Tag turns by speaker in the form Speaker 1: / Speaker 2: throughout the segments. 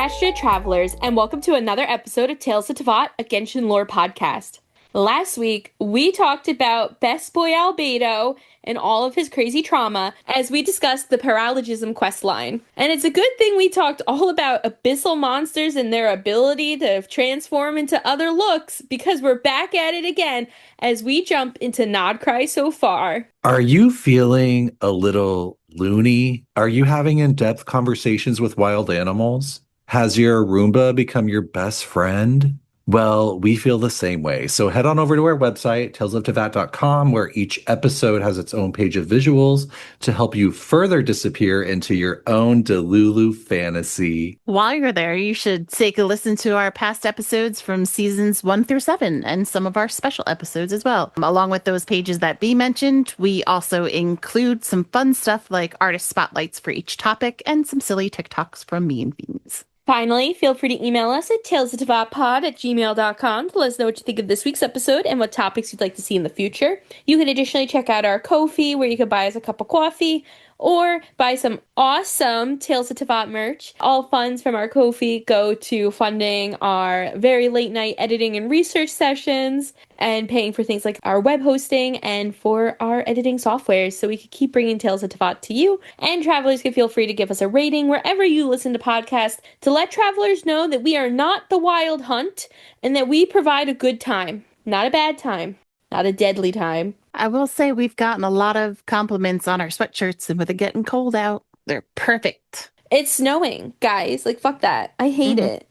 Speaker 1: Astra Travelers, and welcome to another episode of Tales of Teyvat, a Genshin Lore Podcast. Last week, we talked about Best Boy Albedo and all of his crazy trauma as we discussed the Paralogism questline. And it's a good thing we talked all about abyssal monsters and their ability to transform into other looks, because we're back at it again as we jump into Nod-Krai so far.
Speaker 2: Are you feeling a little loony? Are you having in-depth conversations with wild animals? Has your Roomba become your best friend? Well, we feel the same way. So head on over to our website, talesofteyvat.com, where each episode has its own page of visuals to help you further disappear into your own Delulu fantasy.
Speaker 3: While you're there, you should take a listen to our past episodes from seasons 1 through 7 and some of our special episodes as well. Along with those pages that Bea mentioned, we also include some fun stuff like artist spotlights for each topic and some silly TikToks from me and Beans.
Speaker 1: Finally, feel free to email us at talesofteyvatpod@gmail.com to let us know what you think of this week's episode and what topics you'd like to see in the future. You can additionally check out our Ko-fi, where you can buy us a cup of coffee or buy some awesome Tales of Teyvat merch. All funds from our Ko-fi go to funding our very late night editing and research sessions and paying for things like our web hosting and for our editing software, so we can keep bringing Tales of Teyvat to you. And travelers can feel free to give us a rating wherever you listen to podcasts to let travelers know that we are not the wild hunt and that we provide a good time. Not a bad time. Not a deadly time.
Speaker 3: I will say we've gotten a lot of compliments on our sweatshirts, and with it getting cold out, they're perfect.
Speaker 1: It's snowing, guys. Like, fuck that. I hate it.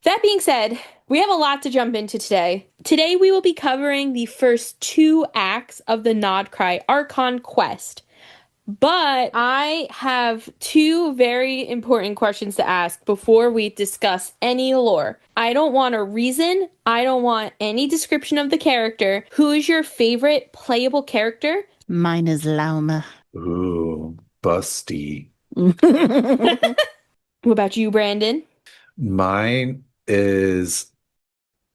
Speaker 1: That being said, we have a lot to jump into today. Today, we will be covering the first 2 acts of the Nod-Krai Archon Quest. But I have 2 very important questions to ask before we discuss any lore. I don't want a reason. I don't want any description of the character. Who is your favorite playable character?
Speaker 3: Mine is Lauma.
Speaker 2: Ooh, busty.
Speaker 1: What about you, Brandon?
Speaker 2: Mine is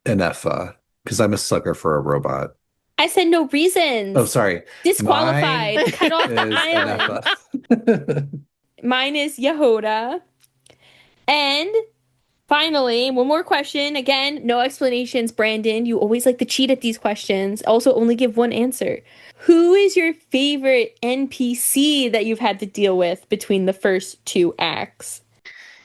Speaker 2: Ineffa, because I'm a sucker for a robot.
Speaker 1: I said no reasons.
Speaker 2: Oh, sorry.
Speaker 1: Disqualified.
Speaker 2: Mine
Speaker 1: Cut off the island.
Speaker 2: Ineffa.
Speaker 1: Mine is Yehoda. And finally, one more question. Again, no explanations, Brandon. You always like to cheat at these questions. Also, only give one answer. Who is your favorite NPC that you've had to deal with between the first 2 acts?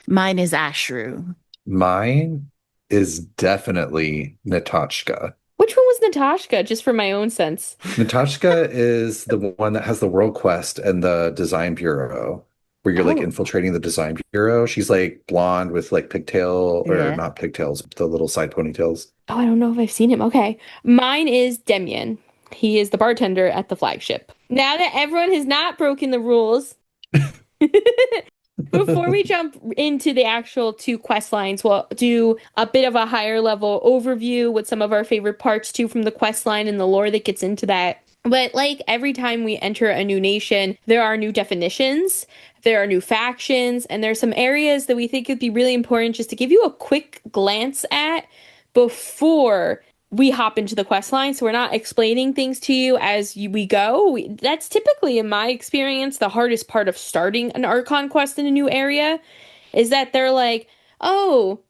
Speaker 3: Mine is Ashru.
Speaker 2: Mine is definitely Natashka.
Speaker 1: Which one was Natashka, just for my own sense?
Speaker 2: Natashka is the one that has the World Quest and the Design Bureau, where you're like infiltrating the Design Bureau. She's like blonde with like pigtail, or not pigtails, the little side ponytails.
Speaker 1: Oh, I don't know if I've seen him. Okay. Mine is Demian. He is the bartender at the flagship. Now that everyone has not broken the rules, before we jump into the actual 2 quest lines, we'll do a bit of a higher level overview with some of our favorite parts too from the quest line and the lore that gets into that. But like every time we enter a new nation, there are new definitions, there are new factions, and there's some areas that we think would be really important just to give you a quick glance at before we hop into the quest line, so we're not explaining things to you as we go. That's typically, in my experience, the hardest part of starting an Archon quest in a new area, is that they're like, oh,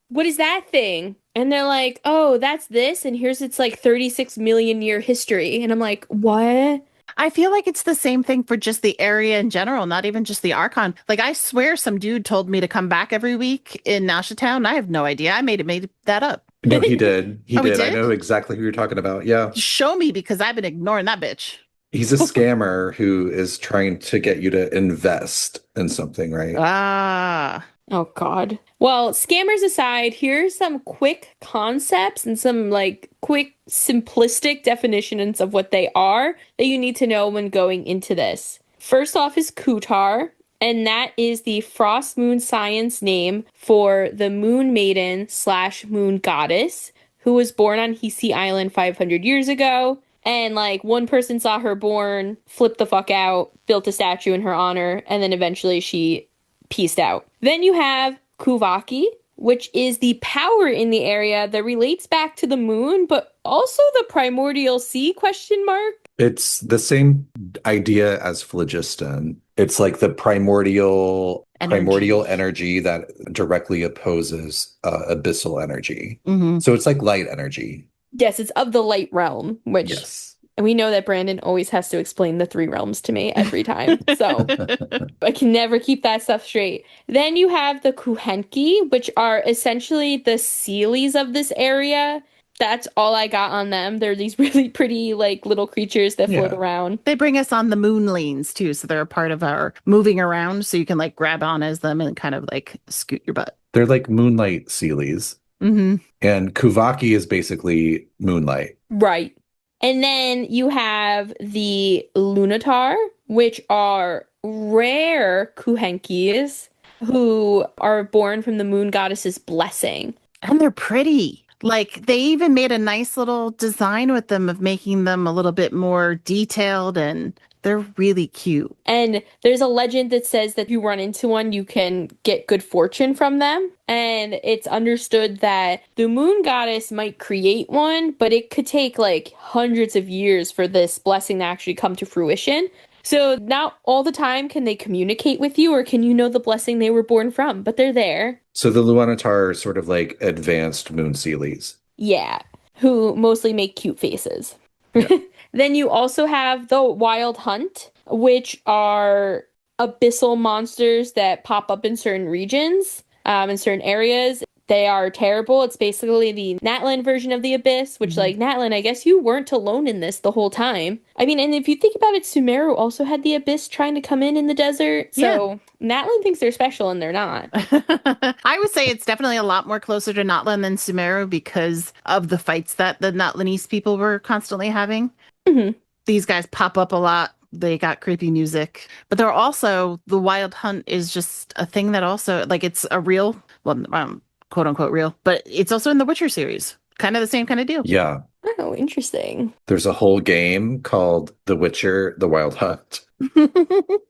Speaker 1: what is that thing? And they're like, oh, that's this, and here's its like 36 million year history. And I'm like, what?
Speaker 3: I feel like it's the same thing for just the area in general, not even just the Archon. Like, I swear some dude told me to come back every week in Nasha Town. I have no idea. I made that up.
Speaker 2: No, he did. He
Speaker 3: Oh, he
Speaker 2: did. I
Speaker 3: did?
Speaker 2: know exactly who you're talking about. Yeah.
Speaker 3: Show me, because I've been ignoring that bitch.
Speaker 2: He's a scammer who is trying to get you to invest in something, right?
Speaker 3: Ah.
Speaker 1: Oh, God. Well, scammers aside, here's some quick concepts and some like quick simplistic definitions of what they are that you need to know when going into this. First off is Kutar, and that is the Frost Moon Science name for the Moon Maiden / Moon Goddess, who was born on Hiisi Island 500 years ago. And like one person saw her born, flipped the fuck out, built a statue in her honor, and then eventually she pieced out. Then you have Kuvaki, which is the power in the area that relates back to the moon, but also the primordial sea ?
Speaker 2: It's the same idea as phlogiston. It's like the primordial energy that directly opposes abyssal energy.
Speaker 3: Mm-hmm.
Speaker 2: So it's like light energy.
Speaker 1: Yes, it's of the light realm, which
Speaker 2: Yes.
Speaker 1: and we know that Brandon always has to explain the three realms to me every time. So I can never keep that stuff straight. Then you have the Kuhenki, which are essentially the Sealies of this area. That's all I got on them. They're these really pretty, like, little creatures that float
Speaker 2: Yeah.
Speaker 1: around.
Speaker 3: They bring us on the moon lanes too, so they're a part of our moving around, so you can like grab on as them and kind of like scoot your butt.
Speaker 2: They're like moonlight Sealies.
Speaker 3: Mm-hmm.
Speaker 2: And Kuvaki is basically moonlight.
Speaker 1: Right. And then you have the Lunatar, which are rare Kuhenkis who are born from the moon goddess's blessing.
Speaker 3: And they're pretty. Like they even made a nice little design with them of making them a little bit more detailed, and they're really cute.
Speaker 1: And there's a legend that says that if you run into one, you can get good fortune from them. And it's understood that the moon goddess might create one, but it could take like hundreds of years for this blessing to actually come to fruition. So not all the time can they communicate with you or can you know the blessing they were born from, but they're there.
Speaker 2: So the Luanatar are sort of like advanced moon Sealies.
Speaker 1: Yeah, who mostly make cute faces.
Speaker 2: Yeah.
Speaker 1: Then you also have the Wild Hunt, which are abyssal monsters that pop up in certain regions, in certain areas. They are terrible. It's basically the Natlan version of the Abyss, which, like, Natlan, I guess you weren't alone in this the whole time. I mean, and if you think about it, Sumeru also had the Abyss trying to come in the desert. So Natlan thinks they're special and they're not.
Speaker 3: I would say it's definitely a lot more closer to Natlan than Sumeru because of the fights that the Natlanese people were constantly having.
Speaker 1: Mm-hmm.
Speaker 3: These guys pop up a lot. They got creepy music, but they're also the Wild Hunt is just a thing that also like it's a real, well, quote unquote real, but it's also in the Witcher series. Kind of the same kind of deal.
Speaker 2: Yeah.
Speaker 1: Oh, interesting.
Speaker 2: There's a whole game called The Witcher, The Wild Hunt.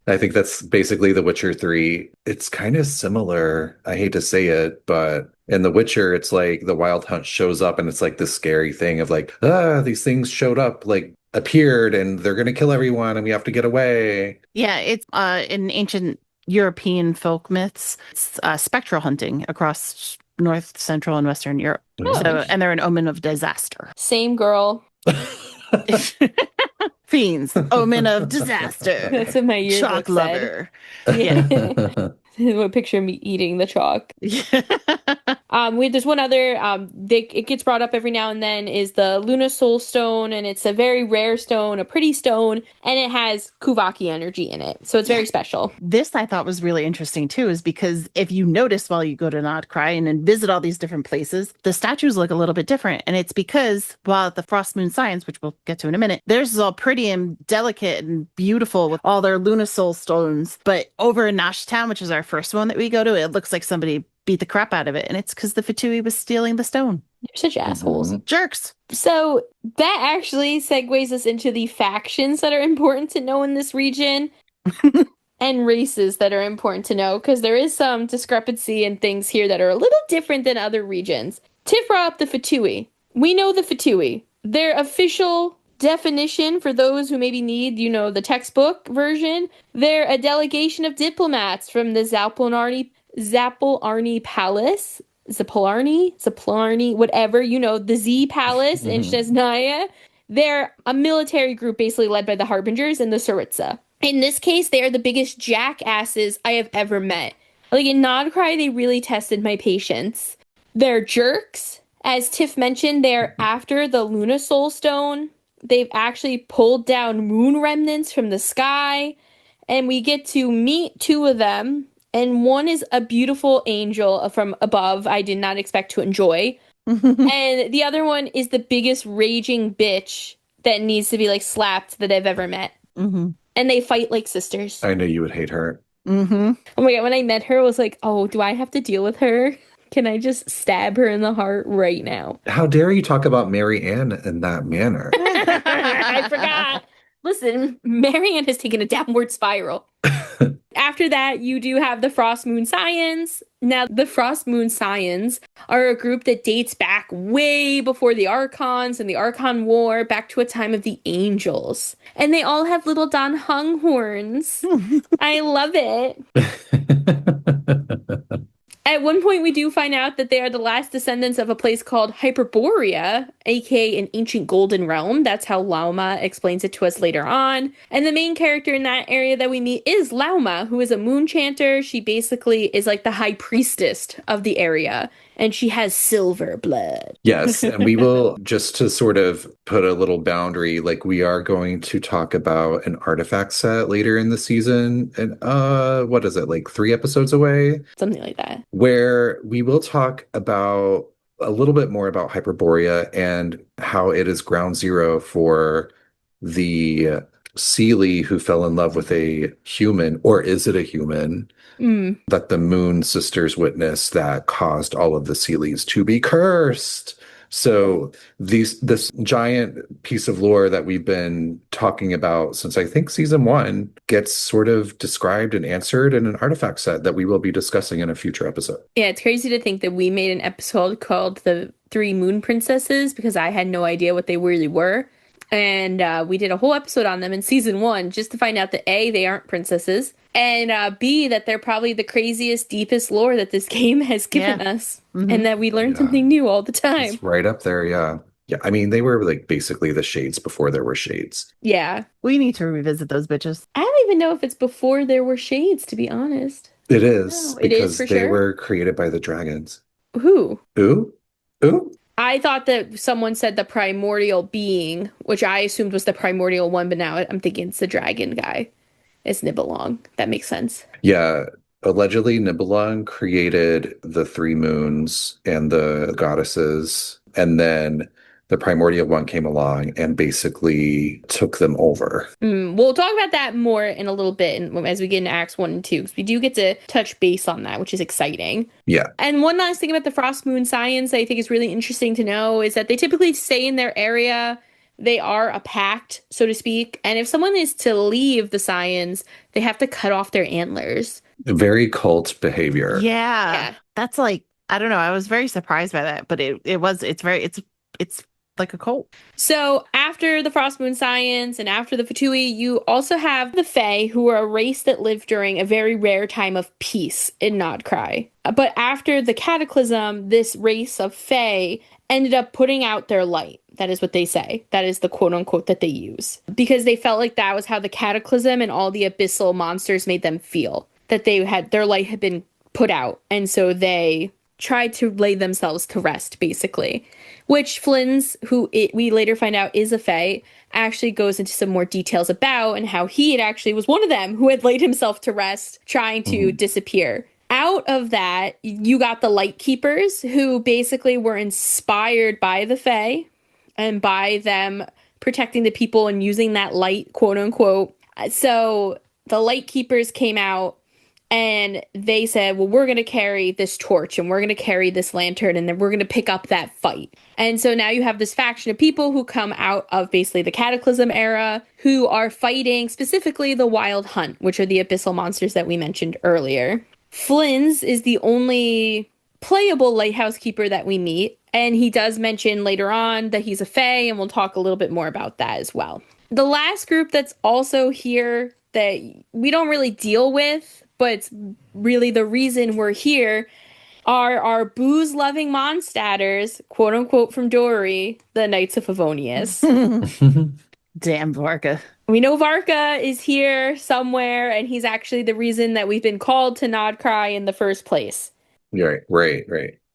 Speaker 2: I think that's basically The Witcher 3. It's kind of similar. I hate to say it, but in The Witcher, it's like the Wild Hunt shows up and it's like this scary thing of like, these things showed up, like appeared and they're going to kill everyone and we have to get away.
Speaker 3: Yeah, it's in ancient European folk myths, it's spectral hunting across North, Central, and Western Europe.
Speaker 1: Oh.
Speaker 3: So, and they're an omen of disaster.
Speaker 1: Same girl.
Speaker 3: Fiends, omen of disaster.
Speaker 1: That's what my yearbook
Speaker 3: Chalk
Speaker 1: said.
Speaker 3: lover.
Speaker 1: Yeah. A picture of me eating the chalk. There's one other, it gets brought up every now and then, is the Luna Soul Stone, and it's a very rare stone, a pretty stone, and it has Kuvaki energy in it, so it's very special.
Speaker 3: This I thought was really interesting too, is because if you notice while you go to Nod-Krai and visit all these different places, the statues look a little bit different, and it's because while at the Frost Moon Science, which we'll get to in a minute, theirs is all pretty and delicate and beautiful with all their Luna Soul stones, but over in Nash Town, which is our first one that we go to, it looks like somebody beat the crap out of it, and it's because the Fatui was stealing the stone.
Speaker 1: They're such assholes.
Speaker 3: Jerks.
Speaker 1: So that actually segues us into the factions that are important to know in this region and races that are important to know, because there is some discrepancy in things here that are a little different than other regions. Tiff brought up the Fatui. We know the Fatui. Their official definition, for those who maybe need, the textbook version, they're a delegation of diplomats from the Zapollarni Palace, Zapollarni, whatever, the Z Palace in Chesnaya. They're a military group basically led by the Harbingers and the Saritsa. In this case, they are the biggest jackasses I have ever met. Like in Nod-Krai, they really tested my patience. They're jerks. As Tiff mentioned, they're after the Luna Soul Stone. They've actually pulled down moon remnants from the sky. And we get to meet two of them. And one is a beautiful angel from above I did not expect to enjoy. And the other one is the biggest raging bitch that needs to be like slapped that I've ever met. And they fight like sisters.
Speaker 2: I knew you would hate her.
Speaker 1: Oh my God, when I met her, I was like, oh, do I have to deal with her? Can I just stab her in the heart right now?
Speaker 2: How dare you talk about Mary Ann in that manner?
Speaker 1: I forgot. Listen, Marianne has taken a downward spiral. After that, you do have the Frost Moon Scions. Now, the Frost Moon Scions are a group that dates back way before the Archons and the Archon War, back to a time of the Angels. And they all have little Don Hung horns. I love it. At one point, we do find out that they are the last descendants of a place called Hyperborea, aka an ancient golden realm. That's how Lauma explains it to us later on. And the main character in that area that we meet is Lauma, who is a moon chanter. She basically is like the high priestess of the area, and she has silver blood.
Speaker 2: Yes, and we will, just to sort of put a little boundary, like we are going to talk about an artifact set later in the season. And what is it, like 3 episodes away?
Speaker 1: Something like that.
Speaker 2: Where we will talk about a little bit more about Hyperborea and how it is ground zero for the Seelie who fell in love with a human, or is it a human, that the Moon Sisters witnessed that caused all of the Seelies to be cursed. So this giant piece of lore that we've been talking about since I think season 1 gets sort of described and answered in an artifact set that we will be discussing in a future episode.
Speaker 1: Yeah, it's crazy to think that we made an episode called The 3 Moon Princesses because I had no idea what they really were. And we did a whole episode on them in season 1 just to find out that A, they aren't princesses, and B, that they're probably the craziest, deepest lore that this game has given us. And that we learn something new all the time.
Speaker 2: It's right up there, yeah. Yeah, I mean, they were like basically the shades before there were shades.
Speaker 1: Yeah.
Speaker 3: We need to revisit those bitches.
Speaker 1: I don't even know if it's before there were shades, to be honest.
Speaker 2: It is,
Speaker 1: No, it is
Speaker 2: because
Speaker 1: for
Speaker 2: they
Speaker 1: sure.
Speaker 2: were created by the dragons.
Speaker 1: Who?
Speaker 2: Ooh?
Speaker 1: I thought that someone said the primordial being, which I assumed was the primordial one, but now I'm thinking it's the dragon guy. It's Nibelung. That makes sense.
Speaker 2: Yeah, allegedly Nibelung created the 3 moons and the goddesses, and then the primordial one came along and basically took them over.
Speaker 1: We'll talk about that more in a little bit as we get into Acts 1 and 2, because we do get to touch base on that, which is exciting.
Speaker 2: Yeah.
Speaker 1: And one last thing about the Frost Moon Scions that I think is really interesting to know is that they typically stay in their area. They are a pact, so to speak. And if someone is to leave the Scions, they have to cut off their antlers.
Speaker 2: Very cult behavior.
Speaker 3: Yeah. That's like, I don't know. I was very surprised by that, but it's like a cult.
Speaker 1: So after the Frost Moon Scions and after the Fatui, you also have the Fae, who are a race that lived during a very rare time of peace in Nod-Krai. But after the Cataclysm, this race of Fae ended up putting out their light. That is what they say. That is the quote unquote that they use. Because they felt like that was how the Cataclysm and all the abyssal monsters made them feel. That their light had been put out. And so they tried to lay themselves to rest, basically. Which Flynn's, we later find out is a Fae, actually goes into some more details about, and how he had actually was one of them who had laid himself to rest, trying to disappear. Out of that, you got the Light Keepers, who basically were inspired by the Fae, and by them protecting the people and using that light, quote unquote. So the Light Keepers came out, and they said, well, we're going to carry this torch and we're going to carry this lantern, and then we're going to pick up that fight. And so now you have this faction of people who come out of basically the Cataclysm era, who are fighting specifically the Wild Hunt, which are the abyssal monsters that we mentioned earlier. Flynn's is the only playable lighthouse keeper that we meet. And he does mention later on that he's a Fae, and we'll talk a little bit more about that as well. The last group that's also here that we don't really deal with, but it's really the reason we're here, are our booze-loving monsters, quote-unquote from Dori, the Knights of Favonius.
Speaker 3: Damn Varka.
Speaker 1: We know Varka is here somewhere, and he's actually the reason that we've been called to Nod-Krai in the first place.
Speaker 2: Right.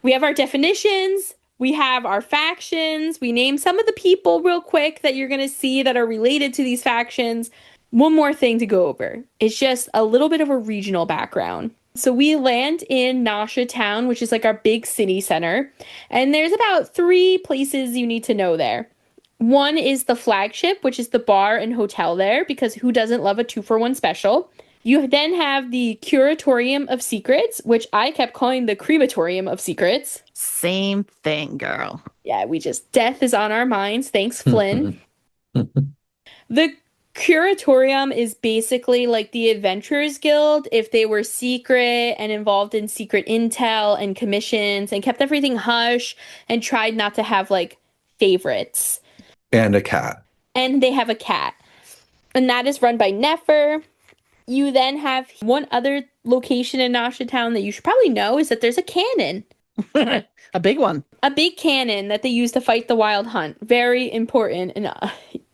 Speaker 1: We have our definitions. We have our factions. We name some of the people real quick that you're going to see that are related to these factions. One more thing to go over. It's just a little bit of a regional background. So we land in Nasha Town, which is like our big city center. And there's about 3 places you need to know there. One is the flagship, which is the bar and hotel there, because who doesn't love a 2-for-1 special? You then have the Curatorium of Secrets, which I kept calling the Crematorium of Secrets.
Speaker 3: Same thing, girl.
Speaker 1: Yeah, death is on our minds. Thanks, Flynn. The Curatorium is basically like the Adventurers Guild if they were secret and involved in secret intel and commissions and kept everything hush and tried not to have like favorites.
Speaker 2: And a cat.
Speaker 1: And they have a cat. And that is run by Nefer. You then have one other location in Nasha Town that you should probably know is that there's a cannon.
Speaker 3: A big one.
Speaker 1: A big cannon that they use to fight the Wild Hunt. Very important, and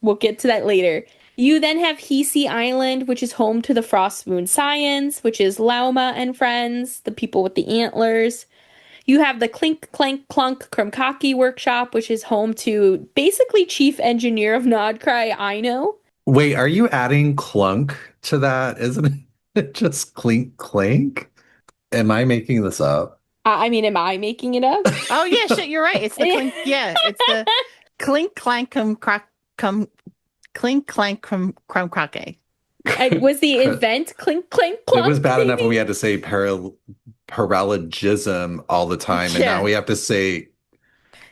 Speaker 1: we'll get to that later. You then have Hiisi Island, which is home to the Frost Moon Science, which is Lauma and friends, the people with the antlers. You have the Clink Clank Clunk Krumkake workshop, which is home to basically chief engineer of Nod-Krai Archon.
Speaker 2: Wait, are you adding clunk to that? Isn't it just clink clank? Am I making this up?
Speaker 1: I mean, am I making it up?
Speaker 3: Oh yeah, shit, you're right. It's the clink. Yeah, it's the clink clank clink clank krumkake.
Speaker 1: Was the event Clink Clank Clunk?
Speaker 2: It was bad enough
Speaker 1: maybe?
Speaker 2: when we had to say paralogism all the time, and now we have to say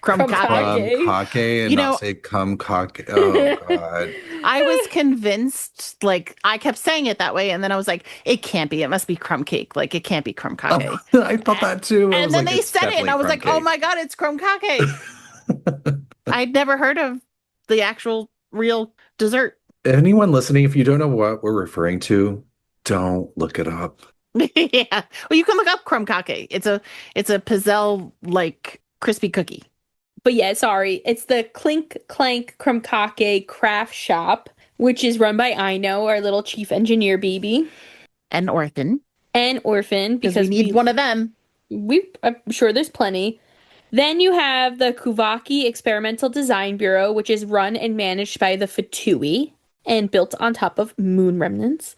Speaker 1: Krumkake.
Speaker 2: krumkake and
Speaker 3: You
Speaker 2: not
Speaker 3: know-
Speaker 2: say kumkake. Oh god.
Speaker 3: I was convinced, like I kept saying it that way, and then I was like, it can't be. It must be crumb cake. Like it can't be krumkake.
Speaker 2: I thought that too. I
Speaker 3: And
Speaker 2: was
Speaker 3: then
Speaker 2: like,
Speaker 3: they
Speaker 2: it's
Speaker 3: said it, and I was like,
Speaker 2: definitely
Speaker 3: oh my god, it's krumkake. I'd never heard of the actual real dessert.
Speaker 2: Anyone listening, if you don't know what we're referring to, don't look it up.
Speaker 3: Yeah. Well, you can look up krumkake. It's a pizzelle like crispy cookie.
Speaker 1: But yeah, sorry. It's the Clink Clank Krumkake craft shop, which is run by Ino, our little chief engineer baby.
Speaker 3: An orphan.
Speaker 1: And Orphan,
Speaker 3: Because we need one of them.
Speaker 1: I'm sure there's plenty. Then you have the Kuvaki Experimental Design Bureau, which is run and managed by the Fatui and built on top of moon remnants.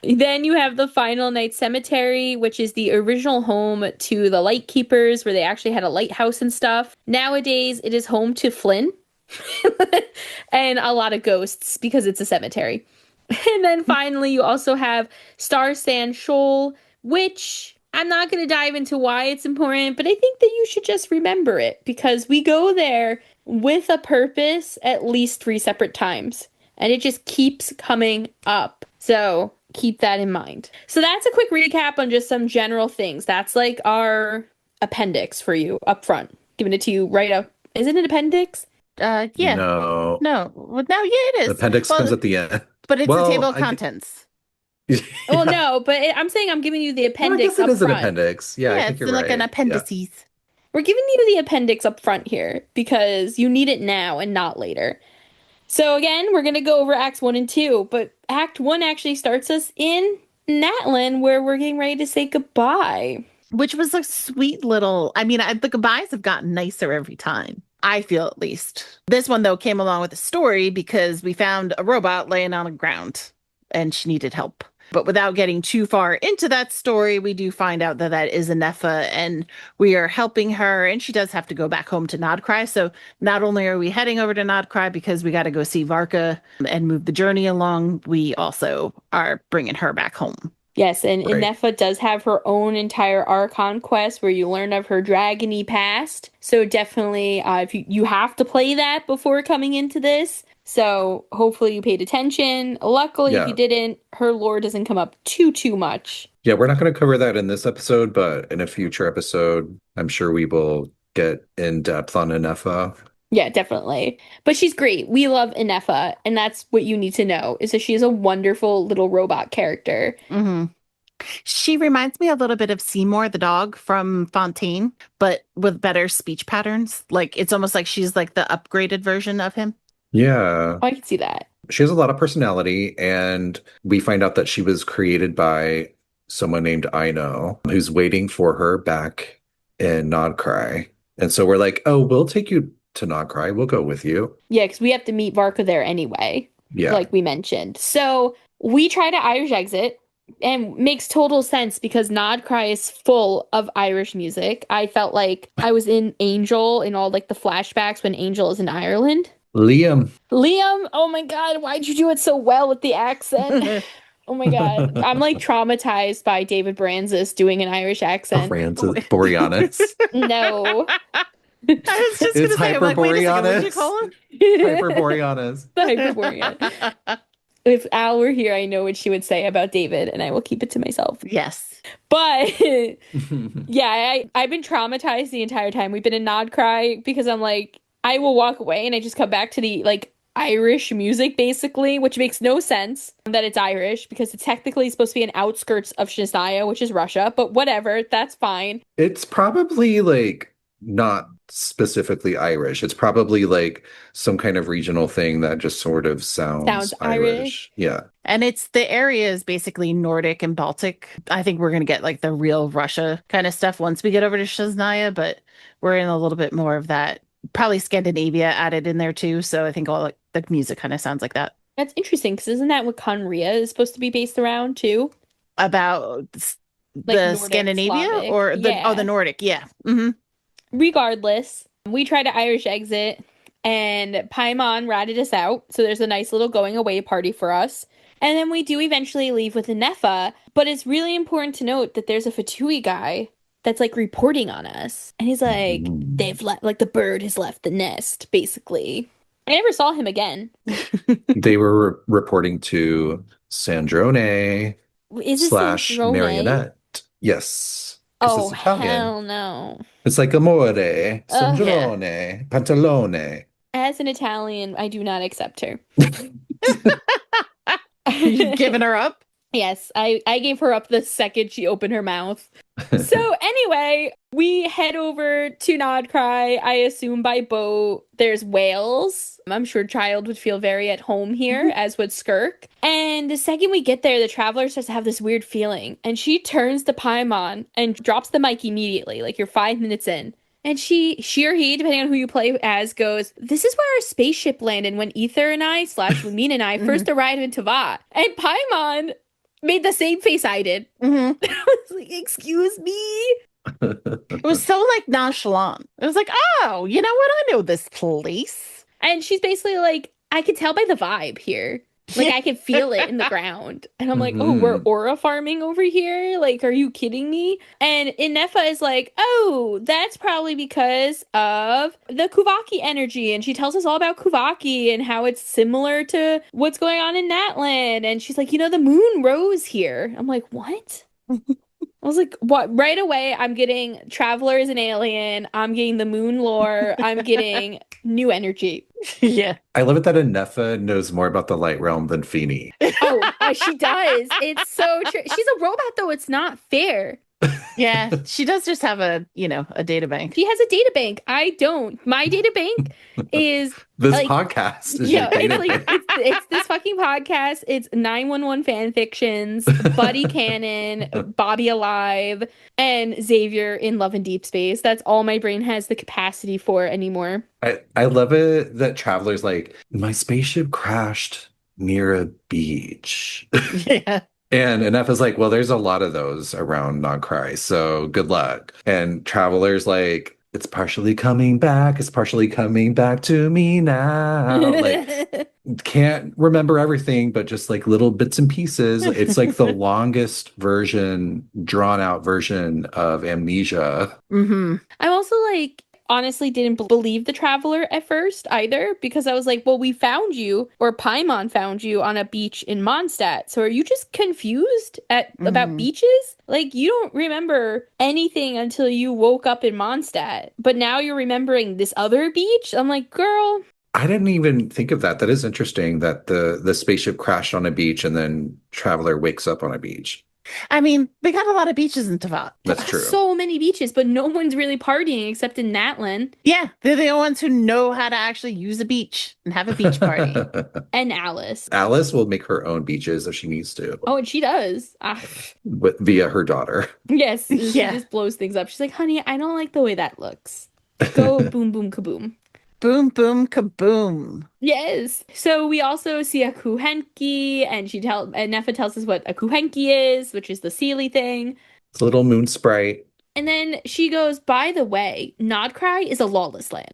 Speaker 1: Then you have the Final Night Cemetery, which is the original home to the Lightkeepers, where they actually had a lighthouse and stuff. Nowadays, it is home to Flynn and a lot of ghosts because it's a cemetery. And then finally, you also have Star Sand Shoal, which I'm not going to dive into why it's important, but I think that you should just remember it because we go there with a purpose at least 3 separate times. And it just keeps coming up. So keep that in mind. So that's a quick recap on just some general things. That's like our appendix for you up front. Giving it to you right up. Is it an appendix?
Speaker 3: Yeah.
Speaker 2: No.
Speaker 3: Well, no, yeah, it is.
Speaker 2: The appendix
Speaker 3: Well,
Speaker 2: comes at the end.
Speaker 3: But it's
Speaker 2: Well,
Speaker 3: a table of
Speaker 2: I-
Speaker 3: contents.
Speaker 1: Well, no, but I'm saying I'm giving you the
Speaker 2: Well, I
Speaker 1: appendix
Speaker 2: guess it
Speaker 1: up
Speaker 2: is an
Speaker 1: front.
Speaker 2: appendix. Yeah, I
Speaker 3: Yeah,
Speaker 2: think
Speaker 3: it's
Speaker 2: you're
Speaker 3: like
Speaker 2: right.
Speaker 3: an
Speaker 2: Yeah.
Speaker 3: appendices.
Speaker 1: We're giving you the appendix up front here because you need it now and not later. So again, we're going to go over Acts 1 and 2, but Act 1 actually starts us in Natlan where we're getting ready to say goodbye.
Speaker 3: Which was a sweet little, I mean, the goodbyes have gotten nicer every time. I feel at least. This one, though, came along with a story because we found a robot laying on the ground and she needed help. But without getting too far into that story, we do find out that that is Ineffa and we are helping her. And she does have to go back home to Nod-Krai. So not only are we heading over to Nod-Krai because we got to go see Varka and move the journey along, we also are bringing her back home.
Speaker 1: Yes, and
Speaker 2: Right.
Speaker 1: Ineffa does have her own entire Archon Quest where you learn of her dragony past. So definitely, if you have to play that before coming into this. So hopefully you paid attention. Luckily, if
Speaker 2: Yeah.
Speaker 1: you didn't, her lore doesn't come up too much.
Speaker 2: Yeah, we're not going to cover that in this episode, but in a future episode, I'm sure we will get in depth on Ineffa.
Speaker 1: Yeah, definitely. But she's great. We love Ineffa, and that's what you need to know, is that she is a wonderful little robot character.
Speaker 3: Mm-hmm. She reminds me a little bit of Seymour the dog from Fontaine, but with better speech patterns. Like it's almost like she's like the upgraded version of him.
Speaker 2: Yeah.
Speaker 1: Oh, I can see that.
Speaker 2: She has a lot of personality, and we find out that she was created by someone named Ino, who's waiting for her back in Nod-Krai. And so we're like, oh, we'll take you to Nod-Krai. We'll go with you.
Speaker 1: Yeah, because we have to meet Varka there anyway,
Speaker 2: Yeah.
Speaker 1: like we mentioned. So we try to Irish exit, and makes total sense because Nod-Krai is full of Irish music. I felt like I was in Angel in all like the flashbacks when Angel is in Ireland.
Speaker 2: Liam.
Speaker 1: Liam, oh my God, why'd you do it so well with the accent? Oh my God. I'm like traumatized by David Branzis doing an Irish accent.
Speaker 2: Francis Boreanaz.
Speaker 1: No.
Speaker 3: I was just going
Speaker 2: It's
Speaker 3: to say, I'm like, wait a second, what did you
Speaker 2: Hyperboreanaz.
Speaker 3: call him?
Speaker 2: Hyperboreanaz.
Speaker 1: The Hyperborean. If Al were here, I know what she would say about David, and I will keep it to myself.
Speaker 3: Yes.
Speaker 1: But yeah, I've been traumatized the entire time. We've been in Nod-Krai because I'm like, I will walk away and I just come back to the like Irish music basically, which makes no sense that it's Irish because it's technically supposed to be an outskirts of Chechnya, which is Russia, but whatever, that's fine.
Speaker 2: It's probably like not specifically Irish. It's probably like some kind of regional thing that just sort of sounds
Speaker 1: Sounds Irish.
Speaker 2: Yeah.
Speaker 3: And the area is basically Nordic and Baltic. I think we're going to get like the real Russia kind of stuff once we get over to Chechnya, but we're in a little bit more of that. Probably Scandinavia added in there too. So I think all like the music kind of sounds like that.
Speaker 1: That's interesting because isn't that what Conria is supposed to be based around too?
Speaker 3: About
Speaker 1: Like
Speaker 3: the
Speaker 1: Nordic,
Speaker 3: Scandinavia
Speaker 1: Slavic.
Speaker 3: or
Speaker 1: Yeah.
Speaker 3: the Nordic. Yeah. Mm-hmm.
Speaker 1: Regardless, we tried to Irish exit and Paimon ratted us out. So there's a nice little going away party for us. And then we do eventually leave with Ineffa. But it's really important to note that there's a Fatui guy that's like reporting on us. And he's like, they've left, like the bird has left the nest, basically. I never saw him again.
Speaker 2: They were reporting to Sandrone
Speaker 1: Is it
Speaker 2: slash
Speaker 1: Sandrone?
Speaker 2: Marionette. Yes. 'Cause
Speaker 1: Oh,
Speaker 2: it's Italian.
Speaker 1: hell no.
Speaker 2: It's like amore, Sandrone, pantalone.
Speaker 1: As an Italian, I do not accept her.
Speaker 3: You've given her up?
Speaker 1: Yes, I gave her up the second she opened her mouth. So anyway, we head over to Nod-Krai, I assume by boat. There's whales. I'm sure Child would feel very at home here, as would Skirk. And the second we get there, the Traveler starts to have this weird feeling. And she turns to Paimon and drops the mic immediately, like you're 5 minutes in. And she or he, depending on who you play as, goes, this is where our spaceship landed when Ether and I / Lumine and I first arrived in Teyvat. And Paimon made the same face I did.
Speaker 3: Mm-hmm.
Speaker 1: I was like, excuse me?
Speaker 3: It was so like nonchalant. It was like, oh, you know what? I know this place.
Speaker 1: And she's basically like, I can tell by the vibe here. Like, I can feel it in the ground. And I'm like, oh, we're aura farming over here? Like, are you kidding me? And Ineffa is like, oh, that's probably because of the Kuvaki energy. And she tells us all about Kuvaki and how it's similar to what's going on in Natland. And she's like, the moon rose here. I'm like, what? I was like, what? Right away, I'm getting Traveler as an alien. I'm getting the moon lore. I'm getting new energy.
Speaker 3: Yeah.
Speaker 2: I love it that Ineffa knows more about the light realm than Feeny.
Speaker 1: Oh, she does. It's so true. She's a robot, though. It's not fair.
Speaker 3: Yeah. She does just have a data bank.
Speaker 1: She has a data bank. I don't. My data bank is
Speaker 2: This
Speaker 1: like,
Speaker 2: podcast is
Speaker 1: yeah,
Speaker 2: your data
Speaker 1: it's like
Speaker 2: bank.
Speaker 1: it's this fucking podcast. It's 911 fan fictions, Buddy Cannon, Bobby Alive, and Xavier in Love and Deep Space. That's all my brain has the capacity for anymore.
Speaker 2: I love it that Traveler's like, my spaceship crashed near a beach.
Speaker 3: Yeah.
Speaker 2: And Ineffa's like, well, there's a lot of those around Nod-Krai, so good luck. And Traveler's like, it's partially coming back. It's partially coming back to me now. Like, can't remember everything, but just like little bits and pieces. It's like the longest version, drawn out version of Amnesia.
Speaker 3: Mm-hmm.
Speaker 1: I'm also like, honestly didn't believe the Traveler at first either, because I was like, well, we found you, or Paimon found you on a beach in Mondstadt. So are you just confused about beaches? Like, you don't remember anything until you woke up in Mondstadt, but now you're remembering this other beach? I'm like, girl.
Speaker 2: I didn't even think of that. That is interesting that the spaceship crashed on a beach and then Traveler wakes up on a beach.
Speaker 3: I mean, they got a lot of beaches in Teyvat.
Speaker 2: That's true.
Speaker 1: So many beaches, but no one's really partying except in Natlan.
Speaker 3: Yeah, they're the only ones who know how to actually use a beach and have a beach party.
Speaker 1: And Alice.
Speaker 2: Alice will make her own beaches if she needs to.
Speaker 1: Oh, and she does.
Speaker 2: Via her daughter.
Speaker 1: Yes, she
Speaker 3: Yeah.
Speaker 1: just blows things up. She's like, honey, I don't like the way that looks. Go boom, boom, kaboom.
Speaker 3: Boom, boom, kaboom.
Speaker 1: Yes. So we also see a kuhenki, and Neffa tells us what a kuhenki is, which is the Sealy thing.
Speaker 2: It's a little moon sprite.
Speaker 1: And then she goes, by the way, Nod-Krai is a lawless land.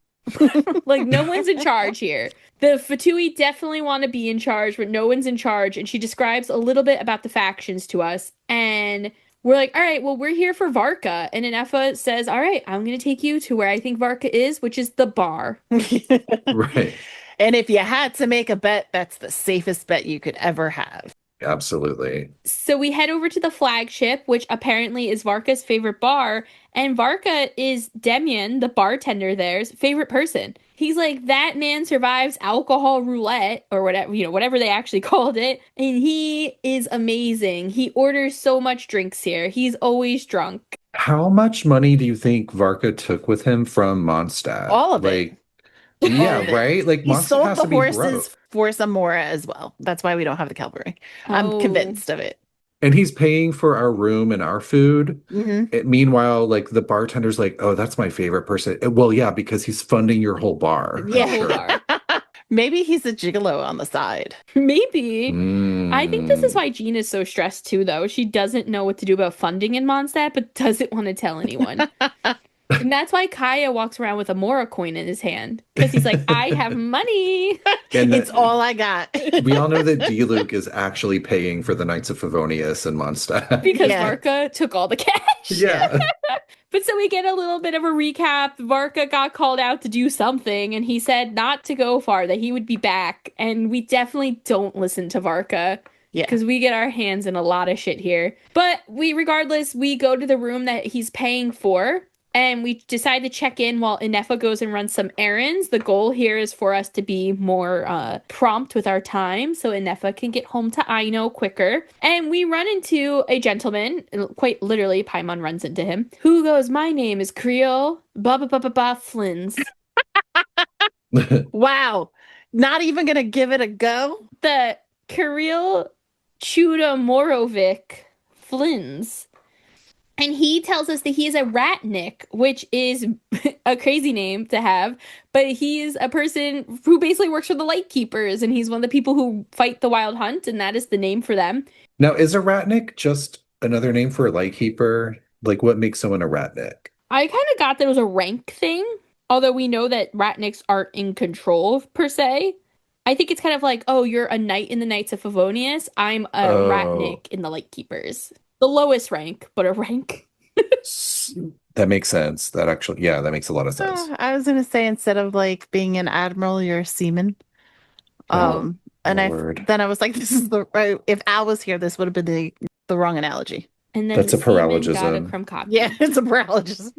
Speaker 1: Like, no one's in charge here. The Fatui definitely want to be in charge, but no one's in charge. And she describes a little bit about the factions to us. And we're like, all right, well, we're here for Varka. And Ineffa says, all right, I'm going to take you to where I think Varka is, which is the bar.
Speaker 2: Right.
Speaker 3: And if you had to make a bet, that's the safest bet you could ever have.
Speaker 2: Absolutely.
Speaker 1: So we head over to the flagship, which apparently is Varka's favorite bar, and Varka is Demian, the bartender there's favorite person. He's like, that man survives alcohol roulette or whatever, whatever they actually called it, and he is amazing. He orders so much drinks here. He's always drunk.
Speaker 2: How much money do you think Varka took with him from Mondstadt?
Speaker 3: All of it.
Speaker 2: Yeah, right? Like,
Speaker 3: He
Speaker 2: Mondstadt
Speaker 3: sold
Speaker 2: has
Speaker 3: the
Speaker 2: to be
Speaker 3: horses
Speaker 2: broke.
Speaker 3: for Zamora as well. That's why we don't have the cavalry. I'm
Speaker 1: Oh.
Speaker 3: convinced of it.
Speaker 2: And he's paying for our room and our food.
Speaker 3: Mm-hmm.
Speaker 2: Meanwhile, like, the bartender's like, oh, that's my favorite person. Well, yeah, because he's funding your whole bar.
Speaker 1: The whole bar.
Speaker 3: Maybe he's a gigolo on the side.
Speaker 1: Maybe. I think this is
Speaker 2: Mm.
Speaker 1: why Jean is so stressed too, though. She doesn't know what to do about funding in Mondstadt, but doesn't want to tell anyone. And that's why Kaya walks around with a Mora coin in his hand. Because he's like, I have money.
Speaker 2: And
Speaker 3: It's all I got.
Speaker 2: we all know that D-Luke is actually paying for the Knights of Favonius and Mondstadt.
Speaker 1: Because
Speaker 3: Yeah.
Speaker 1: Varka took all the cash.
Speaker 2: Yeah.
Speaker 1: But so we get a little bit of a recap. Varka got called out to do something, and he said not to go far, that he would be back. And we definitely don't listen to Varka.
Speaker 3: Yeah.
Speaker 1: Because we get our hands in a lot of shit here. But regardless, we go to the room that he's paying for. And we decide to check in while Ineffa goes and runs some errands. The goal here is for us to be more prompt with our time so Ineffa can get home to Aino quicker. And we run into a gentleman, quite literally, Paimon runs into him, who goes, my name is Creole, Flins.
Speaker 3: Wow. Not even going to give it a go?
Speaker 1: The Kirill Chudamorovic Flins. And he tells us that he is a ratnik, which is a crazy name to have, but he's a person who basically works for the Lightkeepers, and he's one of the people who fight the Wild Hunt, and that is the name for them.
Speaker 2: Now, is a ratnik just another name for a lightkeeper? Like, what makes someone a ratnik?
Speaker 1: I kind of got that it was a rank thing, although we know that ratniks aren't in control, per se. I think it's kind of like, oh, you're a knight in the Knights of Favonius. I'm a ratnik in the Lightkeepers. The lowest rank, but a rank.
Speaker 2: That makes sense. That makes a lot of sense.
Speaker 3: I was going to say, instead of like being an admiral, you're a seaman.
Speaker 2: Oh,
Speaker 3: and
Speaker 2: Lord.
Speaker 3: then I was like, this is the right. If Al was here, this would have been the wrong analogy.
Speaker 1: And then
Speaker 2: That's
Speaker 1: the
Speaker 2: a
Speaker 1: seaman got a
Speaker 2: paralogism.
Speaker 1: krumkake.
Speaker 3: Yeah, it's a paralogism.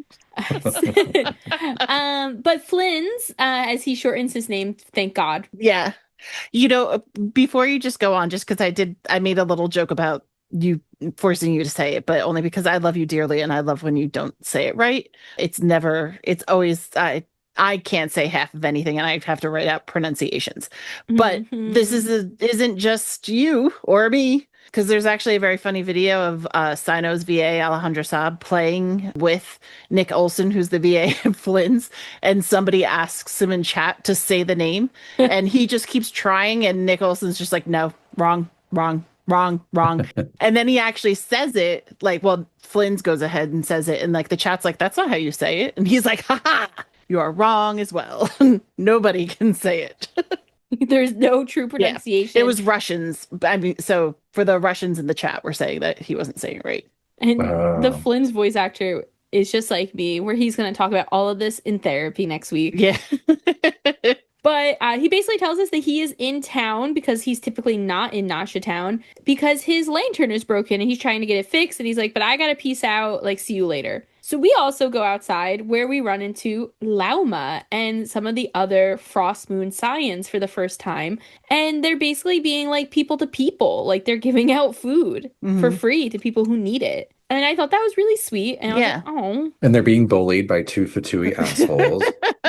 Speaker 1: But Flynn's, as he shortens his name, thank God.
Speaker 3: Yeah. Before you just go on, just because I made a little joke about you forcing you to say it, but only because I love you dearly and I love when you don't say it right. It's always, I can't say half of anything and I have to write out pronunciations. But this isn't just you or me, because there's actually a very funny video of Sino's VA, Alejandro Saab, playing with Nick Olson, who's the VA of Flynn's, and somebody asks him in chat to say the name, and he just keeps trying, and Nick Olson's just like, no, wrong. And then he actually says it, like, well, Flynn's goes ahead and says it, and like the chat's like, that's not how you say it. And he's like, haha, you are wrong as well. Nobody can say it.
Speaker 1: There's no true pronunciation.
Speaker 3: Yeah, it was Russians. I mean, so for the Russians in the chat, we're saying that he wasn't saying it right.
Speaker 1: And the Flynn's voice actor is just like me, where he's going to talk about all of this in therapy next week.
Speaker 3: Yeah.
Speaker 1: But he basically tells us that he is in town because he's typically not in Nasha Town because his lantern is broken and he's trying to get it fixed. And he's like, but I got to peace out, like, see you later. So we also go outside where we run into Lauma and some of the other Frost Moon Scions for the first time. And they're basically being like people to people, like they're giving out food for free to people who need it. And I thought that was really sweet. And I was like, oh.
Speaker 2: And they're being bullied by two Fatui assholes.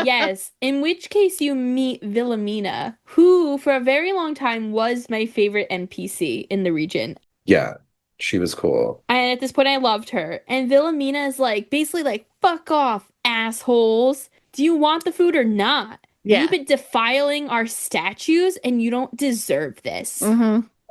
Speaker 1: Yes. In which case you meet Wilhelmina, who for a very long time was my favorite NPC in the region.
Speaker 2: Yeah, she was cool.
Speaker 1: And at this point I loved her. And Wilhelmina is like, basically like, fuck off, assholes. Do you want the food or not?
Speaker 3: Yeah.
Speaker 1: You've been defiling our statues and you don't deserve this.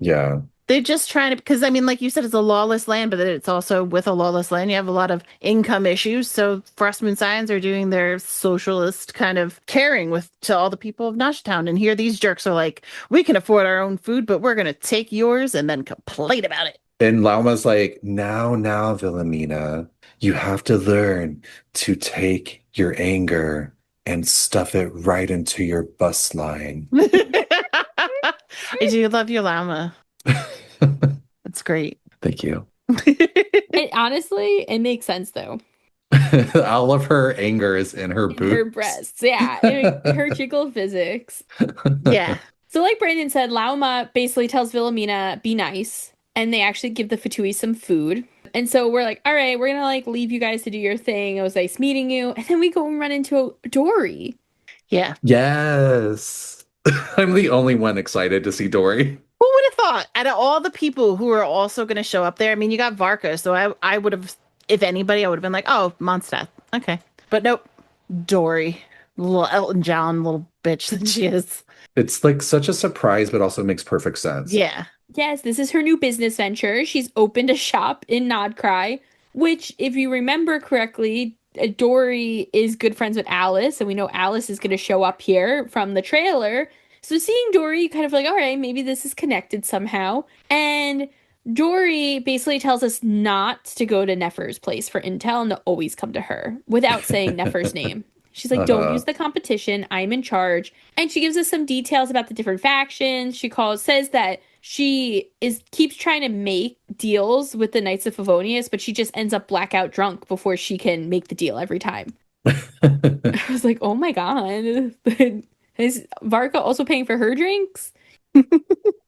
Speaker 2: Yeah.
Speaker 3: They're just trying to, because I mean, like you said, it's a lawless land, but it's also with a lawless land, you have a lot of income issues. So Frost Moon Scions are doing their socialist kind of caring to all the people of Nashtown. And here these jerks are like, we can afford our own food, but we're going to take yours and then complain about it.
Speaker 2: And Lauma's like, now, Wilhelmina, you have to learn to take your anger and stuff it right into your bus line.
Speaker 3: I do love your llama. That's great.
Speaker 2: Thank you.
Speaker 1: It honestly, it makes sense though.
Speaker 2: All of her anger is in her
Speaker 1: In her
Speaker 2: boots.
Speaker 1: breasts. Yeah. Her jiggle physics.
Speaker 3: Yeah.
Speaker 1: So like Brandon said, Lauma basically tells Wilhelmina, be nice. And they actually give the Fatui some food. And so we're like, all right, we're gonna like leave you guys to do your thing. It was nice meeting you. And then we go and run into Dori.
Speaker 3: Yeah.
Speaker 2: Yes. I'm the only one excited to see Dori.
Speaker 3: Who would have thought? Out of all the people who are also going to show up there, I mean, you got Varka, so I would have, if anybody, I would have been like, oh, Mondstadt. Okay. But nope. Dori. Little Elton John, little bitch that she is.
Speaker 2: It's like such a surprise, but also makes perfect sense.
Speaker 3: Yeah.
Speaker 1: Yes, this is her new business venture. She's opened a shop in Nod-Krai, which, if you remember correctly, Dori is good friends with Alice, and we know Alice is going to show up here from the trailer. So seeing Dori, kind of like, all right, maybe this is connected somehow. And Dori basically tells us not to go to Nefer's place for intel and to always come to her without saying Nefer's name. She's like, don't use the competition. I'm in charge. And she gives us some details about the different factions. She says that she keeps trying to make deals with the Knights of Favonius, but she just ends up blackout drunk before she can make the deal every time. I was like, oh my God. Is Varka also paying for her drinks?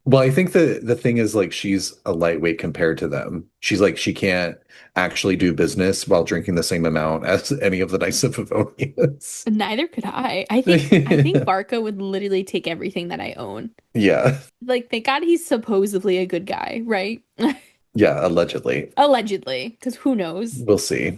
Speaker 2: Well, I think the thing is like she's a lightweight compared to them. She's like she can't actually do business while drinking the same amount as any of the Knights of Favonius.
Speaker 1: Neither could I. I think Varka would literally take everything that I own.
Speaker 2: Yeah.
Speaker 1: Like, thank God he's supposedly a good guy, right?
Speaker 2: Yeah, allegedly.
Speaker 1: Allegedly, because who knows?
Speaker 2: We'll see.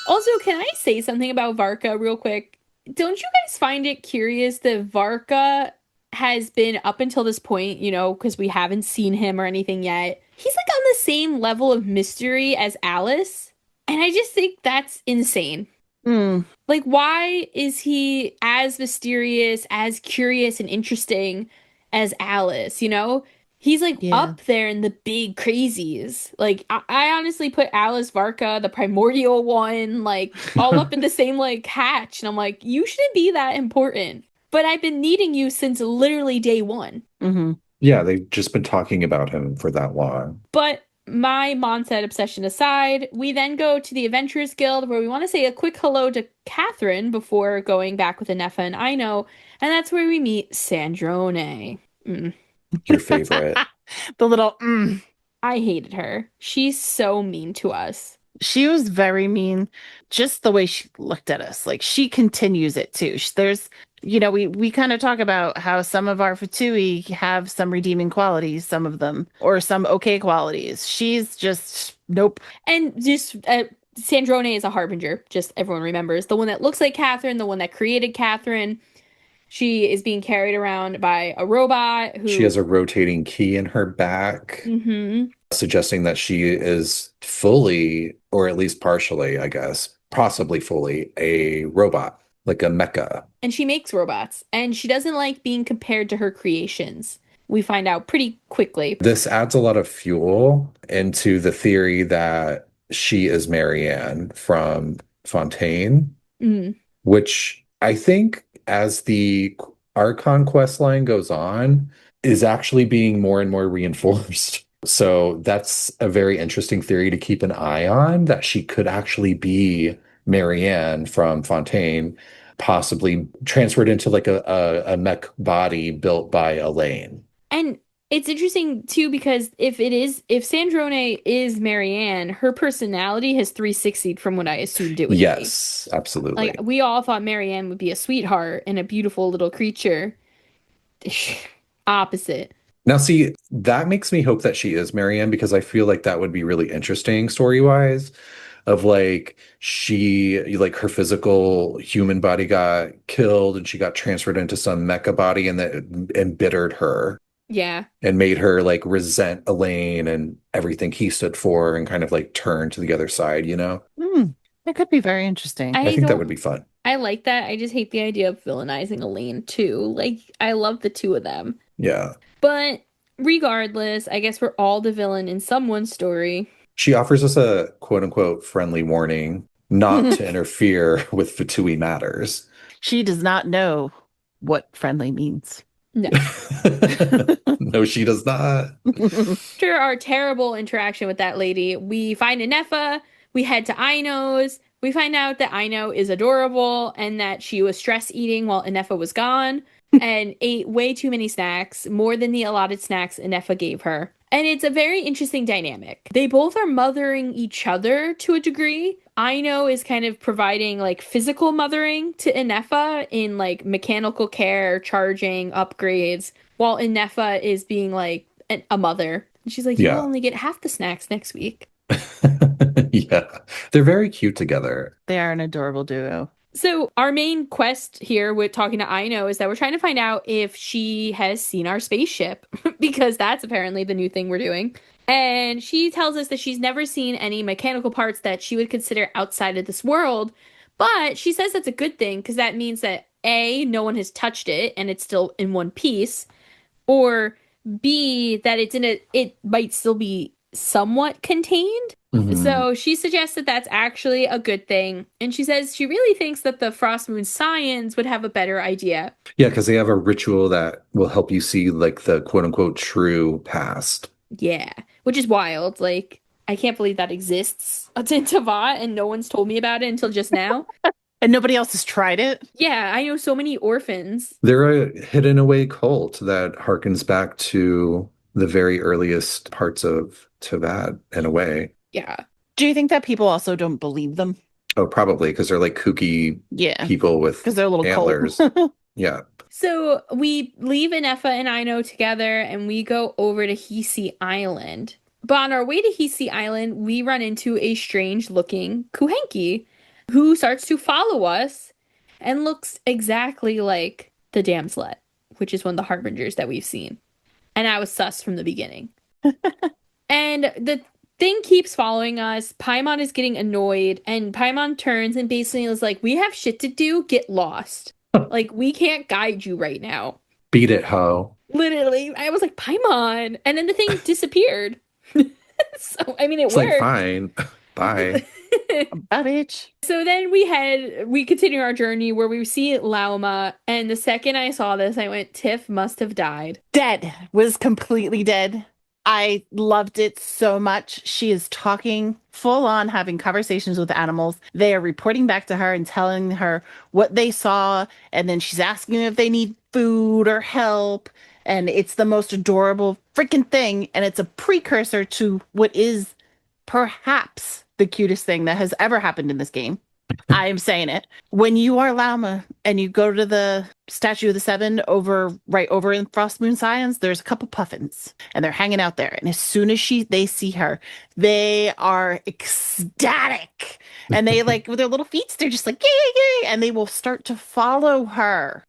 Speaker 1: Also, can I say something about Varka real quick? Don't you guys find it curious that Varka has been up until this point, you know, because we haven't seen him or anything yet. He's like on the same level of mystery as Alice. And I just think that's insane. Like, why is he as mysterious, as curious and interesting as Alice, you know? He's like up there in the big crazies. Like, I honestly put Alice Varka, the primordial one, like all up in the same like hatch. And I'm like, you shouldn't be that important. But I've been needing you since literally day one.
Speaker 3: Mm-hmm.
Speaker 2: Yeah, they've just been talking about him for that long.
Speaker 1: But my Mondstadt obsession aside, we then go to the Adventurers Guild where we want to say a quick hello to Catherine before going back with Ineffa and Aino. And that's where we meet Sandrone.
Speaker 2: Your favorite.
Speaker 3: The little
Speaker 1: I hated her. She's so mean to us.
Speaker 3: She was very mean. Just the way she looked at us. Like, she continues it too. There's, you know, we kind of talk about how some of our Fatui have some redeeming qualities, some of them, or some okay qualities. She's just, nope.
Speaker 1: And just, Sandrone is a harbinger, just everyone remembers. The one that looks like Catherine, the one that created Catherine. She is being carried around by a robot who...
Speaker 2: She has a rotating key in her back, suggesting that she is fully, or at least partially, I guess, possibly fully, a robot, like a mecha.
Speaker 1: And she makes robots, and she doesn't like being compared to her creations. We find out pretty quickly.
Speaker 2: This adds a lot of fuel into the theory that she is Marianne from Fontaine, which I think as the Archon Quest line goes on, is actually being more and more reinforced. So that's a very interesting theory to keep an eye on, that she could actually be Marianne from Fontaine, possibly transferred into like a mech body built by Elaine.
Speaker 1: And it's interesting too, because if Sandrone is Marianne, her personality has 360'd from what I assumed it would be.
Speaker 2: Yes, absolutely.
Speaker 1: Like, we all thought Marianne would be a sweetheart and a beautiful little creature. Opposite.
Speaker 2: Now, see, that makes me hope that she is Marianne, because I feel like that would be really interesting story-wise, of like her physical human body got killed and she got transferred into some mecha body and that embittered her.
Speaker 1: Yeah.
Speaker 2: And made her like resent Elaine and everything he stood for and kind of like turn to the other side, you know?
Speaker 3: That could be very interesting.
Speaker 2: I think that would be fun.
Speaker 1: I like that. I just hate the idea of villainizing Elaine too. Like, I love the two of them.
Speaker 2: Yeah.
Speaker 1: But regardless, I guess we're all the villain in someone's story.
Speaker 2: She offers us a quote unquote friendly warning not to interfere with Fatui matters.
Speaker 3: She does not know what friendly means.
Speaker 1: No.
Speaker 2: No, she does not.
Speaker 1: After our terrible interaction with that lady, we find Ineffa, we head to Aino's, we find out that Aino is adorable and that she was stress eating while Ineffa was gone and ate way too many snacks, more than the allotted snacks Ineffa gave her. And it's a very interesting dynamic. They both are mothering each other to a degree. Aino is kind of providing like physical mothering to Ineffa in like mechanical care, charging, upgrades, while Ineffa is being like a mother. And she's like, you'll
Speaker 2: Yeah.
Speaker 1: only get half the snacks next week.
Speaker 2: Yeah. They're very cute together.
Speaker 3: They are an adorable duo.
Speaker 1: So our main quest here with talking to Aino is that we're trying to find out if she has seen our spaceship, because that's apparently the new thing we're doing. And she tells us that she's never seen any mechanical parts that she would consider outside of this world. But she says that's a good thing because that means that A, no one has touched it and it's still in one piece, or B, that it might still be somewhat contained.
Speaker 2: Mhm.
Speaker 1: So she suggests that that's actually a good thing. And she says she really thinks that the Frost Moon Scions would have a better idea.
Speaker 2: Yeah, because they have a ritual that will help you see like the quote unquote true past.
Speaker 1: Yeah, which is wild. Like, I can't believe that exists in Teyvat and no one's told me about it until just now.
Speaker 3: And nobody else has tried it.
Speaker 1: Yeah, I know so many orphans.
Speaker 2: They're a hidden away cult that harkens back to the very earliest parts of Teyvat in a way.
Speaker 1: Yeah.
Speaker 3: Do you think that people also don't believe them?
Speaker 2: Oh, probably because they're like kooky
Speaker 3: Yeah.
Speaker 2: people with
Speaker 3: Because they're a little
Speaker 2: antlers.
Speaker 3: cult.
Speaker 2: Yeah.
Speaker 1: So we leave Ineffa and Aino together and we go over to Hiisi Island. But on our way to Hiisi Island, we run into a strange looking Kuhenki who starts to follow us and looks exactly like the Damslet, which is one of the Harbingers that we've seen. And I was sus from the beginning. And the thing keeps following us. Paimon is getting annoyed, and Paimon turns and basically is like, we have shit to do, get lost. Like, we can't guide you right now.
Speaker 2: Beat it, ho.
Speaker 1: Literally, I was like, Paimon! And then the thing disappeared. So, I mean, it
Speaker 2: It's
Speaker 1: worked.
Speaker 2: like, fine. Bye.
Speaker 3: Bye, bitch.
Speaker 1: So then we continue our journey where we see Lauma, and the second I saw this, I went, Tiff must have died.
Speaker 3: Dead. Was completely dead. I loved it so much. She is talking full on, having conversations with animals. They are reporting back to her and telling her what they saw. And then she's asking if they need food or help. And it's the most adorable freaking thing. And it's a precursor to what is perhaps the cutest thing that has ever happened in this game. I am saying it. When you are Lauma and you go to the Statue of the Seven right over in Frost Moon Scions, there's a couple puffins and they're hanging out there. And as soon as they see her, they are ecstatic. And they like with their little feet, they're just like, yay, yay, and they will start to follow her.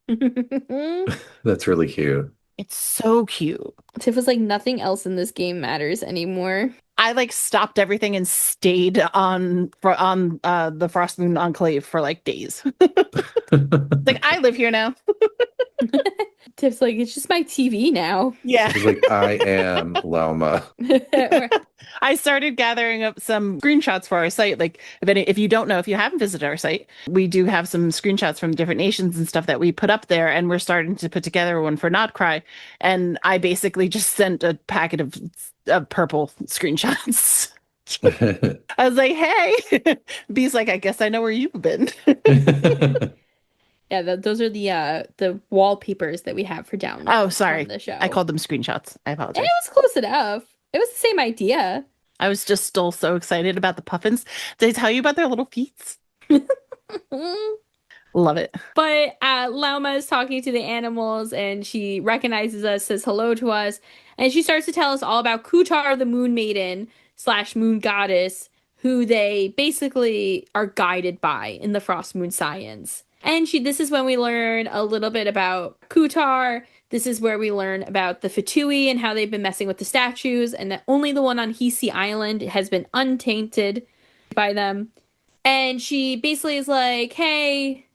Speaker 2: That's really cute.
Speaker 3: It's so cute.
Speaker 1: Tiff was like, nothing else in this game matters anymore.
Speaker 3: I like stopped everything and stayed on the Frost Moon Enclave for like days. Like, I live here now.
Speaker 1: Tiff's like, it's just my TV now.
Speaker 3: Yeah.
Speaker 2: It's like, I am Lauma.
Speaker 3: I started gathering up some screenshots for our site. Like, if you don't know, if you haven't visited our site, we do have some screenshots from different nations and stuff that we put up there, and we're starting to put together one for Nod-Krai. And I basically just sent a packet of purple screenshots. I was like, hey. B's like, I guess I know where you've been.
Speaker 1: Yeah, those are the wallpapers that we have for download.
Speaker 3: Oh, sorry.
Speaker 1: From the show.
Speaker 3: I called them screenshots. I apologize.
Speaker 1: And it was close enough. It was the same idea.
Speaker 3: I was just still so excited about the puffins. Did I tell you about their little feet? Love it.
Speaker 1: But Lauma is talking to the animals and she recognizes us, says hello to us, and she starts to tell us all about Kutar, the moon maiden / moon goddess, who they basically are guided by in the Frost Moon Scions. And this is when we learn a little bit about Kutar. This is where we learn about the Fatui and how they've been messing with the statues, and that only the one on Hiisi Island has been untainted by them. And she basically is like, hey,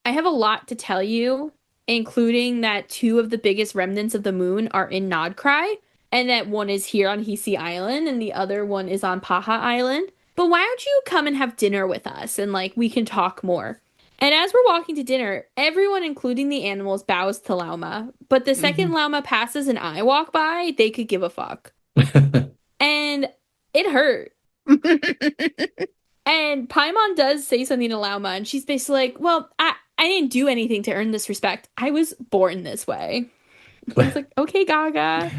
Speaker 1: I have a lot to tell you, including that 2 of the biggest remnants of the moon are in Nod-Krai. and that one is here on Hiisi Island and the other one is on Paha Island. But why don't you come and have dinner with us and like we can talk more? And as we're walking to dinner, everyone, including the animals, bows to Lauma. But the second Lauma passes and I walk by, they could give a fuck. And it hurt. And Paimon does say something to Lauma, and she's basically like, well, I didn't do anything to earn this respect. I was born this way. I was like, okay, Gaga.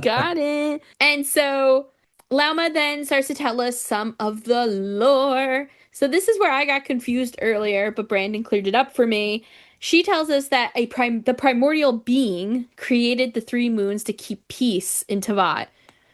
Speaker 1: Got it. And so Lauma then starts to tell us some of the lore. So this is where I got confused earlier, but Brandon cleared it up for me. She tells us that the primordial being created the three moons to keep peace in Teyvat.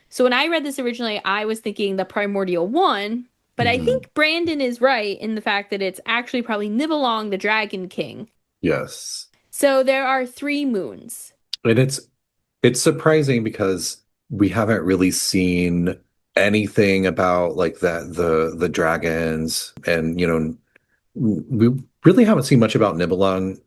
Speaker 1: So when I read this originally, I was thinking the primordial one, but I think Brandon is right in the fact that it's actually probably Nibelung, the Dragon King.
Speaker 2: Yes.
Speaker 1: So there are three moons.
Speaker 2: And it's surprising because we haven't really seen anything about like that the dragons, and we really haven't seen much about Nibelung,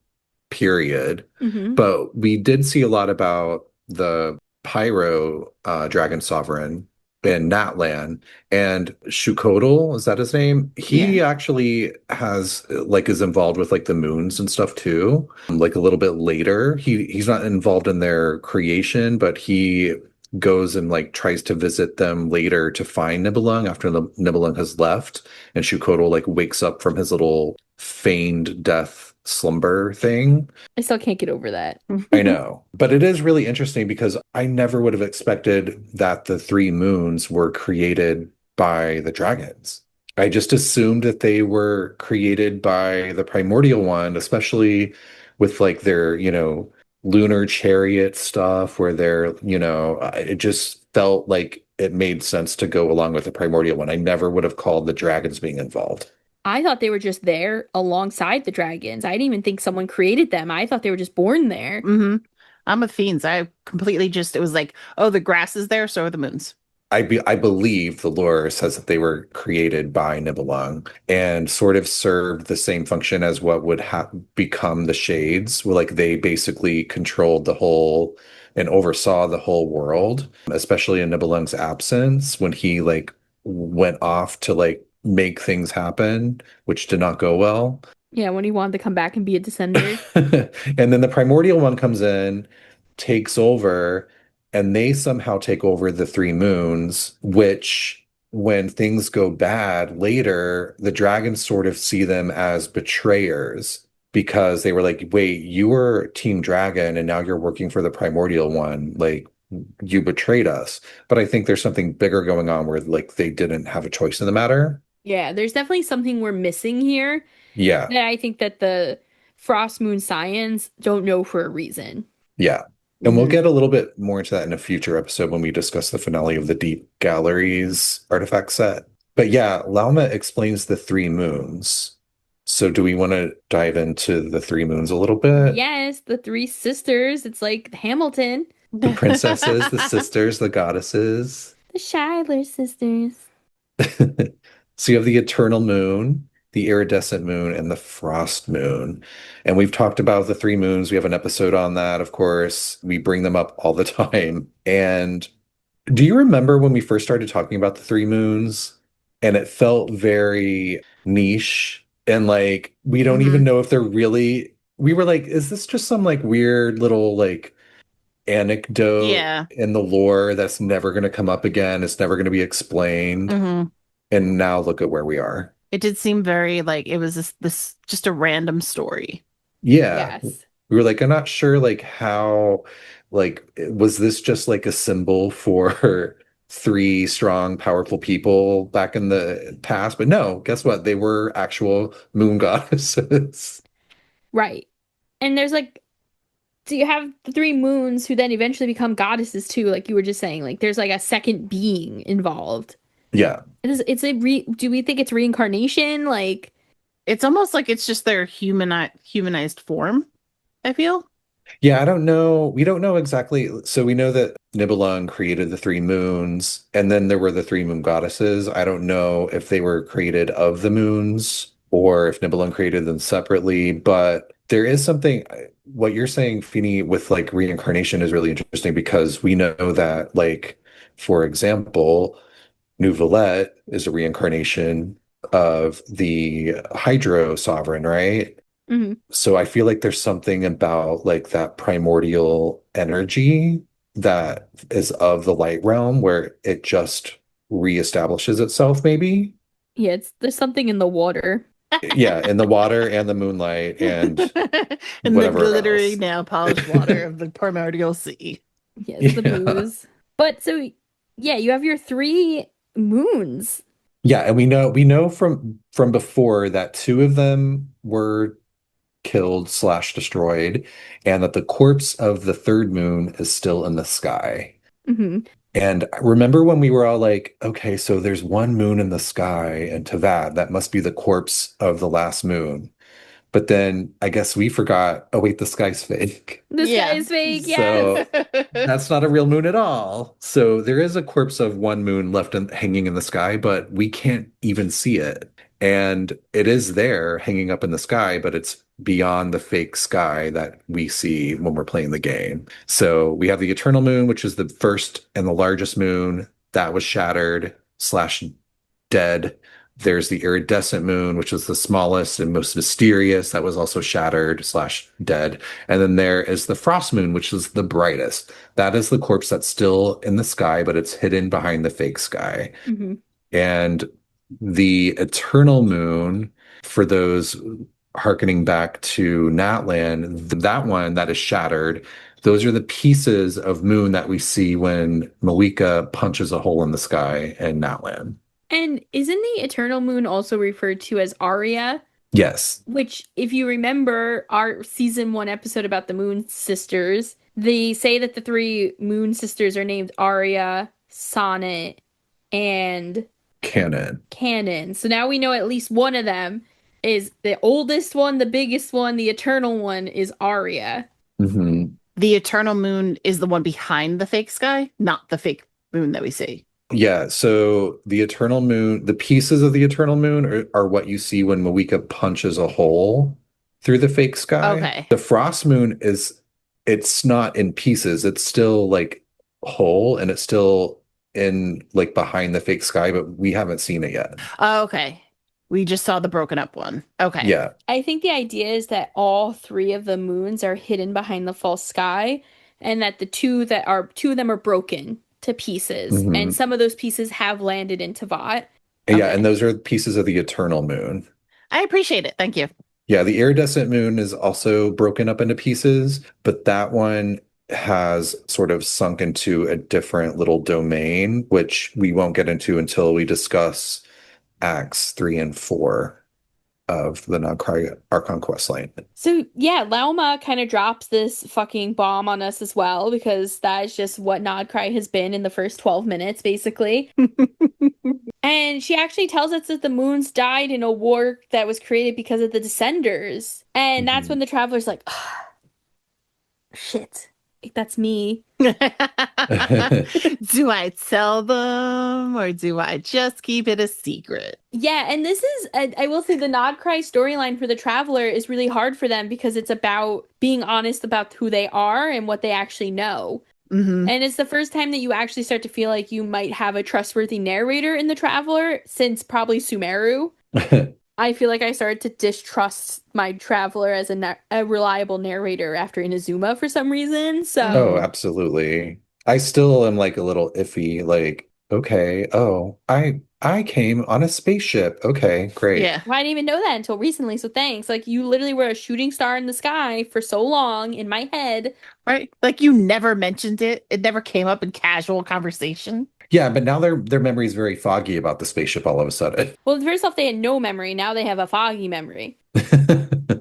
Speaker 2: period. But we did see a lot about the Pyro Dragon Sovereign in Natlan, and Shukotl, is that his name? He actually is involved with like the moons and stuff too. Like a little bit later, he's not involved in their creation, but he goes and like tries to visit them later to find Nibelung after the Nibelung has left, and Shukotl like wakes up from his little feigned death slumber thing.
Speaker 1: I still can't get over that.
Speaker 2: I know, but it is really interesting because I never would have expected that the three moons were created by the dragons. I just assumed that they were created by the primordial one, especially with like their, lunar chariot stuff where they're, it just felt like it made sense to go along with the primordial one. I never would have called the dragons being involved.
Speaker 1: I thought they were just there alongside the dragons. I didn't even think someone created them. I thought they were just born there.
Speaker 3: I'm with Fiends. I completely it was like, oh, the grass is there, so are the moons.
Speaker 2: I believe the lore says that they were created by Nibelung and sort of served the same function as what would become the Shades. Well, like they basically controlled the whole and oversaw the whole world, especially in Nibelung's absence when he like went off to like make things happen, which did not go well.
Speaker 1: Yeah, when he wanted to come back and be a descender.
Speaker 2: And then the primordial one comes in, takes over, and they somehow take over the three moons, which when things go bad later, the dragons sort of see them as betrayers because they were like, wait, you were Team Dragon and now you're working for the primordial one. Like, you betrayed us. But I think there's something bigger going on where like they didn't have a choice in the matter.
Speaker 1: Yeah, there's definitely something we're missing here.
Speaker 2: Yeah.
Speaker 1: That I think that the Frost Moon Scions don't know for a reason.
Speaker 2: Yeah. And we'll get a little bit more into that in a future episode when we discuss the finale of the Deep Galleries artifact set. But yeah, Lauma explains the three moons. So do we want to dive into the three moons a little bit?
Speaker 1: Yes, the three sisters. It's like Hamilton.
Speaker 2: The princesses, the sisters, the goddesses.
Speaker 1: The Shiler sisters.
Speaker 2: So you have the eternal moon, the iridescent moon, and the frost moon. And we've talked about the three moons. We have an episode on that, of course. We bring them up all the time. And do you remember when we first started talking about the three moons? And it felt very niche. And like, we don't even know if they're really, we were like, is this just some like weird little like anecdote in the lore that's never going to come up again? It's never going to be explained. And now look at where we are.
Speaker 3: It did seem very like it was this just a random story.
Speaker 2: Yeah.
Speaker 1: Yes.
Speaker 2: We were like, I'm not sure like how, like, was this just like a symbol for three strong, powerful people back in the past? But no, guess what? They were actual moon goddesses.
Speaker 1: Right. And there's like, so you have the three moons who then eventually become goddesses too, like you were just saying. Like there's like a second being involved.
Speaker 2: Yeah.
Speaker 1: Do we think it's reincarnation? Like
Speaker 3: it's almost like it's just their humanized form, I feel.
Speaker 2: Yeah, I don't know. We don't know exactly. So we know that Nibelung created the three moons, and then there were the three moon goddesses. I don't know if they were created of the moons or if Nibelung created them separately. But there is something, what you're saying, Feeny, with like reincarnation is really interesting because we know that, like, for example, Nouvelette is a reincarnation of the Hydro Sovereign, right?
Speaker 1: Hmm.
Speaker 2: So I feel like there's something about like that primordial energy that is of the light realm where it just reestablishes itself, maybe.
Speaker 1: Yeah, there's something in the water.
Speaker 2: Yeah, in the water and the moonlight and
Speaker 3: In the
Speaker 2: whatever
Speaker 3: glittery,
Speaker 2: else.
Speaker 3: now polished water of the primordial sea.
Speaker 1: Yes, the
Speaker 2: Yeah.
Speaker 1: booze. But so yeah, you have your three moons.
Speaker 2: Yeah, and we know from before that two of them were killed slash destroyed, and that the corpse of the third moon is still in the sky.
Speaker 1: Hmm.
Speaker 2: And remember when we were all like, okay, so there's one moon in the sky, and Teyvat, that must be the corpse of the last moon. But then I guess we forgot, oh wait, the sky's fake.
Speaker 1: The sky
Speaker 3: Yeah.
Speaker 1: is fake,
Speaker 2: So
Speaker 1: yes.
Speaker 2: that's not a real moon at all. So there is a corpse of one moon left hanging in the sky, but we can't even see it. And it is there hanging up in the sky, but it's beyond the fake sky that we see when we're playing the game. So we have the eternal moon, which is the first and the largest moon that was shattered slash dead. There's the iridescent moon, which is the smallest and most mysterious, that was also shattered slash dead. And then there is the frost moon, which is the brightest. That is the corpse that's still in the sky, but it's hidden behind the fake sky.
Speaker 1: Hmm.
Speaker 2: And the eternal moon, for those hearkening back to Natlan, that one that is shattered, those are the pieces of moon that we see when Malika punches a hole in the sky in Natlan.
Speaker 1: And isn't the eternal moon also referred to as Arya?
Speaker 2: Yes.
Speaker 1: Which, if you remember our season 1 episode about the Moon Sisters, they say that the three Moon Sisters are named Arya, Sonnet, and
Speaker 2: Canon.
Speaker 1: Canon. So now we know at least one of them is the oldest one, the biggest one, the eternal one is Arya.
Speaker 2: Hmm.
Speaker 3: The eternal moon is the one behind the fake sky, not the fake moon that we see.
Speaker 2: Yeah, so the eternal moon, the pieces of the eternal moon are what you see when Malika punches a hole through the fake sky.
Speaker 3: Okay.
Speaker 2: The frost moon it's not in pieces. It's still like whole and it's still in like behind the fake sky, but we haven't seen it yet.
Speaker 3: Okay. We just saw the broken up one. Okay.
Speaker 2: Yeah.
Speaker 1: I think the idea is that all three of the moons are hidden behind the false sky, and that two of them are broken to pieces,
Speaker 2: Mhm.
Speaker 1: and some of those pieces have landed in Teyvat.
Speaker 2: Yeah,
Speaker 3: Okay.
Speaker 2: and those are pieces of the eternal moon.
Speaker 3: I appreciate it. Thank you.
Speaker 2: Yeah, the iridescent moon is also broken up into pieces, but that one has sort of sunk into a different little domain, which we won't get into until we discuss Acts 3 and 4 of the Nod-Krai Archon Quest line.
Speaker 1: So yeah, Lauma kind of drops this fucking bomb on us as well, because that is just what Nod-Krai has been in the first 12 minutes, basically. And she actually tells us that the moons died in a war that was created because of the Descenders. And that's when the Traveler's like, "Ah, shit, that's me."
Speaker 3: Do I tell them or do I just keep it a secret?
Speaker 1: Yeah, and this is, I will say, the Nod-Krai storyline for the Traveler is really hard for them because it's about being honest about who they are and what they actually know.
Speaker 3: Mm-hmm.
Speaker 1: And it's the first time that you actually start to feel like you might have a trustworthy narrator in the Traveler since probably Sumeru. I feel like I started to distrust my Traveler as a reliable narrator after Inazuma for some reason. So
Speaker 2: Oh, absolutely. I still am like a little iffy, like, okay, oh, I came on a spaceship. Okay, great.
Speaker 3: Yeah.
Speaker 1: I didn't even know that until recently. So thanks. Like, you literally were a shooting star in the sky for so long in my head.
Speaker 3: Right? Like you never mentioned it. It never came up in casual conversation.
Speaker 2: Yeah, but now their memory is very foggy about the spaceship all of a sudden.
Speaker 1: Well, first off, they had no memory. Now they have a foggy memory.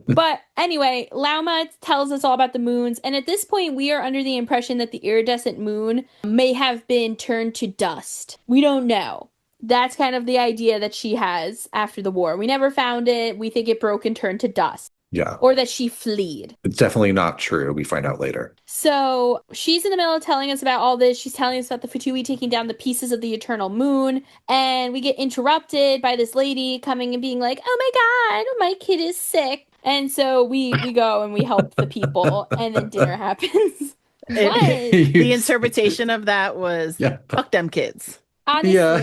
Speaker 1: But anyway, Lauma tells us all about the moons, and at this point, we are under the impression that the iridescent moon may have been turned to dust. We don't know. That's kind of the idea that she has after the war. We never found it. We think it broke and turned to dust.
Speaker 2: Yeah.
Speaker 1: or that she fled.
Speaker 2: It's definitely not true. We find out later.
Speaker 1: So she's in the middle of telling us about all this. She's telling us about the Fatui taking down the pieces of the eternal moon. And we get interrupted by this lady coming and being like, oh my God, my kid is sick. And so we go and we help the people. And then dinner happens. What?
Speaker 3: The interpretation of that was,
Speaker 2: Yeah.
Speaker 3: fuck them kids.
Speaker 1: Honestly.
Speaker 2: Yeah.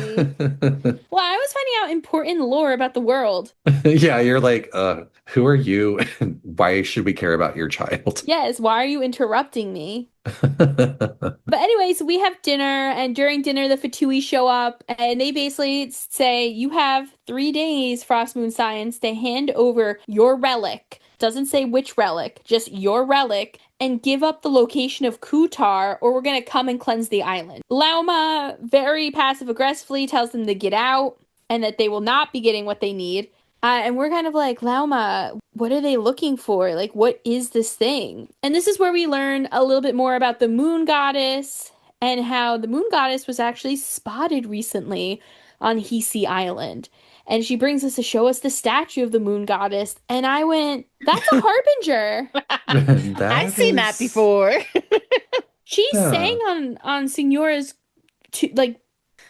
Speaker 1: Well, I was finding out important lore about the world.
Speaker 2: Yeah, you're like, who are you and why should we care about your child?
Speaker 1: Yes, why are you interrupting me? But anyways, we have dinner, and during dinner, the Fatui show up, and they basically say, you have 3 days, Frost Moon Science, to hand over your relic. Doesn't say which relic, just your relic, and give up the location of Kutar, or we're gonna come and cleanse the island. Lauma, very passive-aggressively, tells them to get out, and that they will not be getting what they need. And we're kind of like, Lauma, what are they looking for? Like, what is this thing? And this is where we learn a little bit more about the moon goddess and how the moon goddess was actually spotted recently on Hiisi Island. And she brings us to show us the statue of the moon goddess. And I went, that's a harbinger.
Speaker 3: I've seen that before.
Speaker 1: She sang on Signora's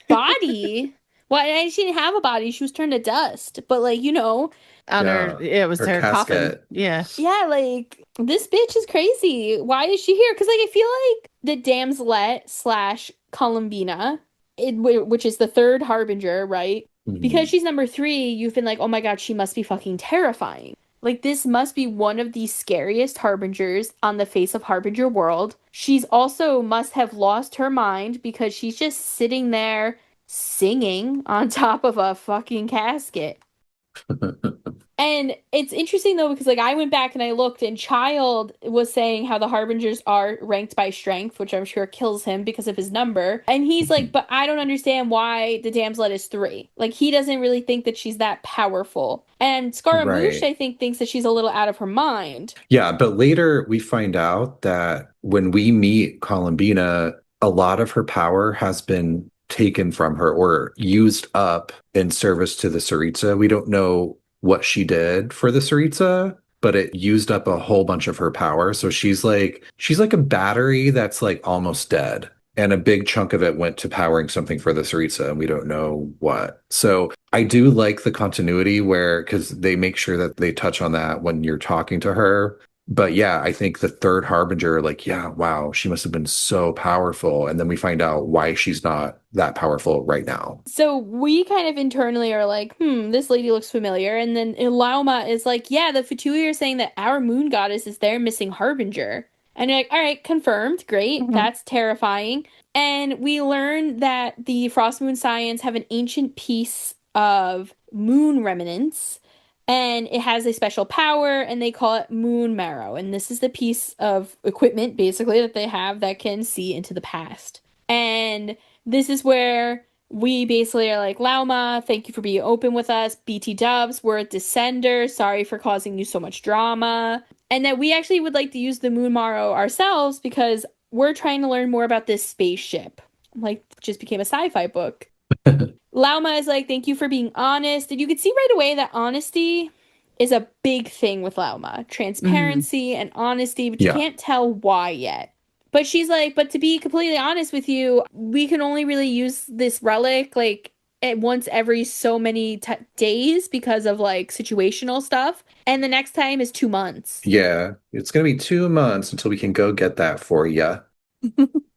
Speaker 1: body. Well, she didn't have a body. She was turned to dust. But
Speaker 3: It was her coffin.
Speaker 2: casket.
Speaker 3: Yeah.
Speaker 1: Yeah, this bitch is crazy. Why is she here? Because I feel like the Damslet / Columbina, which is the third harbinger, right?
Speaker 2: Mhm.
Speaker 1: Because she's number 3, you've been like, oh my God, she must be fucking terrifying. Like, this must be one of the scariest harbingers on the face of Harbinger world. She's also must have lost her mind because she's just sitting there singing on top of a fucking casket. And it's interesting though, because I went back and I looked, and Child was saying how the harbingers are ranked by strength, which I'm sure kills him because of his number. And he's like, but I don't understand why the Damslet is 3. He doesn't really think that she's that powerful. And Scaramouche,
Speaker 2: Right.
Speaker 1: I think, thinks that she's a little out of her mind.
Speaker 2: Yeah, but later we find out that when we meet Columbina, a lot of her power has been taken from her or used up in service to the Tsaritsa. We don't know what she did for the Tsaritsa, but it used up a whole bunch of her power. So she's like a battery that's almost dead. And a big chunk of it went to powering something for the Tsaritsa, and we don't know what. So I do like the continuity because they make sure that they touch on that when you're talking to her. But yeah, I think the third harbinger, yeah, wow, she must have been so powerful. And then we find out why she's not that powerful right now.
Speaker 1: So we kind of internally are like, this lady looks familiar. And then Ilauma is like, yeah, the Fatui are saying that our moon goddess is their missing harbinger. And you're like, all right, confirmed. Great.
Speaker 3: Mhm.
Speaker 1: That's terrifying. And we learn that the Frost Moon Science have an ancient piece of moon remnants. And it has a special power, and they call it Moon Marrow. And this is the piece of equipment, basically, that they have that can see into the past. And this is where we basically are like, Lauma, thank you for being open with us. BT Dubs, we're a Descender. Sorry for causing you so much drama. And that we actually would like to use the Moon Marrow ourselves because we're trying to learn more about this spaceship. Just became a sci-fi book. Lauma is like, thank you for being honest. And you can see right away that honesty is a big thing with Lauma. Transparency and honesty, but you can't tell why yet. But she's like, but to be completely honest with you, we can only really use this relic at once every so many days because of situational stuff. And the next time is 2 months.
Speaker 2: Yeah, it's going to be 2 months until we can go get that for you.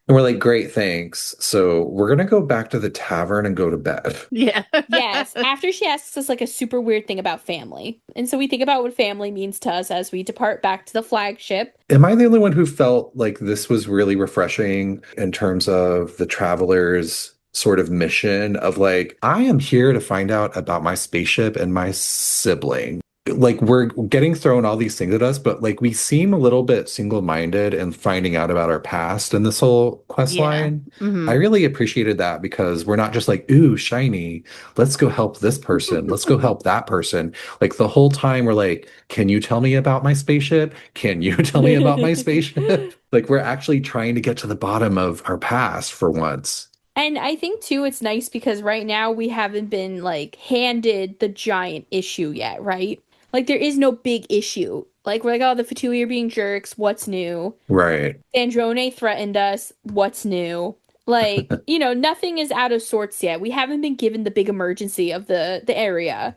Speaker 2: And we're like, great, thanks. So we're going to go back to the tavern and go to bed.
Speaker 3: Yeah.
Speaker 1: Yes, after she asks us a super weird thing about family. And so we think about what family means to us as we depart back to the flagship.
Speaker 2: Am I the only one who felt like this was really refreshing in terms of the travelers' sort of mission of I am here to find out about my spaceship and my sibling? We're getting thrown all these things at us, but we seem a little bit single-minded in finding out about our past in this whole quest line.
Speaker 3: Mm-hmm.
Speaker 2: I really appreciated that because we're not just ooh, shiny, let's go help this person, let's go help that person. The whole time we're like, can you tell me about my spaceship? Can you tell me about my spaceship? We're actually trying to get to the bottom of our past for once.
Speaker 1: And I think, too, it's nice because right now we haven't been, handed the giant issue yet, right? Like there is no big issue. Like we're like, oh, the Fatui are being jerks. What's new?
Speaker 2: Right.
Speaker 1: Androne threatened us. What's new? Like, nothing is out of sorts yet. We haven't been given the big emergency of the area.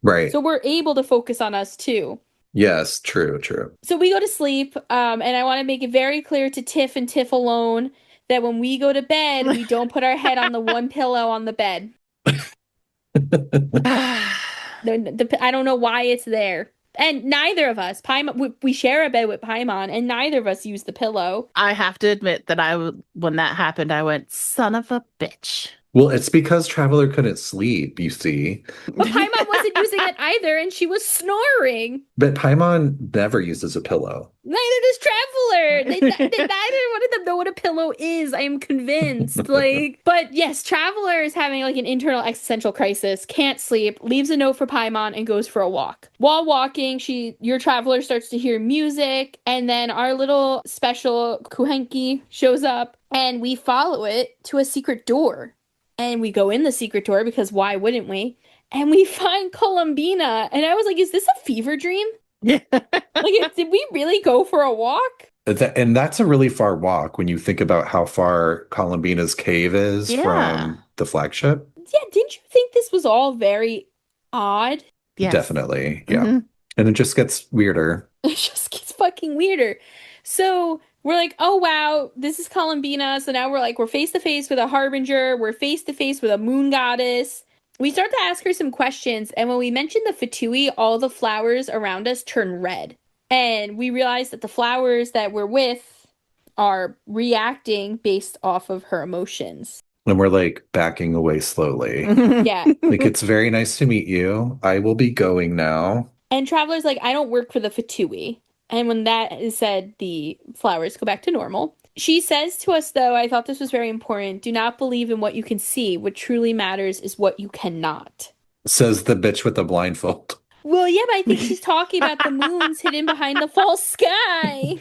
Speaker 2: Right.
Speaker 1: So we're able to focus on us too.
Speaker 2: Yes, true, true.
Speaker 1: So we go to sleep, and I want to make it very clear to Tiff and Tiff alone that when we go to bed, we don't put our head on the one pillow on the bed. I don't know why it's there. And neither of us, Paimon, we share a bed with Paimon, and neither of us use the pillow.
Speaker 3: I have to admit that when that happened, I went, son of a bitch.
Speaker 2: Well, it's because Traveler couldn't sleep, you see.
Speaker 1: But Paimon wasn't using it either, and she was snoring.
Speaker 2: But Paimon never uses a pillow.
Speaker 1: Neither does Traveler. Neither one of them know what a pillow is. I am convinced. But yes, Traveler is having like an internal existential crisis. Can't sleep. Leaves a note for Paimon and goes for a walk. While walking, your Traveler starts to hear music, and then our little special Kuhenki shows up, and we follow it to a secret door. And we go in the secret door because why wouldn't we? And we find Columbina. And I was like, is this a fever dream?
Speaker 3: Yeah.
Speaker 1: Did we really go for a walk?
Speaker 2: And that's a really far walk when you think about how far Columbina's cave is from the flagship.
Speaker 1: Yeah, didn't you think this was all very odd?
Speaker 3: Yes.
Speaker 2: Definitely, yeah. And it just gets weirder.
Speaker 1: It just gets fucking weirder. So we're like, oh wow, this is Columbina. So now we're face to face with a harbinger. We're face to face with a moon goddess. We start to ask her some questions, and when we mention the Fatui, all the flowers around us turn red. And we realize that the flowers that we're with are reacting based off of her emotions.
Speaker 2: And we're like backing away slowly.
Speaker 1: Yeah.
Speaker 2: Like, it's very nice to meet you. I will be going now.
Speaker 1: And Traveler's like, I don't work for the Fatui. And when that is said, the flowers go back to normal. She says to us, though, I thought this was very important, do not believe in what you can see. What truly matters is what you cannot.
Speaker 2: Says the bitch with the blindfold.
Speaker 1: Well, yeah, but I think she's talking about the moons hidden behind the false sky.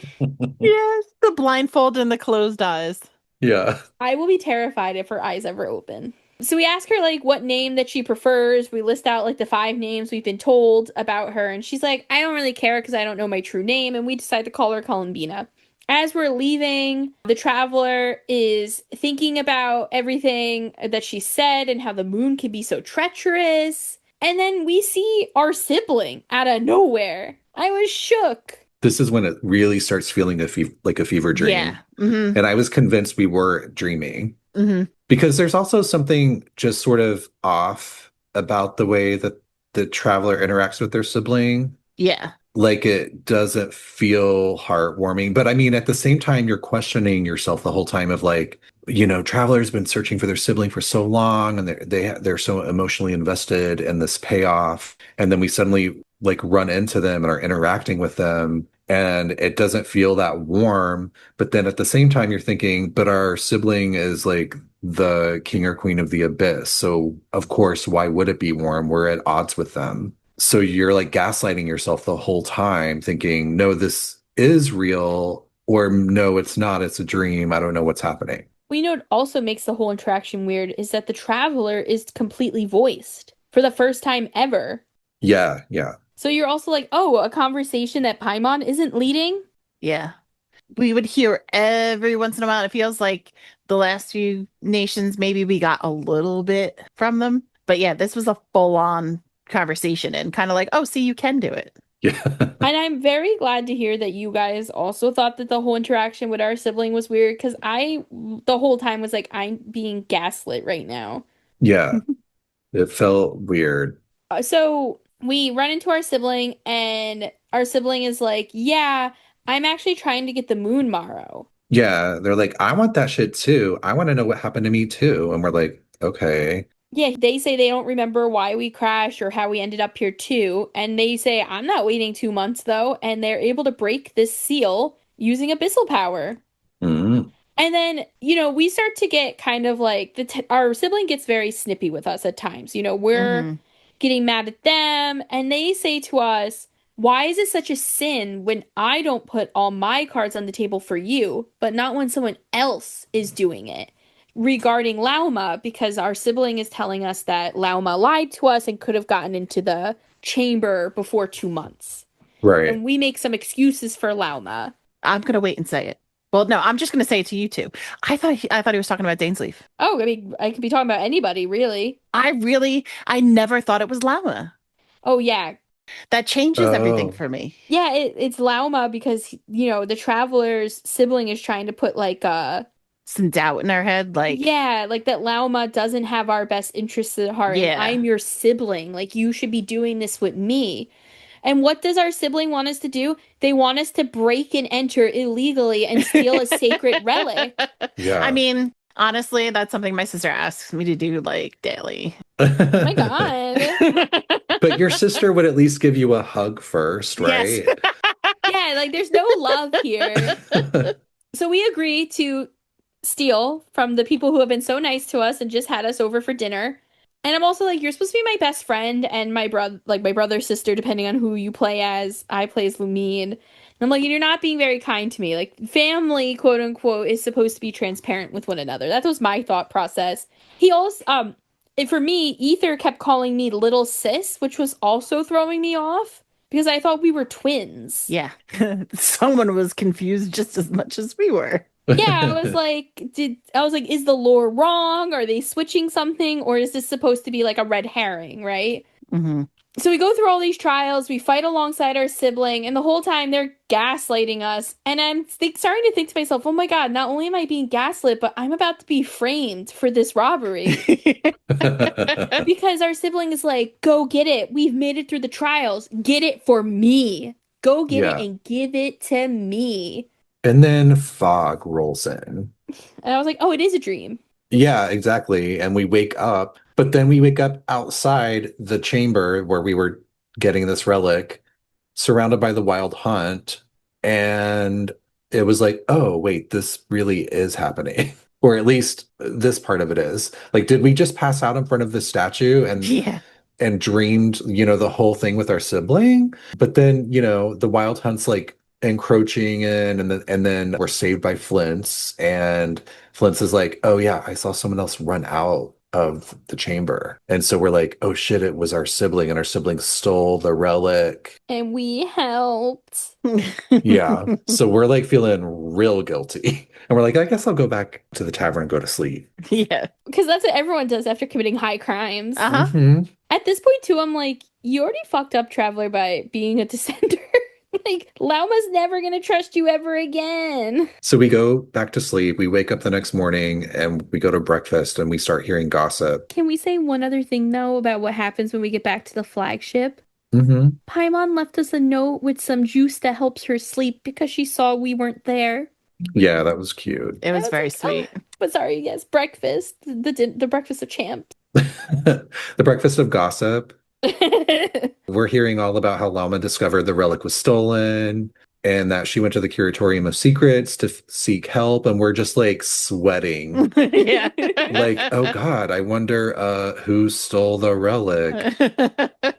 Speaker 3: Yes, the blindfold and the closed eyes.
Speaker 2: Yeah.
Speaker 1: I will be terrified if her eyes ever open. So we ask her, what name that she prefers. We list out, the 5 names we've been told about her. And she's like, I don't really care because I don't know my true name. And we decide to call her Columbina. As we're leaving, the Traveler is thinking about everything that she said and how the moon can be so treacherous. And then we see our sibling out of nowhere. I was shook.
Speaker 2: This is when it really starts feeling like a fever dream.
Speaker 3: Yeah. Mm-hmm.
Speaker 2: And I was convinced we were dreaming.
Speaker 3: Mm-hmm.
Speaker 2: Because there's also something just sort of off about the way that the Traveler interacts with their sibling.
Speaker 3: Yeah.
Speaker 2: Like, it doesn't feel heartwarming. But I mean, at the same time, you're questioning yourself the whole time of Traveler's been searching for their sibling for so long, and they're so emotionally invested in this payoff. And then we suddenly run into them and are interacting with them, and it doesn't feel that warm. But then at the same time, you're thinking, but our sibling is the king or queen of the abyss. So of course, why would it be warm? We're at odds with them. So you're gaslighting yourself the whole time, thinking, no, this is real, or no, it's not. It's a dream. I don't know what's happening.
Speaker 1: Well, what also makes the whole interaction weird is that the Traveler is completely voiced for the first time ever.
Speaker 2: Yeah, yeah.
Speaker 1: So you're also a conversation that Paimon isn't leading?
Speaker 3: Yeah. We would hear every once in a while. It feels like the last few nations, maybe we got a little bit from them. But yeah, this was a full-on conversation and kind of oh, see, you can do it.
Speaker 2: Yeah.
Speaker 1: And I'm very glad to hear that you guys also thought that the whole interaction with our sibling was weird, because the whole time was I'm being gaslit right now.
Speaker 2: Yeah. It felt weird.
Speaker 1: So we run into our sibling, and our sibling is yeah, I'm actually trying to get the moon marrow.
Speaker 2: Yeah, they're I want that shit too. I want to know what happened to me too. And we're okay.
Speaker 1: Yeah, they say they don't remember why we crashed or how we ended up here too. And they say, I'm not waiting 2 months though. And they're able to break this seal using abyssal power.
Speaker 2: Mm-hmm.
Speaker 1: And then, we start to get kind of our sibling gets very snippy with us at times. We're getting mad at them. And they say to us, why is it such a sin when I don't put all my cards on the table for you, but not when someone else is doing it? Regarding Lauma, because our sibling is telling us that Lauma lied to us and could have gotten into the chamber before 2 months.
Speaker 2: Right.
Speaker 1: And we make some excuses for Lauma.
Speaker 3: I'm gonna wait and say it. Well, no, I'm just gonna say it to you two. I thought he was talking about Dainsleif.
Speaker 1: Oh, I mean, I could be talking about anybody, really.
Speaker 3: I never thought it was Lauma.
Speaker 1: Oh, yeah.
Speaker 3: That changes everything
Speaker 2: Oh.
Speaker 3: for me.
Speaker 1: Yeah, it's Lauma because, the Travelers' sibling is trying to put, like,
Speaker 3: Some doubt in our head, like,
Speaker 1: yeah, like that Lauma doesn't have our best interests at heart.
Speaker 3: Yeah.
Speaker 1: And I'm your sibling. Like, you should be doing this with me. And what does our sibling want us to do? They want us to break and enter illegally and steal a sacred relic.
Speaker 2: Yeah.
Speaker 3: I mean, honestly, that's something my sister asks me to do like daily.
Speaker 1: Oh my God.
Speaker 2: But your sister would at least give you a hug first, right?
Speaker 3: Yes.
Speaker 1: Yeah, like there's no love here. So we agree to steal from the people who have been so nice to us and just had us over for dinner. And I'm also like, you're supposed to be my best friend and my brother, sister, depending on who you play as. I play as Lumine. And I'm like, you're not being very kind to me. Like, family, quote unquote, is supposed to be transparent with one another. That was my thought process. He also, and for me, Ether kept calling me little sis, which was also throwing me off because I thought we were twins.
Speaker 3: Yeah. Someone was confused just as much as we were.
Speaker 1: Yeah, I was like, is the lore wrong? Are they switching something? Or is this supposed to be like a red herring, right?
Speaker 3: Mm-hmm.
Speaker 1: So we go through all these trials, we fight alongside our sibling, and the whole time they're gaslighting us. And I'm starting to think to myself, oh my God, not only am I being gaslit, but I'm about to be framed for this robbery. Because our sibling is like, go get it. We've made it through the trials. Get it for me. Go get it and give it to me.
Speaker 2: And then fog rolls in.
Speaker 1: And I was like, oh, it is a dream.
Speaker 2: Yeah, exactly. And we wake up, but then we wake up outside the chamber where we were getting this relic, surrounded by the wild hunt. And it was like, oh, wait, this really is happening. Or at least this part of it is. Like, did we just pass out in front of the statue and dreamed, the whole thing with our sibling? But then, the wild hunt's like encroaching in, and then we're saved by Flint's, and Flint's is like, oh yeah, I saw someone else run out of the chamber, and so we're like, oh shit, it was our sibling, and our sibling stole the relic,
Speaker 1: and we helped.
Speaker 2: Yeah, so we're like feeling real guilty, and we're like, I guess I'll go back to the tavern and go to sleep.
Speaker 3: Yeah,
Speaker 1: because that's what everyone does after committing high crimes.
Speaker 3: Mm-hmm.
Speaker 1: At this point too, I'm like, you already fucked up, Traveler, by being a dissenter. Like, Lauma's never gonna trust you ever again.
Speaker 2: So we go back to sleep. We wake up the next morning and we go to breakfast and we start hearing gossip.
Speaker 1: Can we say one other thing, though, about what happens when we get back to the flagship?
Speaker 2: Mm-hmm.
Speaker 1: Paimon left us a note with some juice that helps her sleep because she saw we weren't there.
Speaker 2: Yeah, that was cute.
Speaker 3: It was very sweet.
Speaker 1: Oh, but sorry, yes, breakfast. The breakfast of champs.
Speaker 2: The breakfast of gossip. We're hearing all about how Lauma discovered the relic was stolen and that she went to the Curatorium of Secrets to seek help, and we're just like sweating.
Speaker 3: Yeah.
Speaker 2: Like, oh God, I wonder who stole the relic.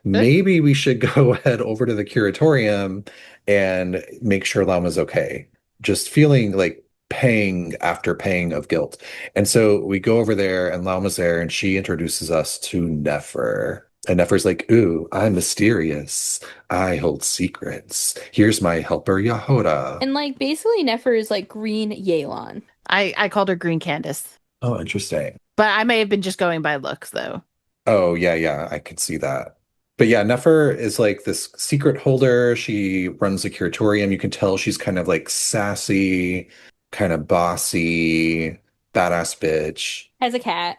Speaker 2: Maybe we should go head over to the Curatorium and make sure Lauma's okay. Just feeling like pang after pang of guilt. And so we go over there and Lauma's there and she introduces us to Nefer. And Nefer's like, ooh, I'm mysterious. I hold secrets. Here's my helper, Yahoda.
Speaker 1: And like, basically, Nefer is like green Yelan.
Speaker 3: I called her Green Candace.
Speaker 2: Oh, interesting.
Speaker 3: But I may have been just going by looks, though.
Speaker 2: Oh, yeah, I could see that. But yeah, Nefer is like this secret holder. She runs the curatorium. You can tell she's kind of like sassy, kind of bossy, badass bitch.
Speaker 1: Has a cat.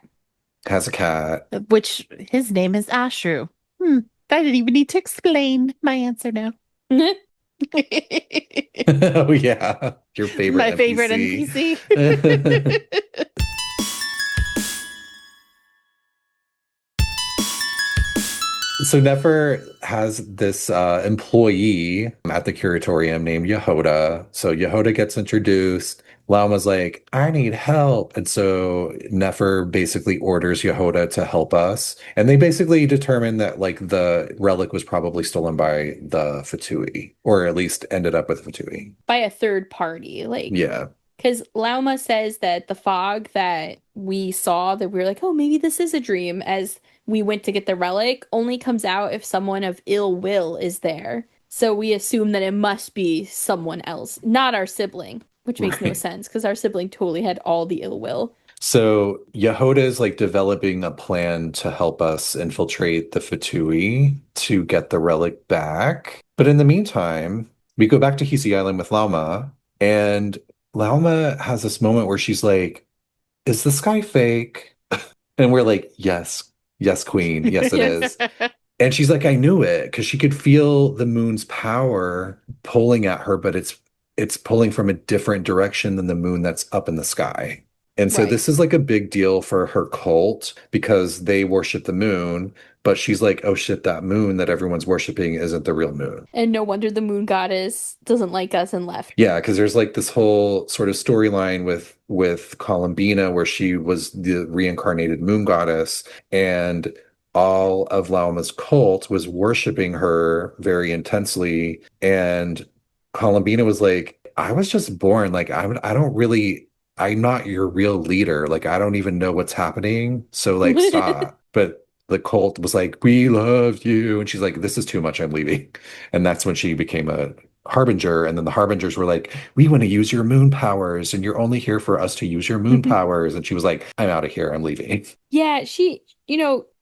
Speaker 2: Has a cat.
Speaker 3: Which his name is Ashru. I didn't even need to explain my answer now.
Speaker 2: Oh yeah, your favorite
Speaker 3: My
Speaker 2: NPC.
Speaker 3: favorite NPC.
Speaker 2: So Nefer has this employee at the curatorium named Yahoda. So Yahoda gets introduced. Lauma's like, I need help. And so Nefer basically orders Yahoda to help us. And they basically determine that like the relic was probably stolen by the Fatui, or at least ended up with Fatui.
Speaker 1: By a third party. Like,
Speaker 2: Yeah.
Speaker 1: Because Lauma says that the fog that we saw, that we were like, oh, maybe this is a dream, as we went to get the relic, only comes out if someone of ill will is there. So we assume that it must be someone else, not our sibling, which makes no
Speaker 2: Right.
Speaker 1: sense because our sibling totally had all the ill will.
Speaker 2: So Yehoda is like developing a plan to help us infiltrate the Fatui to get the relic back. But in the meantime, we go back to Hiisi Island with Lauma, and Lauma has this moment where she's like, is the sky fake? And we're like, yes, yes, queen. Yes, it is. And she's like, I knew it because she could feel the moon's power pulling at her, but it's pulling from a different direction than the moon that's up in the sky. And so
Speaker 1: Right.
Speaker 2: this is like a big deal for her cult because they worship the moon, but she's like, oh shit, that moon that everyone's worshiping isn't the real moon.
Speaker 1: And no wonder the moon goddess doesn't like us and left.
Speaker 2: Yeah, because there's like this whole sort of storyline with Columbina where she was the reincarnated moon goddess, and all of Lauma's cult was worshiping her very intensely. And Columbina was like, I was just born. Like, I don't really, I'm not your real leader. Like, I don't even know what's happening. So, like, stop. But the cult was like, we love you. And she's like, this is too much. I'm leaving. And that's when she became a harbinger. And then the harbingers were like, we want to use your moon powers. And you're only here for us to use your moon powers. And she was like, I'm out of here. I'm leaving.
Speaker 1: Yeah,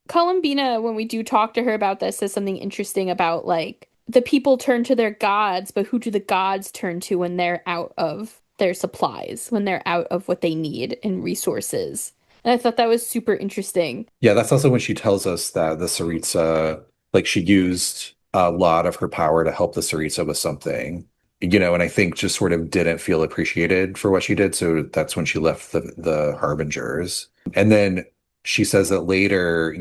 Speaker 1: Columbina, when we do talk to her about this, says something interesting about like the people turn to their gods, but who do the gods turn to when they're out of their supplies, when they're out of what they need and resources? And I thought that was super interesting.
Speaker 2: Yeah, that's also when she tells us that the Saritsa, like she used a lot of her power to help the Saritsa with something, and I think just sort of didn't feel appreciated for what she did. So that's when she left the Harbingers. And then she says that later,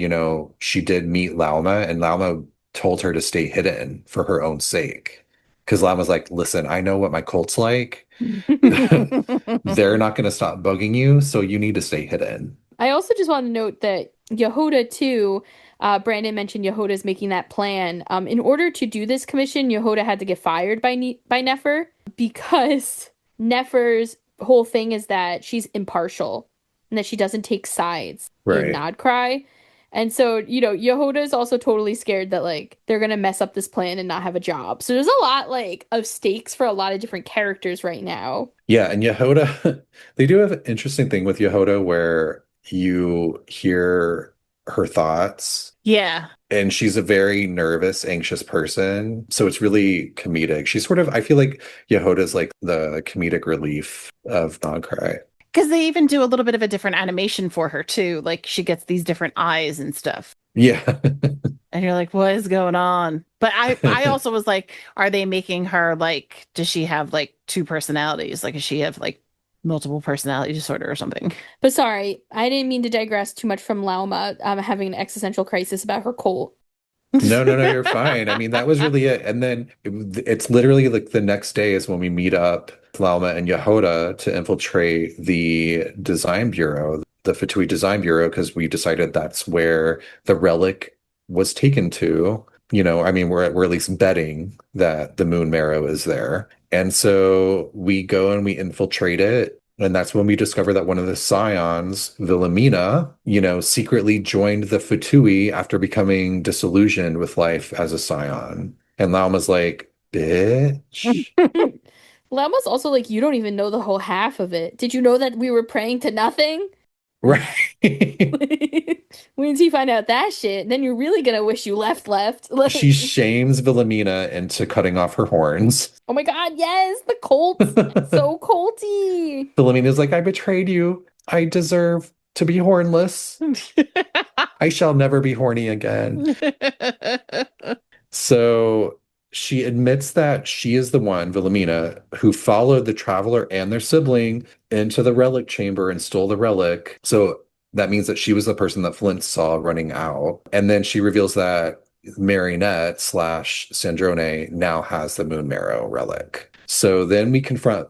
Speaker 2: she did meet Lauma, and Lauma told her to stay hidden for her own sake. Because Lauma's like, listen, I know what my cult's like. They're not going to stop bugging you, so you need to stay hidden.
Speaker 1: I also just want to note that Yehoda too, Brandon mentioned Yehoda's making that plan. In order to do this commission, Yehoda had to get fired by Nefer because Nefer's whole thing is that she's impartial and that she doesn't take sides in
Speaker 2: Right.
Speaker 1: Nod-Krai. And so, Yehoda is also totally scared that like they're gonna mess up this plan and not have a job. So there's a lot like of stakes for a lot of different characters right now.
Speaker 2: Yeah, and Yehoda, they do have an interesting thing with Yehoda where you hear her thoughts,
Speaker 3: Yeah.
Speaker 2: and she's a very nervous, anxious person. So it's really comedic. She's sort of, I feel like Yehoda's like the comedic relief of Nod-Krai.
Speaker 3: Because they even do a little bit of a different animation for her too. Like she gets these different eyes and stuff.
Speaker 2: Yeah.
Speaker 3: And you're like, what is going on? But I also was like, are they making her like, does she have like two personalities? Like, does she have like multiple personality disorder or something?
Speaker 1: But sorry, I didn't mean to digress too much from Lauma having an existential crisis about her cult.
Speaker 2: No, you're fine. I mean, that was really it. And then it's literally like the next day is when we meet up, Lauma and Yehoda, to infiltrate the design bureau, the Fatui Design Bureau, because we decided that's where the relic was taken to. I mean, we're at least betting that the moon marrow is there. And so we go and we infiltrate it. And that's when we discover that one of the scions, Wilhelmina, secretly joined the Fatui after becoming disillusioned with life as a scion. And Lauma's like, bitch.
Speaker 1: Lauma's also like, you don't even know the whole half of it. Did you know that we were praying to nothing?
Speaker 2: Right.
Speaker 1: Once you find out that shit, then you're really gonna wish you left. Like,
Speaker 2: She shames Wilhelmina into cutting off her horns.
Speaker 1: oh my God, yes, the Colts, so colty.
Speaker 2: Wilhelmina's like, I betrayed you. I deserve to be hornless. I shall never be horny again. So she admits that she is the one, Wilhelmina, who followed the traveler and their sibling into the relic chamber and stole the relic. So that means that she was the person that Flint saw running out. And then she reveals that Marionette / Sandrone now has the moon marrow relic. So then we confront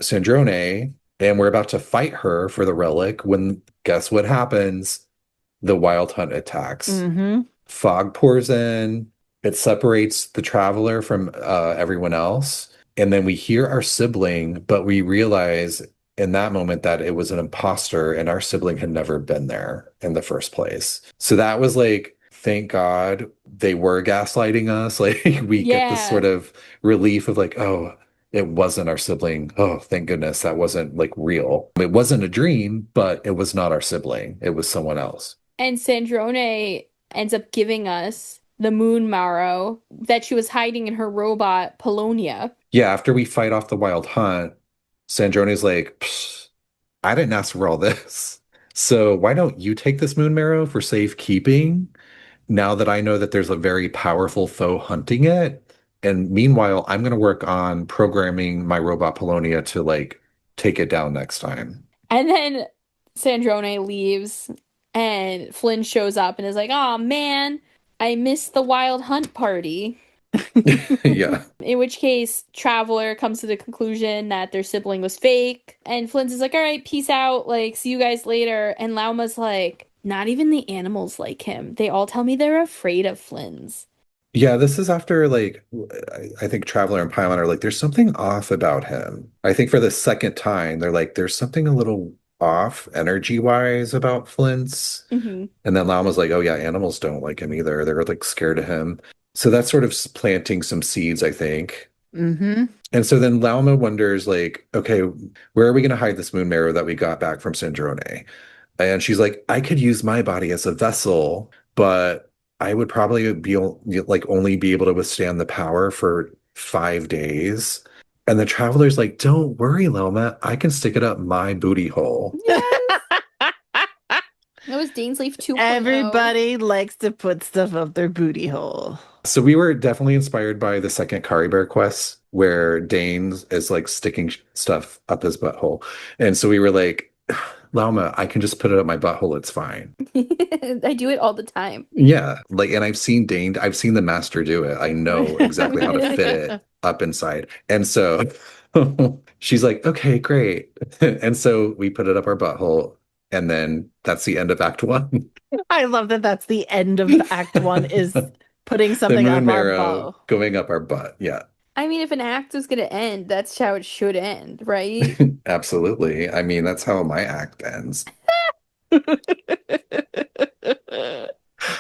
Speaker 2: Sandrone, and we're about to fight her for the relic when, guess what happens? The wild hunt attacks.
Speaker 3: Mm-hmm.
Speaker 2: Fog pours in. It separates the traveler from everyone else. And then we hear our sibling, but we realize in that moment that it was an imposter and our sibling had never been there in the first place. So that was like, thank God they were gaslighting us. Like we get this
Speaker 1: Yeah.
Speaker 2: sort of relief of like, oh, it wasn't our sibling. Oh, thank goodness that wasn't like real. It wasn't a dream, but it was not our sibling. It was someone else.
Speaker 1: And Sandrone ends up giving us the moon marrow that she was hiding in her robot, Polonia.
Speaker 2: Yeah, after we fight off the wild hunt, Sandrone's like, "Psh, I didn't ask for all this. So why don't you take this moon marrow for safekeeping now that I know that there's a very powerful foe hunting it? And meanwhile, I'm going to work on programming my robot Polonia to like take it down next time."
Speaker 1: And then Sandrone leaves, and Flynn shows up and is like, "Oh man, I missed the wild hunt party."
Speaker 2: Yeah.
Speaker 1: In which case, Traveler comes to the conclusion that their sibling was fake. And Flynn's is like, "All right, peace out. Like, see you guys later." And Lauma's like, "Not even the animals like him. They all tell me they're afraid of Flynn's."
Speaker 2: Yeah, this is after like I think Traveler and Paimon are like, there's something off about him. I think for the second time, they're like, there's something a little off energy wise about Flint's.
Speaker 1: Hmm.
Speaker 2: And then Llama's like, oh yeah, animals don't like him either. They're like scared of him. So that's sort of planting some seeds, I think.
Speaker 3: Mm-hmm.
Speaker 2: And so then Lauma wonders, like, okay, where are we going to hide this moon marrow that we got back from Sandrone? And she's like, I could use my body as a vessel, but I would probably be like only be able to withstand the power for 5 days. And the traveler's like, don't worry, Loma, I can stick it up my booty hole.
Speaker 1: Yes! That was Dainsleif 2.0.
Speaker 3: Everybody likes to put stuff up their booty hole.
Speaker 2: So we were definitely inspired by the second Kari Bear quest where Dane is like sticking stuff up his butthole. And so we were like, Lauma, I can just put it up my butthole. It's fine.
Speaker 1: I do it all the time.
Speaker 2: Yeah. Like, and I've seen the master do it. I know exactly how to fit it up inside. And so she's like, okay, great. And so we put it up our butthole. And then that's the end of Act 1.
Speaker 3: I love that that's the end of Act 1 is putting something
Speaker 2: The
Speaker 3: up
Speaker 2: moon
Speaker 3: our
Speaker 2: marrow
Speaker 3: bow.
Speaker 2: going up our butt. Yeah.
Speaker 1: I mean, if an act was going to end, that's how it should end, right?
Speaker 2: Absolutely. I mean, that's how my act ends.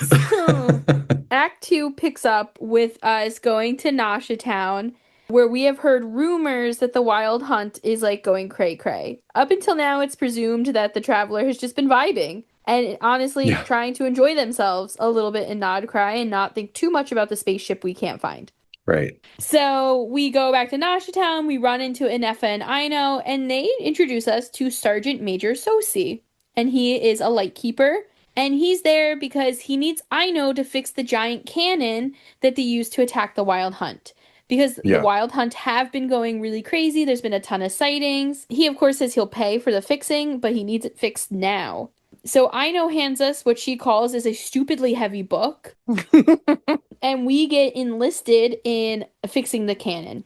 Speaker 1: So, Act 2 picks up with us going to Nasha Town, where we have heard rumors that the wild hunt is like going cray-cray. Up until now, it's presumed that the traveler has just been vibing and honestly
Speaker 2: Yeah.
Speaker 1: trying to enjoy themselves a little bit in Nod-Krai and not think too much about the spaceship we can't find.
Speaker 2: Right.
Speaker 1: So we go back to Nasha Town, we run into Ineffa and Aino, and they introduce us to Sergeant Major Sosi. And he is a lightkeeper, and he's there because he needs Aino to fix the giant cannon that they use to attack the wild hunt. Because
Speaker 2: Yeah.
Speaker 1: the wild hunt have been going really crazy, there's been a ton of sightings. He, of course, says he'll pay for the fixing, but he needs it fixed now. So Aino hands us what she calls is a stupidly heavy book. And we get enlisted in fixing the cannon.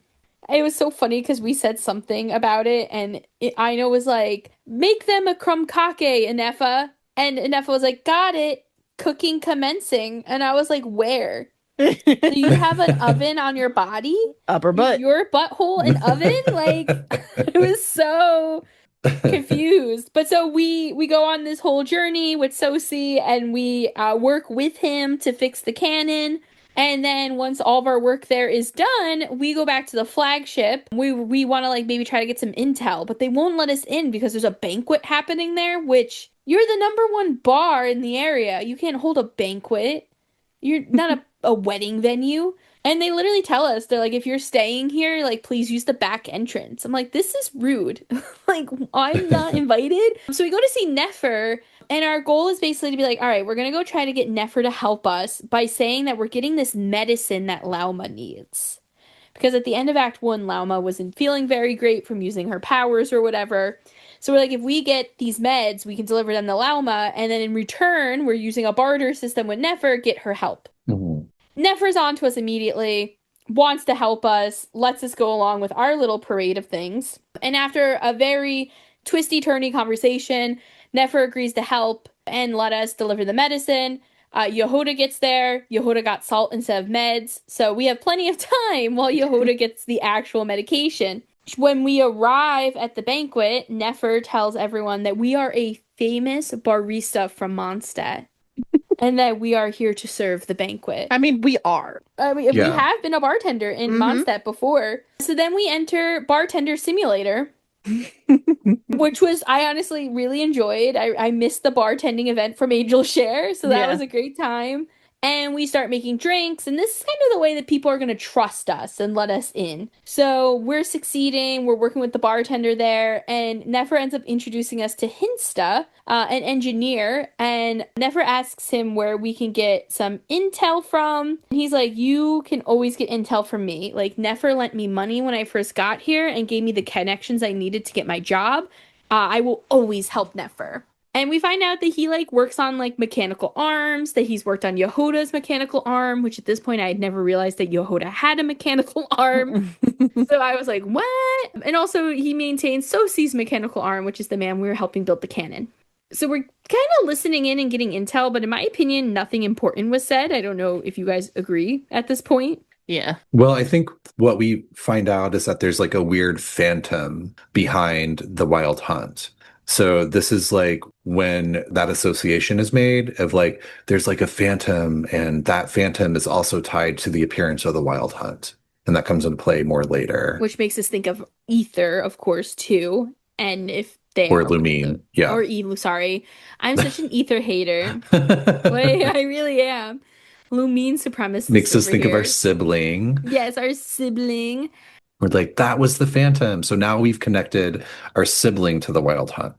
Speaker 1: It was so funny because we said something about it, and Aino was like, make them a krumkake, Ineffa. And Ineffa was like, got it, cooking commencing. And I was like, where? Do you have an oven on your body?
Speaker 3: Upper butt.
Speaker 1: Your butthole an oven? Like, it was so confused. But so we go on this whole journey with Sosi, and we work with him to fix the cannon. And then once all of our work there is done, we go back to the flagship. We want to like maybe try to get some intel, but they won't let us in because there's a banquet happening there, which you're the #1 bar in the area. You can't hold a banquet. You're not a wedding venue. And they literally tell us, they're like, if you're staying here, like, please use the back entrance. I'm like, this is rude. Like, I'm not invited. So we go to see Nefer, and our goal is basically to be like, all right, we're going to go try to get Nefer to help us by saying that we're getting this medicine that Lauma needs. Because at the end of Act 1, Lauma wasn't feeling very great from using her powers or whatever. So we're like, if we get these meds, we can deliver them to Lauma, and then in return, we're using a barter system with Nefer, get her help.
Speaker 2: Mhm.
Speaker 1: Nefer's on to us immediately, wants to help us, lets us go along with our little parade of things. And after a very twisty-turny conversation, Nefer agrees to help and let us deliver the medicine. Yehuda gets there. Yehuda got salt instead of meds. So we have plenty of time while Yehuda gets the actual medication. When we arrive at the banquet, Nefer tells everyone that we are a famous barista from Mondstadt and that we are here to serve the banquet.
Speaker 3: I mean, we are.
Speaker 1: We
Speaker 2: Yeah.
Speaker 1: have been a bartender in Mondstadt before. So then we enter Bartender Simulator, which was, I honestly really enjoyed. I missed the bartending event from Angel Share, so that
Speaker 3: Yeah.
Speaker 1: was a great time. And we start making drinks, and this is kind of the way that people are going to trust us and let us in. So we're succeeding, we're working with the bartender there, and Nefer ends up introducing us to Hinsta, an engineer, and Nefer asks him where we can get some intel from. And he's like, you can always get intel from me. Like, Nefer lent me money when I first got here and gave me the connections I needed to get my job. I will always help Nefer. And we find out that he like works on like mechanical arms, that he's worked on Yehoda's mechanical arm, which at this point I had never realized that Yehoda had a mechanical arm. So I was like, what? And also he maintains Sosi's mechanical arm, which is the man we were helping build the cannon. So we're kind of listening in and getting intel, but in my opinion, nothing important was said. I don't know if you guys agree at this point.
Speaker 3: Yeah.
Speaker 2: Well, I think what we find out is that there's like a weird phantom behind the Wild Hunt. So this is like when that association is made of like, there's like a phantom, and that phantom is also tied to the appearance of the Wild Hunt. And that comes into play more later.
Speaker 1: Which makes us think of Ether, of course, too. And if they
Speaker 2: Or
Speaker 1: are
Speaker 2: Lumine, yeah.
Speaker 1: Or Elu, sorry. I'm such an Ether hater. Wait, I really am. Lumine supremacist.
Speaker 2: Makes us
Speaker 1: over
Speaker 2: think of our
Speaker 1: here.
Speaker 2: sibling.
Speaker 1: Yes, our sibling.
Speaker 2: We're like, that was the phantom. So now we've connected our sibling to the Wild Hunt.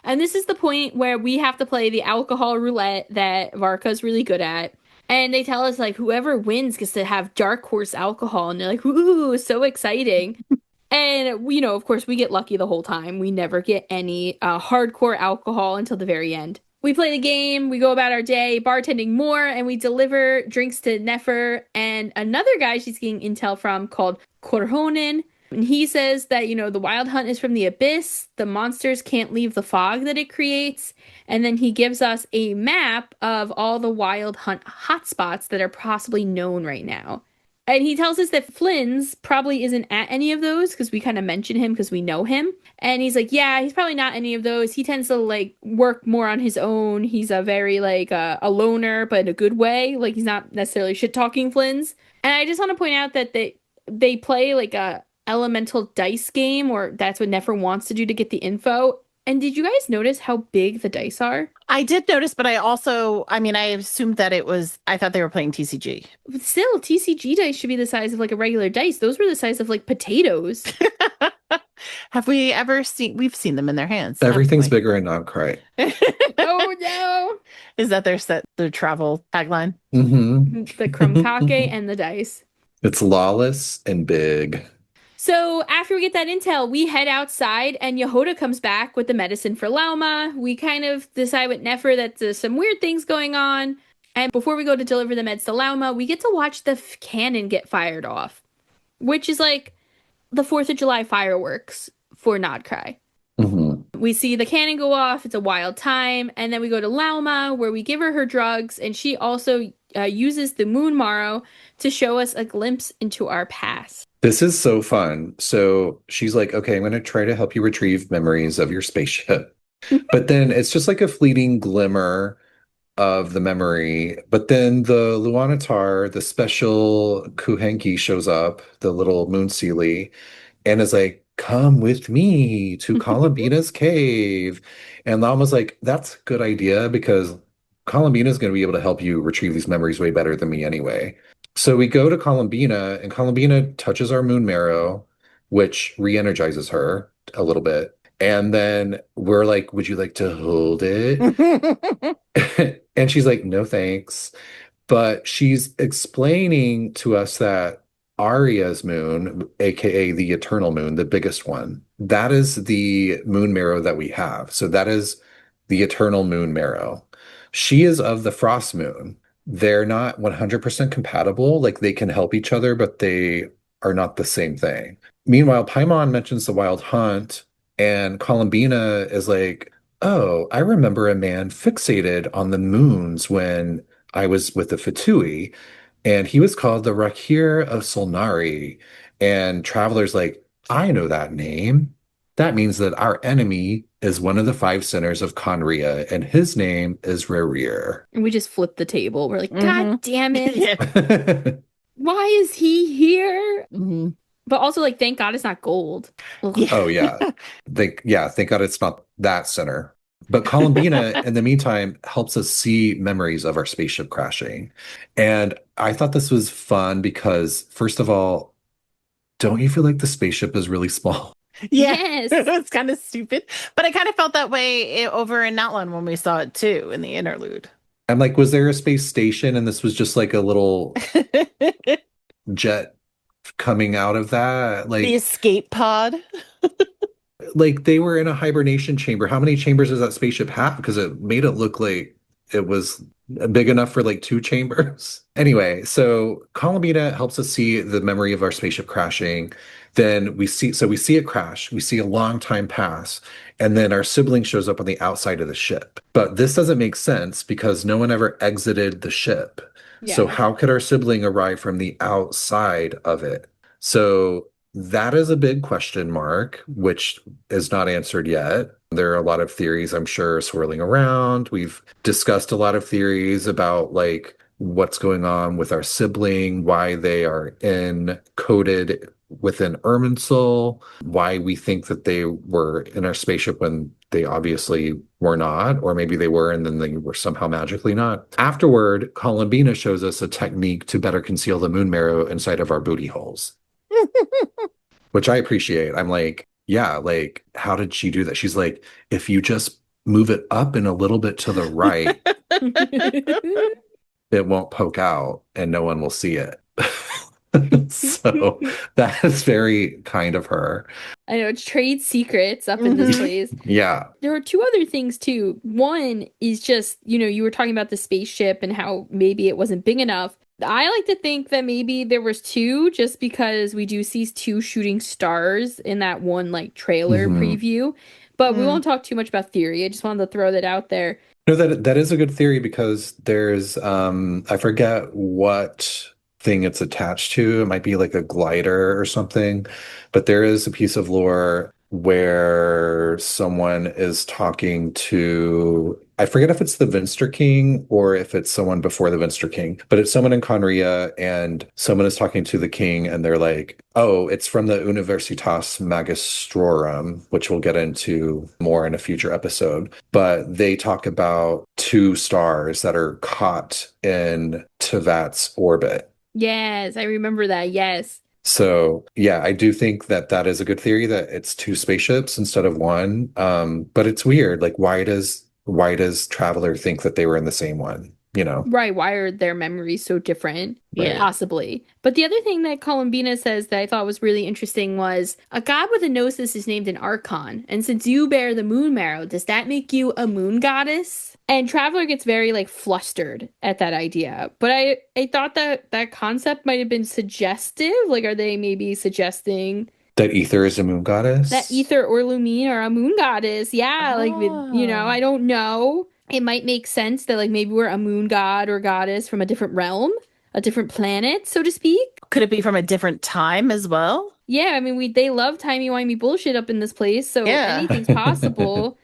Speaker 1: And this is the point where we have to play the alcohol roulette that Varka's really good at. And they tell us, like, whoever wins gets to have Dark Horse alcohol. And they're like, ooh, so exciting. And, you know, of course, we get lucky the whole time. We never get any hardcore alcohol until the very end. We play the game, we go about our day, bartending more, and we deliver drinks to Nefer and another guy she's getting intel from called Korhonen. And he says that, you know, the Wild Hunt is from the abyss. The monsters can't leave the fog that it creates. And then he gives us a map of all the Wild Hunt hotspots that are possibly known right now. And he tells us that Flynn's probably isn't at any of those because we kind of mention him because we know him. And he's like, yeah, he's probably not any of those. He tends to like work more on his own. He's a very like a loner, but in a good way. Like he's not necessarily shit talking Flynn's. And I just want to point out that they play like a elemental dice game, or that's what Nefer wants to do to get the info. And did you guys notice how big the dice are?
Speaker 3: I did notice, but I assumed that I thought they were playing TCG.
Speaker 1: But still, TCG dice should be the size of like a regular dice. Those were the size of like potatoes.
Speaker 3: Have we ever we've seen them in their hands.
Speaker 2: Everything's bigger in Nod-Krai.
Speaker 1: Oh no!
Speaker 3: Is that their travel tagline?
Speaker 2: Mm-hmm.
Speaker 1: The krumkake and the dice.
Speaker 2: It's lawless and big.
Speaker 1: So after we get that intel, we head outside and Yehoda comes back with the medicine for Lauma. We kind of decide with Nefer that there's some weird things going on. And before we go to deliver the meds to Lauma, we get to watch the cannon get fired off, which is like the 4th of July fireworks for Nod-Krai.
Speaker 2: Mm-hmm.
Speaker 1: We see the cannon go off. It's a wild time. And then we go to Lauma where we give her drugs. And she also uses the moon marrow to show us a glimpse into our past.
Speaker 2: This is so fun. So she's like, okay, I'm going to try to help you retrieve memories of your spaceship. But then it's just like a fleeting glimmer of the memory. But then the Luanatar, the special Kuhenki, shows up, the little moon Sealy, and is like, come with me to Columbina's cave. And Lama's like, that's a good idea because Columbina's going to be able to help you retrieve these memories way better than me anyway. So we go to Columbina, and Columbina touches our moon marrow, which re-energizes her a little bit. And then we're like, would you like to hold it? And she's like, no, thanks. But she's explaining to us that Arya's moon, aka the eternal moon, the biggest one, that is the moon marrow that we have. So that is the eternal moon marrow. She is of the frost moon. They're not 100% compatible. Like they can help each other, but they are not the same thing. Meanwhile, Paimon mentions the Wild Hunt, and Columbina is like, oh, I remember a man fixated on the moons when I was with the Fatui, and he was called the Rerir of Solnari. And Traveler's like, I know that name. That means that our enemy is one of the five sinners of Conria, and his name is Rerir.
Speaker 1: And we just flip the table. We're like,
Speaker 3: Mhm.
Speaker 1: God damn it.
Speaker 3: Yeah.
Speaker 1: Why is he here?
Speaker 3: Mhm.
Speaker 1: But also, like, thank God it's not gold. Ugh.
Speaker 3: Yeah.
Speaker 2: Oh, yeah. Thank God it's not that sinner. But Columbina, in the meantime, helps us see memories of our spaceship crashing. And I thought this was fun because, first of all, don't you feel like the spaceship is really small?
Speaker 3: Yeah.
Speaker 1: Yes.
Speaker 3: It's kind of stupid. But I kind of felt that way over in Outland when we saw it too in the interlude.
Speaker 2: I'm like, was there a space station and this was just like a little jet coming out of that?
Speaker 3: The escape pod.
Speaker 2: Like they were in a hibernation chamber. How many chambers does that spaceship have? Because it made it look like it was big enough for like two chambers. Anyway, so Columbina helps us see the memory of our spaceship crashing. Then we see it crash. We see a long time pass. And then our sibling shows up on the outside of the ship. But this doesn't make sense because no one ever exited the ship. So
Speaker 1: Yeah.
Speaker 2: how could our sibling arrive from the outside of it? So that is a big question mark, which is not answered yet. There are a lot of theories, I'm sure, swirling around. We've discussed a lot of theories about like what's going on with our sibling, why they are encoded within Erminsul, why we think that they were in our spaceship when they obviously were not, or maybe they were and then they were somehow magically not. Afterward, Columbina shows us a technique to better conceal the moon marrow inside of our booty holes. Which I appreciate. I'm like, yeah, like, how did she do that? She's like, if you just move it up and a little bit to the right, it won't poke out and no one will see it. So that is very kind of her.
Speaker 1: I know, it's trade secrets up in this
Speaker 3: Mhm.
Speaker 1: place.
Speaker 2: Yeah.
Speaker 1: There are two other things too. One is just, you were talking about the spaceship and how maybe it wasn't big enough. I like to think that maybe there was two just because we do see two shooting stars in that one like trailer
Speaker 2: Mhm.
Speaker 1: preview. But we
Speaker 3: Mm.
Speaker 1: won't talk too much about theory. I just wanted to throw that out there.
Speaker 2: No, that is a good theory because there's I forget what thing it's attached to. It might be like a glider or something, but there is a piece of lore where someone is talking to, I forget if it's the Vinster King or if it's someone before the Vinster King, but it's someone in Conria and someone is talking to the king and they're like, oh, it's from the Universitas Magistrorum, which we'll get into more in a future episode. But they talk about two stars that are caught in Teyvat's orbit.
Speaker 1: Yes, I remember that. Yes.
Speaker 2: So yeah, I do think that that is a good theory that it's two spaceships instead of one. But it's weird. Like, why does Traveler think that they were in the same one?
Speaker 1: Right, why are their memories so different?
Speaker 3: Yeah.
Speaker 1: Possibly. But the other thing that Columbina says that I thought was really interesting was a god with a gnosis is named an archon. And since you bear the moon marrow, does that make you a moon goddess? And Traveler gets very like flustered at that idea. But I thought that that concept might have been suggestive. Like, are they maybe suggesting
Speaker 2: That Ether is a moon goddess?
Speaker 1: that Ether or Lumine are a moon goddess? Yeah, like,
Speaker 3: Oh.
Speaker 1: I don't know. It might make sense that like maybe we're a moon god or goddess from a different realm, a different planet, so to speak.
Speaker 3: Could it be from a different time as well?
Speaker 1: Yeah, I mean they love timey-wimey bullshit up in this place, so
Speaker 3: Yeah.
Speaker 1: anything's possible.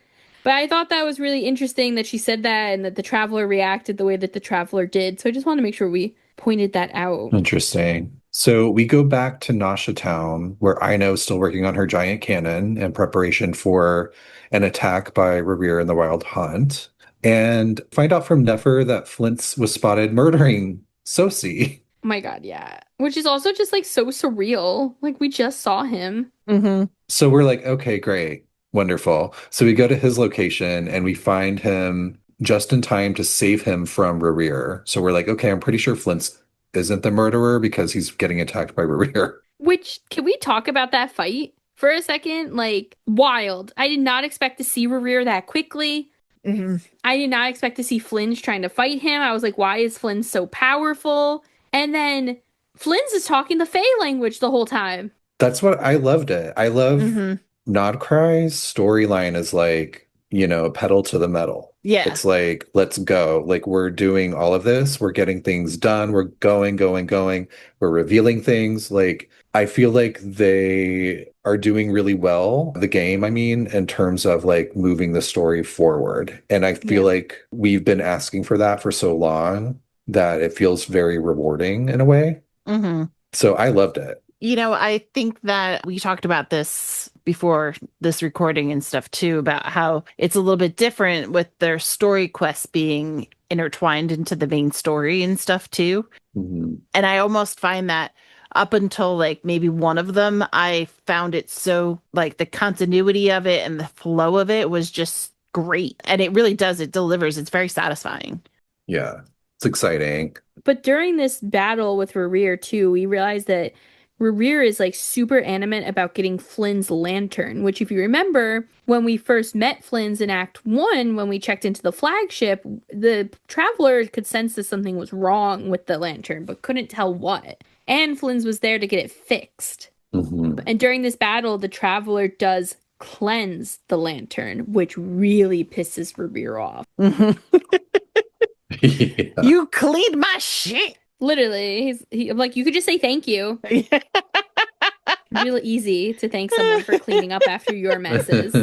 Speaker 1: But I thought that was really interesting that she said that and that the Traveler reacted the way that the Traveler did. So I just want to make sure we pointed that out.
Speaker 2: Interesting. So we go back to Nasha Town, where Aino is still working on her giant cannon in preparation for an attack by Rerir in the Wild Hunt, and find out from Nefer that Flint was spotted murdering Sosi.
Speaker 1: Oh my God, yeah. Which is also just like so surreal. Like we just saw him.
Speaker 3: Mm-hmm.
Speaker 2: So we're like, okay, great, wonderful. So we go to his location and we find him just in time to save him from Rerir. So we're like, okay, I'm pretty sure Flint isn't the murderer because he's getting attacked by Rerir.
Speaker 1: Which, can we talk about that fight for a second? Like, wild. I did not expect to see Rerir that quickly.
Speaker 3: Mm-hmm.
Speaker 1: I did not expect to see Flinge trying to fight him. I was like, why is Flinge so powerful? And then Flinge is talking the Fey language the whole time.
Speaker 2: That's what I loved it. I love
Speaker 3: Mm-hmm.
Speaker 2: Nod-Krai's storyline is like, pedal to the metal.
Speaker 3: Yeah.
Speaker 2: It's like, let's go. Like, we're doing all of this. We're getting things done. We're going. We're revealing things. Like, I feel like they are doing really well, the game, I mean, in terms of like moving the story forward. And I feel
Speaker 1: Yeah.
Speaker 2: like we've been asking for that for so long that it feels very rewarding in a way.
Speaker 3: Mm-hmm.
Speaker 2: So I loved it.
Speaker 3: You know, I think that we talked about this before this recording and stuff too, about how it's a little bit different with their story quests being intertwined into the main story and stuff too.
Speaker 2: Mhm.
Speaker 3: And I almost find that up until like maybe one of them, I found it so like the continuity of it and the flow of it was just great. And it really does, it delivers. It's very satisfying.
Speaker 2: Yeah, it's exciting.
Speaker 1: But during this battle with Rerir too, we realized that Rerir is like super animate about getting Flynn's lantern, which if you remember, when we first met Flynn's in Act 1, when we checked into the flagship, the traveler could sense that something was wrong with the lantern, but couldn't tell what. And Flynn's was there to get it fixed.
Speaker 2: Mhm.
Speaker 1: And during this battle, the traveler does cleanse the lantern, which really pisses Rerir off.
Speaker 2: Yeah.
Speaker 3: You cleaned my shit.
Speaker 1: Literally, I'm like, you could just say thank you. Real easy to thank someone for cleaning up after your messes.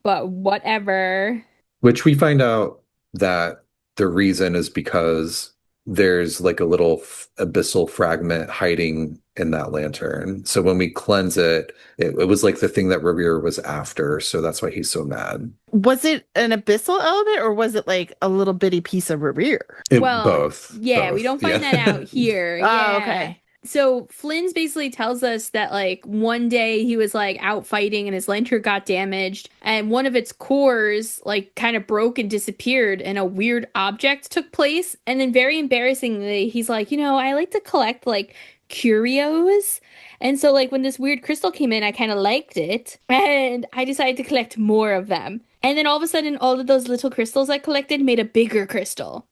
Speaker 1: But whatever.
Speaker 2: Which we find out that the reason is because there's like a little abyssal fragment hiding in that lantern. So when we cleanse it, it was like the thing that Rerir was after. So that's why he's so mad.
Speaker 3: Was it an abyssal element or was it like a little bitty piece of Rerir?
Speaker 2: Both.
Speaker 1: Yeah,
Speaker 2: Both.
Speaker 1: we don't find
Speaker 2: Yeah.
Speaker 1: that out here.
Speaker 3: Oh,
Speaker 1: Yeah.
Speaker 3: okay.
Speaker 1: So Flynn's basically tells us that like one day he was like out fighting and his lantern got damaged and one of its cores like kind of broke and disappeared and a weird object took place. And then very embarrassingly, he's like, I like to collect like curios. And so like when this weird crystal came in, I kind of liked it and I decided to collect more of them. And then all of a sudden, all of those little crystals I collected made a bigger crystal.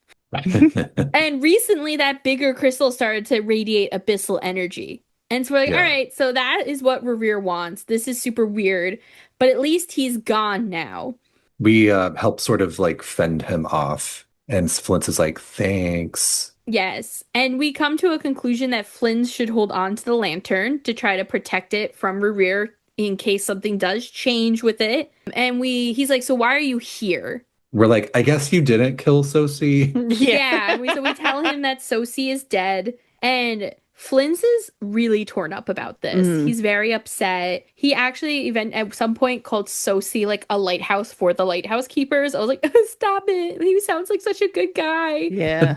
Speaker 1: And recently, that bigger crystal started to radiate abyssal energy. And so we're like,
Speaker 2: Yeah.
Speaker 1: all right, so that is what Rerir wants. This is super weird, but at least he's gone now.
Speaker 2: We help sort of like fend him off. And Flint is like, thanks.
Speaker 1: Yes. And we come to a conclusion that Flynn should hold on to the lantern to try to protect it from Rerir in case something does change with it. And he's like, so why are you here?
Speaker 2: We're like, I guess you didn't kill Sosi.
Speaker 1: Yeah. So we tell him that Sosi is dead. And Flynn's is really torn up about this. He's very upset. He actually even at some point called Sosi like a lighthouse for the lighthouse keepers. I was like, stop it. He sounds like such a good guy.
Speaker 3: Yeah.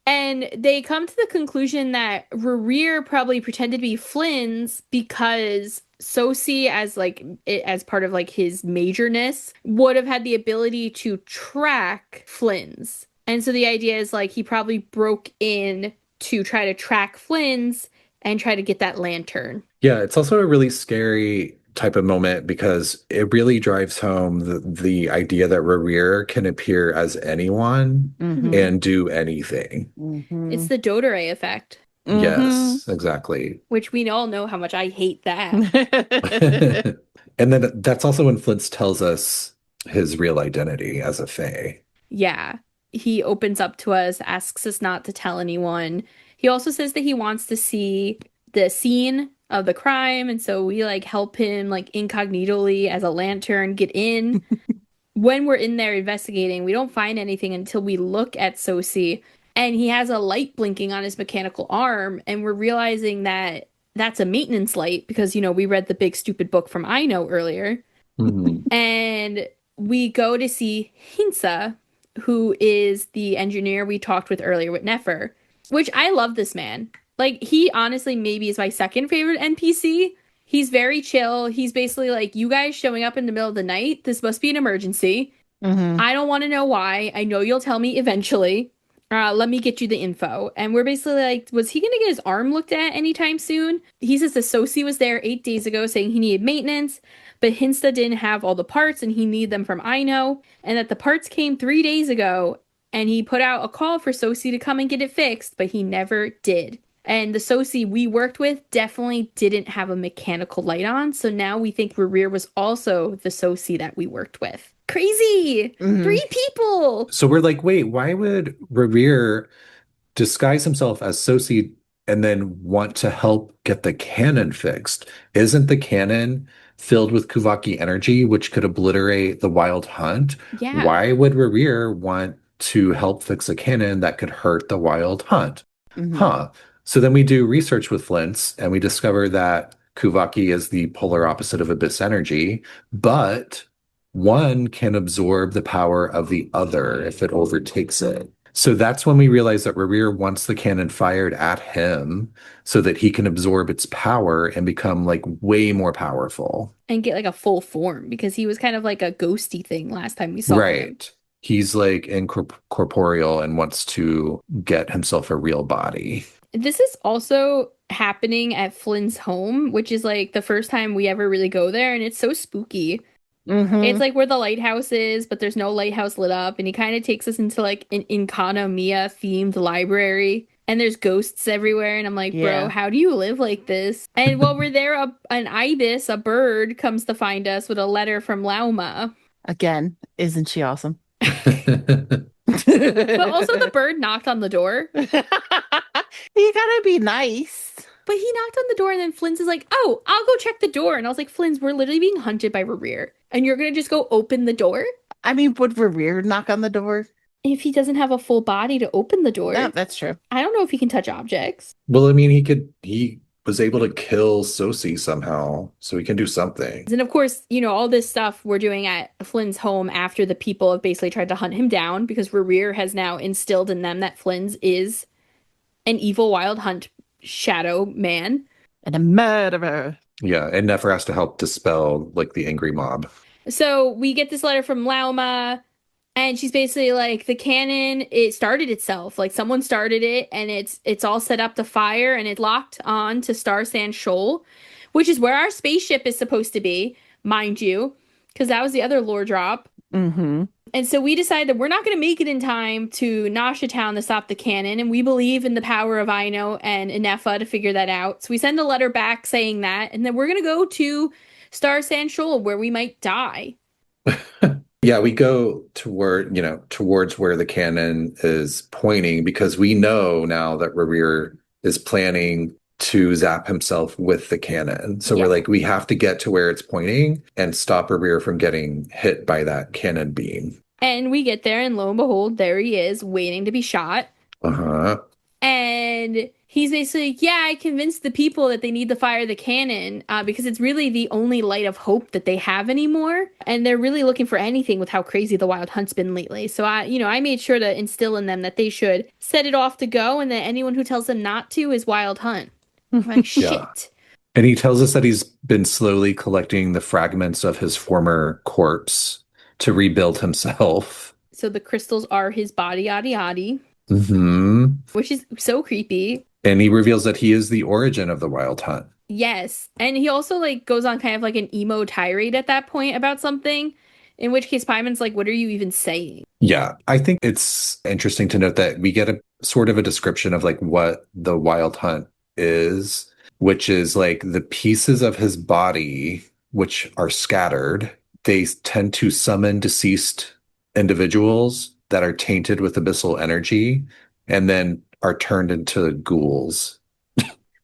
Speaker 1: And they come to the conclusion that Rerir probably pretended to be Flynn's because Sosi, as part of like his majorness, would have had the ability to track Flynn's. And so the idea is like he probably broke in to try to track Flynn's and try to get that lantern.
Speaker 2: Yeah, it's also a really scary type of moment because it really drives home the idea that Rerir can appear as anyone and do anything.
Speaker 1: It's the Dori effect,
Speaker 2: Yes, exactly.
Speaker 1: which we all know how much I hate that.
Speaker 2: And then that's also when Flint tells us his real identity as a Fae.
Speaker 1: Yeah. He opens up to us, asks us not to tell anyone. He also says that he wants to see the scene of the crime, and so we like help him like incognitally as a lantern get in. When we're in there investigating, we don't find anything until we look at Sosi, and he has a light blinking on his mechanical arm, and we're realizing that that's a maintenance light because, you know, we read the big stupid book from I Know earlier.
Speaker 2: Mhm.
Speaker 1: And we go to see Hinsa, who is the engineer we talked with earlier with Nefer, which I love this man. Like, he honestly maybe is my second favorite NPC. He's very chill. He's basically like, you guys showing up in the middle of the night, this must be an emergency. I don't want to know why. I know you'll tell me eventually. Let me get you the info. And we're basically like, was he going to get his arm looked at anytime soon? He says the Sosi was there 8 days ago saying he needed maintenance, but Hinsta didn't have all the parts and he needed them from I Know, and that the parts came 3 days ago, and he put out a call for Sosi to come and get it fixed, but he never did. And the Sosi we worked with definitely didn't have a mechanical light on, so now we think Rerir was also the Sosi that we worked with. Crazy! 3 people!
Speaker 2: So we're like, wait, why would Rerir disguise himself as Sosi and then want to help get the cannon fixed. Isn't the cannon filled with Kuvaki energy, which could obliterate the wild hunt?
Speaker 1: Yeah.
Speaker 2: Why would Rerir want to help fix a cannon that could hurt the wild hunt? Huh. So then we do research with Flints and we discover that Kuvaki is the polar opposite of Abyss energy, but one can absorb the power of the other if it overtakes it. So that's when we realize that Rerir wants the cannon fired at him so that he can absorb its power and become like way more powerful.
Speaker 1: And get like a full form because he was kind of like a ghosty thing last time we saw him.
Speaker 2: Right. He's like incorporeal and wants to get himself a real body.
Speaker 1: This is also happening at Flynn's home, which is like the first time we ever really go there, and it's so spooky. It's like where the lighthouse is, but there's no lighthouse lit up, and he kind of takes us into like an Incana Mia themed library, and there's ghosts everywhere, and I'm like, bro, how do you live like this? And while we're there, an ibis, a bird, comes to find us with a letter from Lauma.
Speaker 3: Again, isn't she awesome?
Speaker 1: But also the bird knocked on the door.
Speaker 3: You gotta be nice.
Speaker 1: But he knocked on the door and then Flynn's is like, oh, I'll go check the door. And I was like, Flynn's, we're literally being hunted by Rerir. And you're going to just go open the door?
Speaker 3: I mean, would Rerir knock on the door?
Speaker 1: If he doesn't have a full body to open the door.
Speaker 3: No, that's true.
Speaker 1: I don't know if he can touch objects.
Speaker 2: Well, I mean, he was able to kill Sosi somehow, so he can do something.
Speaker 1: And of course, you know, all this stuff we're doing at Flynn's home after the people have basically tried to hunt him down because Rerir has now instilled in them that Flynn's is an evil wild hunt shadow man.
Speaker 3: And a murderer.
Speaker 2: Yeah, and Nefer has to help dispel like the angry mob.
Speaker 1: So we get this letter from Lauma, and she's basically like, the cannon, it started itself. Like someone started it, and it's all set up to fire, and it locked on to Star Sand Shoal, which is where our spaceship is supposed to be, mind you, because that was the other lore drop. And so we decided that we're not going to make it in time to Nasha Town to stop the cannon, and we believe in the power of Aino and Ineffa to figure that out. So we send a letter back saying that, and then we're going to go to Star Sand Shoal where we might die.
Speaker 2: Yeah, we go towards where the cannon is pointing because we know now that Rerir is planning to zap himself with the cannon. So we're like, we have to get to where it's pointing and stop Rerir from getting hit by that cannon beam.
Speaker 1: And we get there, and lo and behold, there he is, waiting to be shot. And he's basically like, yeah, I convinced the people that they need to fire the cannon because it's really the only light of hope that they have anymore. And they're really looking for anything with how crazy the wild hunt's been lately. So I made sure to instill in them that they should set it off to go, and that anyone who tells them not to is wild hunt. I'm like, shit.
Speaker 2: Yeah. And he tells us that he's been slowly collecting the fragments of his former corpse to rebuild himself.
Speaker 1: So the crystals are his body, yada yada. Which is so creepy.
Speaker 2: And he reveals that he is the origin of the wild hunt.
Speaker 1: Yes. And he also like goes on kind of like an emo tirade at that point about something, in which case Paimon's like, what are you even saying?
Speaker 2: Yeah, I think it's interesting to note that we get a sort of a description of like what the wild hunt is, which is like the pieces of his body which are scattered. They tend to summon deceased individuals that are tainted with abyssal energy and then are turned into ghouls.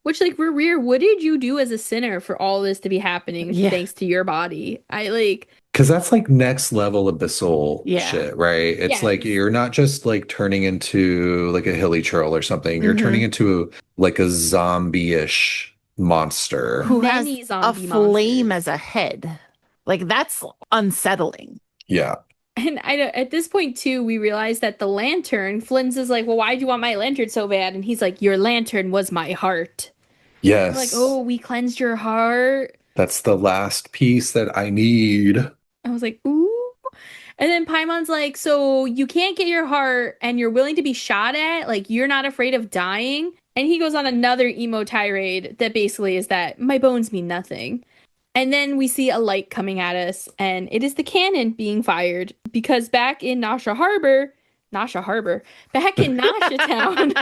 Speaker 1: Which, like, Rerir, what did you do as a sinner for all this to be happening thanks to your body?
Speaker 2: Because that's like next level abyssal shit, right? It's like you're not just like turning into like a hilly churl or something. You're turning into like a zombie-ish monster.
Speaker 3: Who has a flame as a head. Like, that's unsettling.
Speaker 2: Yeah.
Speaker 1: And at this point, too, we realize that the lantern, Flynn's is like, well, why'd you want my lantern so bad? And he's like, your lantern was my heart.
Speaker 2: Yes.
Speaker 1: We're like, oh, we cleansed your heart.
Speaker 2: That's the last piece that I need.
Speaker 1: I was like, ooh. And then Paimon's like, so you can't get your heart and you're willing to be shot at? Like, you're not afraid of dying? And he goes on another emo tirade that basically is that my bones mean nothing. And then we see a light coming at us, and it is the cannon being fired. Because back in back in Nasha Town.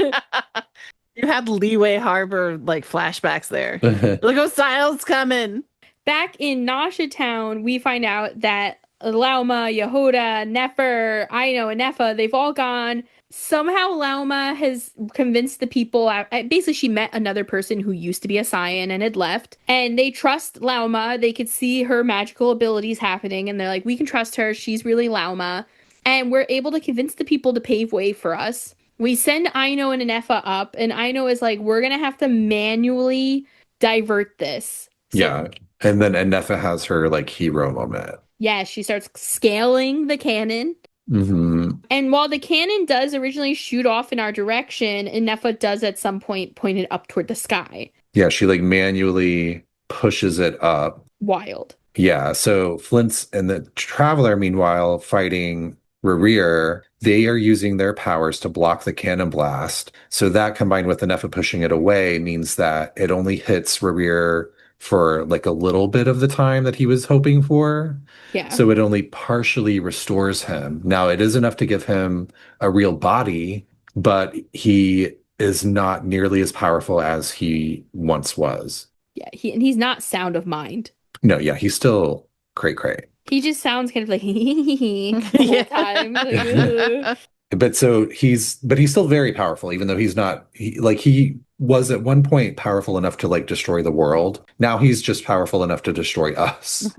Speaker 3: You had Leeway Harbor, like, flashbacks there. Look, Osial's coming.
Speaker 1: Back in Nasha Town, we find out that Lauma, Yehuda, Nefer, Aino, and Ineffa, they've all gone somehow Lauma has convinced the people. Basically, she met another person who used to be a Saiyan and had left, and they trust Lauma. They could see her magical abilities happening, and they're like, "We can trust her. She's really Lauma." And we're able to convince the people to pave way for us. We send Aino and Ineffa up, and Aino is like, "We're gonna have to manually divert this." So,
Speaker 2: Yeah. And then Ineffa has her like hero moment.
Speaker 1: yeah, she starts scaling the cannon.
Speaker 2: Hmm.
Speaker 1: And while the cannon does originally shoot off in our direction, Ineffa does at some point point it up toward the sky.
Speaker 2: Yeah, she like manually pushes it up.
Speaker 1: Wild.
Speaker 2: Yeah, so Flint's and the Traveler, meanwhile, fighting Rerir, they are using their powers to block the cannon blast. So that combined with Ineffa pushing it away means that it only hits Rerir for like a little bit of the time that he was hoping for.
Speaker 1: Yeah.
Speaker 2: So it only partially restores him. Now, it is enough to give him a real body, but he is not nearly as powerful as he once was.
Speaker 1: Yeah, he's not sound of mind.
Speaker 2: No, yeah, he's still cray.
Speaker 1: He just sounds kind of like the whole time. Like,
Speaker 2: But he's still very powerful, even though he's not he was at one point powerful enough to like destroy the world. Now he's just powerful enough to destroy us.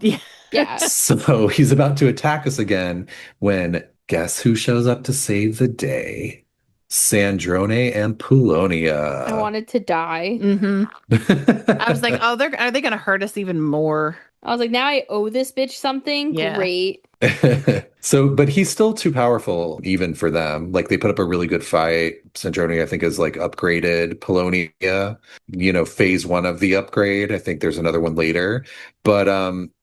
Speaker 1: yeah.
Speaker 2: So he's about to attack us again when guess who shows up to save the day? Sandrone and Pulonia.
Speaker 1: I wanted to die.
Speaker 3: I was like, oh, are they going to hurt us even more?
Speaker 1: I was like, now I owe this bitch something?
Speaker 3: Yeah.
Speaker 1: Great.
Speaker 2: So, but he's still too powerful even for them. Like they put up a really good fight. Sandrone, I think, is like upgraded. Polonia, phase 1 of the upgrade. I think there's another one later. But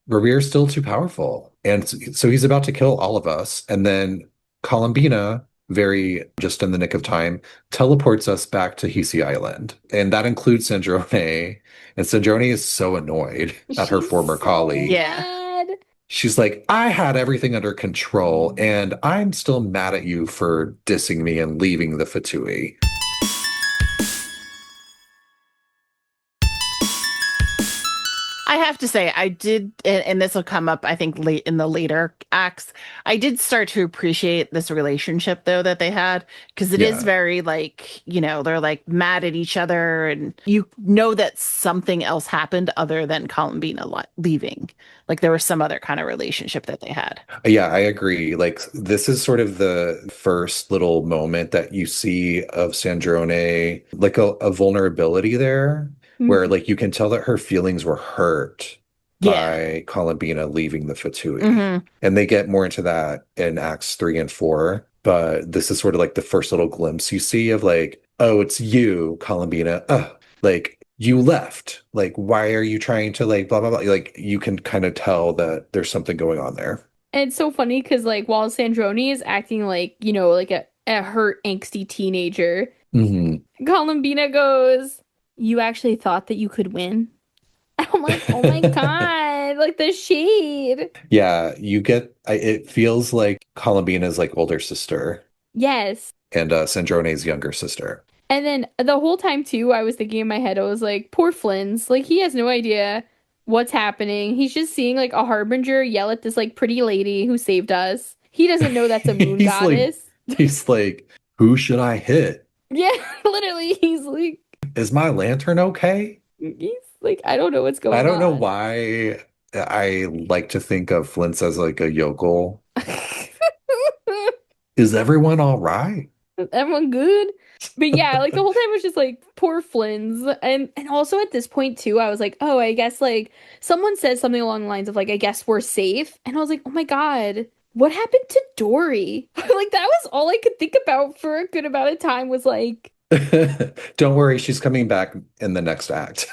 Speaker 2: Rerir's still too powerful. And so he's about to kill all of us. And then Columbina, very just in the nick of time, teleports us back to Hiisi Island. And that includes Sandrone. And Sandrone is so annoyed at her former colleague.
Speaker 3: Yeah.
Speaker 2: She's like, I had everything under control, and I'm still mad at you for dissing me and leaving the Fatui.
Speaker 3: I have to say, I did, and this will come up, I think, late in the later acts. I did start to appreciate this relationship, though, that they had, because it is very like, they're like mad at each other, and you know that something else happened other than Columbina leaving. Like there was some other kind of relationship that they had.
Speaker 2: Yeah, I agree. Like this is sort of the first little moment that you see of Sandrone, like a vulnerability there. Where like you can tell that her feelings were hurt by Columbina leaving the Fatui. And they get more into that in acts 3 and 4. But this is sort of like the first little glimpse you see of like, oh, it's you, Columbina. Like you left. Like, why are you trying to like blah, blah, blah? Like you can kind of tell that there's something going on there.
Speaker 1: And it's so funny because like while Sandrone is acting like, like a hurt, angsty teenager, Columbina goes, you actually thought that you could win? I'm like, oh my God, like the shade.
Speaker 2: Yeah, it feels like Columbina's like older sister.
Speaker 1: Yes.
Speaker 2: And Sandrone's younger sister.
Speaker 1: And then the whole time too, I was thinking in my head, I was like, poor Flynn's, like he has no idea what's happening. He's just seeing like a harbinger yell at this like pretty lady who saved us. He doesn't know that's a moon goddess.
Speaker 2: He's like, who should I hit?
Speaker 1: Yeah, literally, he's like,
Speaker 2: is my lantern okay?
Speaker 1: He's like, I don't know what's going on.
Speaker 2: I don't know why I like to think of Flint as like a yokel. Is everyone all right?
Speaker 1: Everyone good? But yeah, like the whole time I was just like, poor Flynn's. And also at this point too, I was like, oh, I guess like someone says something along the lines of like, I guess we're safe. And I was like, oh my God, what happened to Dori? Like that was all I could think about for a good amount of time was like,
Speaker 2: don't worry, she's coming back in the next act.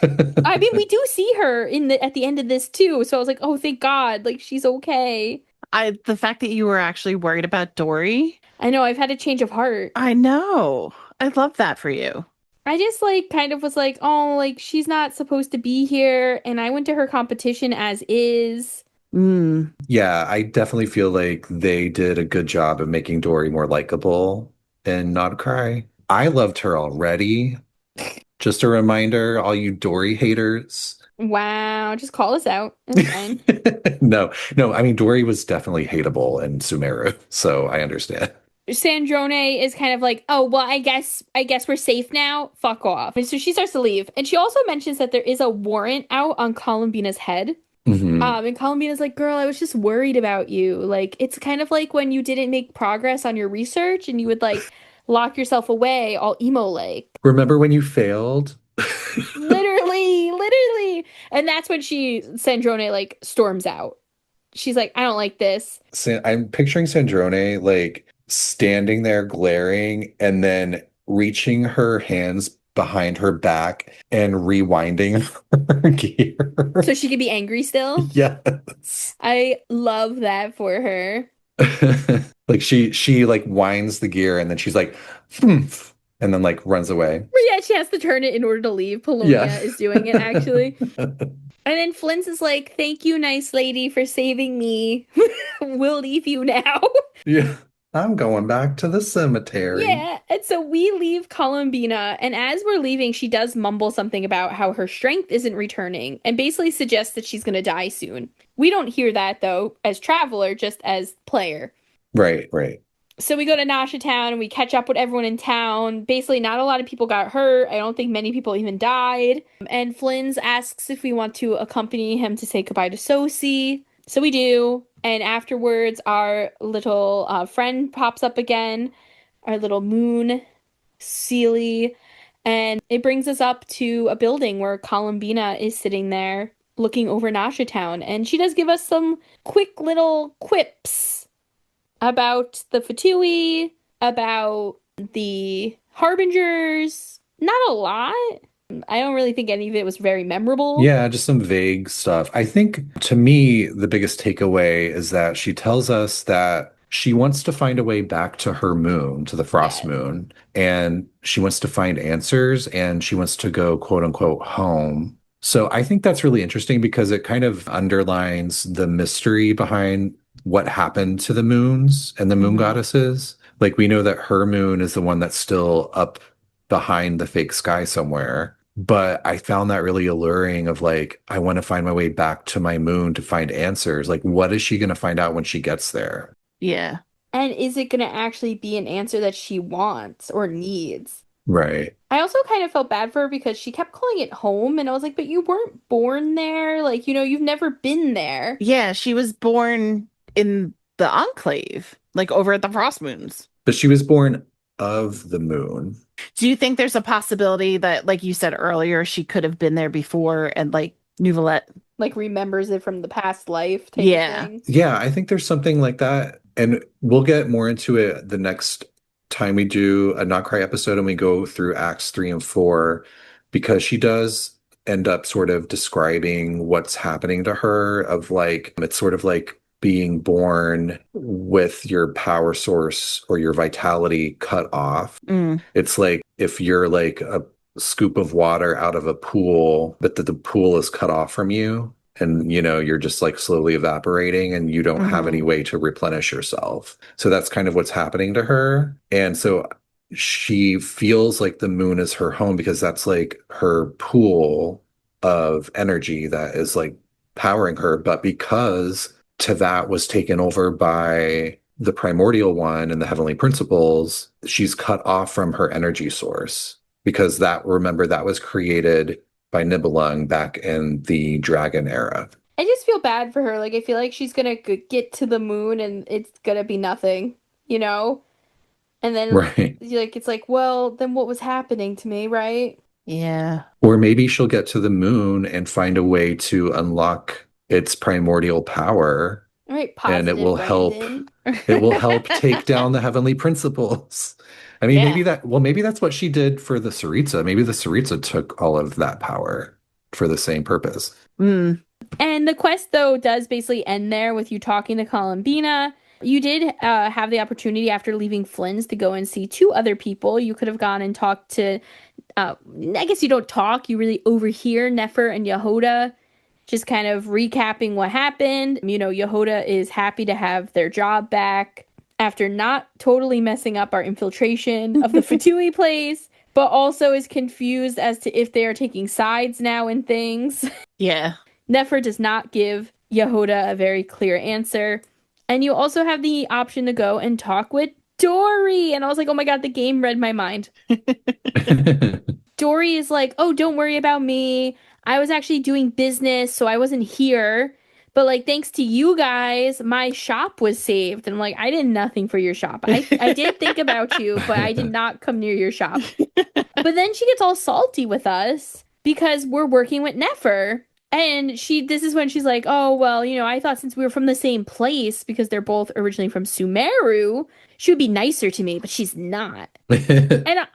Speaker 1: I mean, we do see her at the end of this too. So I was like, oh, thank God, like she's okay.
Speaker 3: The fact that you were actually worried about Dori.
Speaker 1: I know, I've had a change of heart.
Speaker 3: I know. I love that for you.
Speaker 1: I just like kind of was like, oh, like she's not supposed to be here. And I went to her competition as is.
Speaker 2: Yeah, I definitely feel like they did a good job of making Dori more likable in Nod-Krai. I loved her already. Just a reminder, all you Dori haters.
Speaker 1: Wow, just call us out. It's fine.
Speaker 2: No, I mean, Dori was definitely hateable in Sumeru, so I understand.
Speaker 1: Sandrone is kind of like, oh, well, I guess we're safe now. Fuck off. And so she starts to leave. And she also mentions that there is a warrant out on Columbina's head. And Columbina's like, girl, I was just worried about you. Like, it's kind of like when you didn't make progress on your research and you would like lock yourself away all emo like.
Speaker 2: Remember when you failed?
Speaker 1: Literally. And that's when Sandrone like storms out. She's like, I don't like this.
Speaker 2: I'm picturing Sandrone like standing there glaring and then reaching her hands behind her back and rewinding her gear.
Speaker 1: So she could be angry still?
Speaker 2: Yes.
Speaker 1: I love that for her.
Speaker 2: Like she like winds the gear and then she's like, "Humph," and then like runs away.
Speaker 1: But yeah, she has to turn it in order to leave. Polonia is doing it actually. And then Flint's is like, thank you, nice lady, for saving me. We'll leave you now.
Speaker 2: Yeah. I'm going back to the cemetery.
Speaker 1: Yeah. And so we leave Columbina. And as we're leaving, she does mumble something about how her strength isn't returning and basically suggests that she's going to die soon. We don't hear that, though, as traveler, just as player.
Speaker 2: Right.
Speaker 1: So we go to Nasha Town and we catch up with everyone in town. Basically, not a lot of people got hurt. I don't think many people even died. And Flynn's asks if we want to accompany him to say goodbye to Sosi. So we do. And afterwards, our little friend pops up again. Our little moon, Seely. And it brings us up to a building where Columbina is sitting there looking over Nasha Town. And she does give us some quick little quips about the Fatui, about the Harbingers. Not a lot. I don't really think any of it was very memorable.
Speaker 2: Yeah, just some vague stuff. I think to me, the biggest takeaway is that she tells us that she wants to find a way back to her moon, to the frost moon, and she wants to find answers and she wants to go, quote unquote, home. So I think that's really interesting because it kind of underlines the mystery behind what happened to the moons and the moon goddesses. Like we know that her moon is the one that's still up behind the fake sky somewhere. But I found that really alluring of like, I want to find my way back to my moon to find answers. Like, what is she going to find out when she gets there?
Speaker 3: Yeah.
Speaker 1: And is it going to actually be an answer that she wants or needs?
Speaker 2: Right.
Speaker 1: I also kind of felt bad for her because she kept calling it home. And I was like, but you weren't born there. Like, you've never been there.
Speaker 3: Yeah, she was born in the Enclave, like over at the Frost Moons.
Speaker 2: But she was born of the moon.
Speaker 3: Do you think there's a possibility that, like you said earlier, she could have been there before and like Nouvelette
Speaker 1: like remembers it from the past life type of thing?
Speaker 2: Yeah, I think there's something like that. And we'll get more into it the next time we do a Nod-Krai episode and we go through acts 3 and 4, because she does end up sort of describing what's happening to her of like, it's sort of like being born with your power source or your vitality cut off. It's like if you're like a scoop of water out of a pool, but the pool is cut off from you and you're just like slowly evaporating and you don't have any way to replenish yourself. So that's kind of what's happening to her. And so she feels like the moon is her home because that's like her pool of energy that is like powering her. But because Teyvat was taken over by the primordial one and the heavenly principles, she's cut off from her energy source because remember, that was created by Nibelung back in the dragon era.
Speaker 1: I just feel bad for her. Like, I feel like she's gonna get to the moon and it's gonna be nothing, And then it's like, well, then what was happening to me, right?
Speaker 3: Yeah.
Speaker 2: Or maybe she'll get to the moon and find a way to unlock its primordial power.
Speaker 1: All right,
Speaker 2: and it will help take down the heavenly principles. I mean, maybe that's what she did for the Tsaritsa. Maybe the Tsaritsa took all of that power for the same purpose.
Speaker 1: And the quest, though, does basically end there with you talking to Columbina. You did have the opportunity after leaving Flynn's to go and see 2 other people. You could have gone and talked to, I guess you don't talk, you really overhear Nefer and Yehoda just kind of recapping what happened. Yehoda is happy to have their job back after not totally messing up our infiltration of the Fatui place, but also is confused as to if they are taking sides now in things.
Speaker 3: Yeah.
Speaker 1: Nefer does not give Yehoda a very clear answer. And you also have the option to go and talk with Dori. And I was like, oh my God, the game read my mind. Dori is like, oh, don't worry about me. I was actually doing business, so I wasn't here. But like, thanks to you guys, my shop was saved. And I'm like, I did nothing for your shop. I did think about you, but I did not come near your shop. But then she gets all salty with us because we're working with Nefer. And this is when she's like, oh, well, I thought since we were from the same place, because they're both originally from Sumeru, she would be nicer to me, but she's not. And,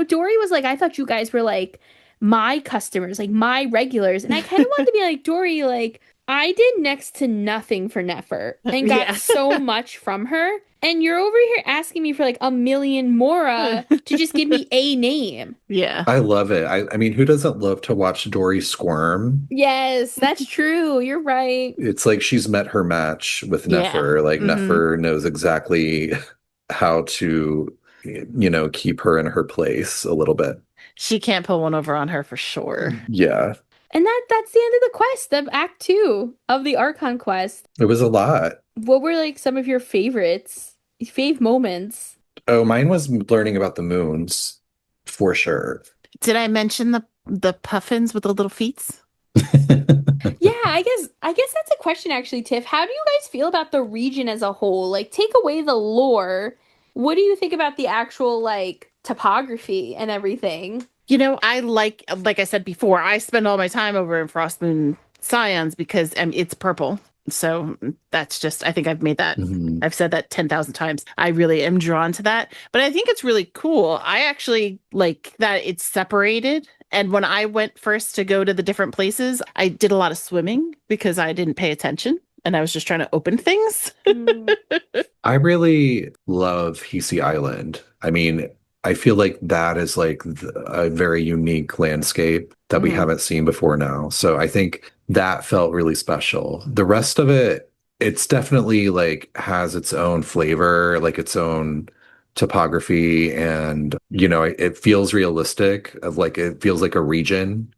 Speaker 1: Dori was like, I thought you guys were like my customers, like my regulars. And I kind of wanted to be like, Dori, like, I did next to nothing for Nefer and got so much from her. And you're over here asking me for like a million mora to just give me a name.
Speaker 3: Yeah.
Speaker 2: I love it. I mean, who doesn't love to watch Dory squirm?
Speaker 1: Yes, that's true. You're right.
Speaker 2: It's like she's met her match with Nefer. Like Nefer knows exactly how to, keep her in her place a little bit.
Speaker 3: She can't pull one over on her for sure.
Speaker 2: Yeah.
Speaker 1: And that's the end of the quest of Act 2 of the Archon Quest.
Speaker 2: It was a lot.
Speaker 1: What were like some of your favorites? Fave moments?
Speaker 2: Oh, mine was learning about the moons, for sure.
Speaker 3: Did I mention the puffins with the little feets?
Speaker 1: Yeah, I guess that's a question actually, Tiff. How do you guys feel about the region as a whole? Like, take away the lore. What do you think about the actual like topography and everything?
Speaker 3: I like I said before, I spend all my time over in Frostmoon Scions because it's purple. So that's just, I think I've made that. I've said that 10,000 times. I really am drawn to that. But I think it's really cool. I actually like that it's separated. And when I went first to go to the different places, I did a lot of swimming because I didn't pay attention. And I was just trying to open things.
Speaker 2: I really love Hiisi Island. I mean, I feel like that is like a very unique landscape that we haven't seen before now. So I think that felt really special. The rest of it, it's definitely like has its own flavor, like its own topography, and it feels realistic. It feels like a region,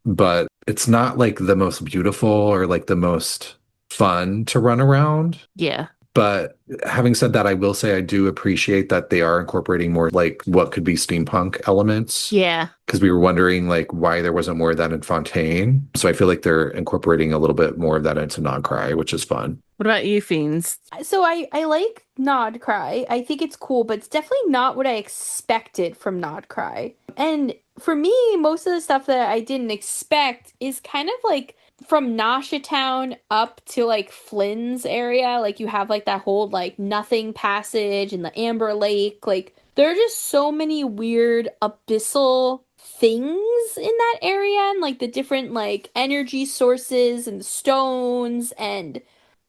Speaker 2: but it's not like the most beautiful or like the most fun to run around.
Speaker 3: Yeah.
Speaker 2: But having said that, I will say I do appreciate that they are incorporating more like what could be steampunk elements.
Speaker 3: Yeah.
Speaker 2: Because we were wondering like why there wasn't more of that in Fontaine. So I feel like they're incorporating a little bit more of that into Nod-Krai, which is fun.
Speaker 3: What about you, Fiends?
Speaker 1: So I like Nod-Krai. I think it's cool, but it's definitely not what I expected from Nod-Krai. And for me, most of the stuff that I didn't expect is kind of like from Nasha Town up to like Flynn's area. Like you have like that whole like nothing passage and the Amber Lake. Like there are just so many weird abyssal things in that area, and like the different like energy sources and stones. And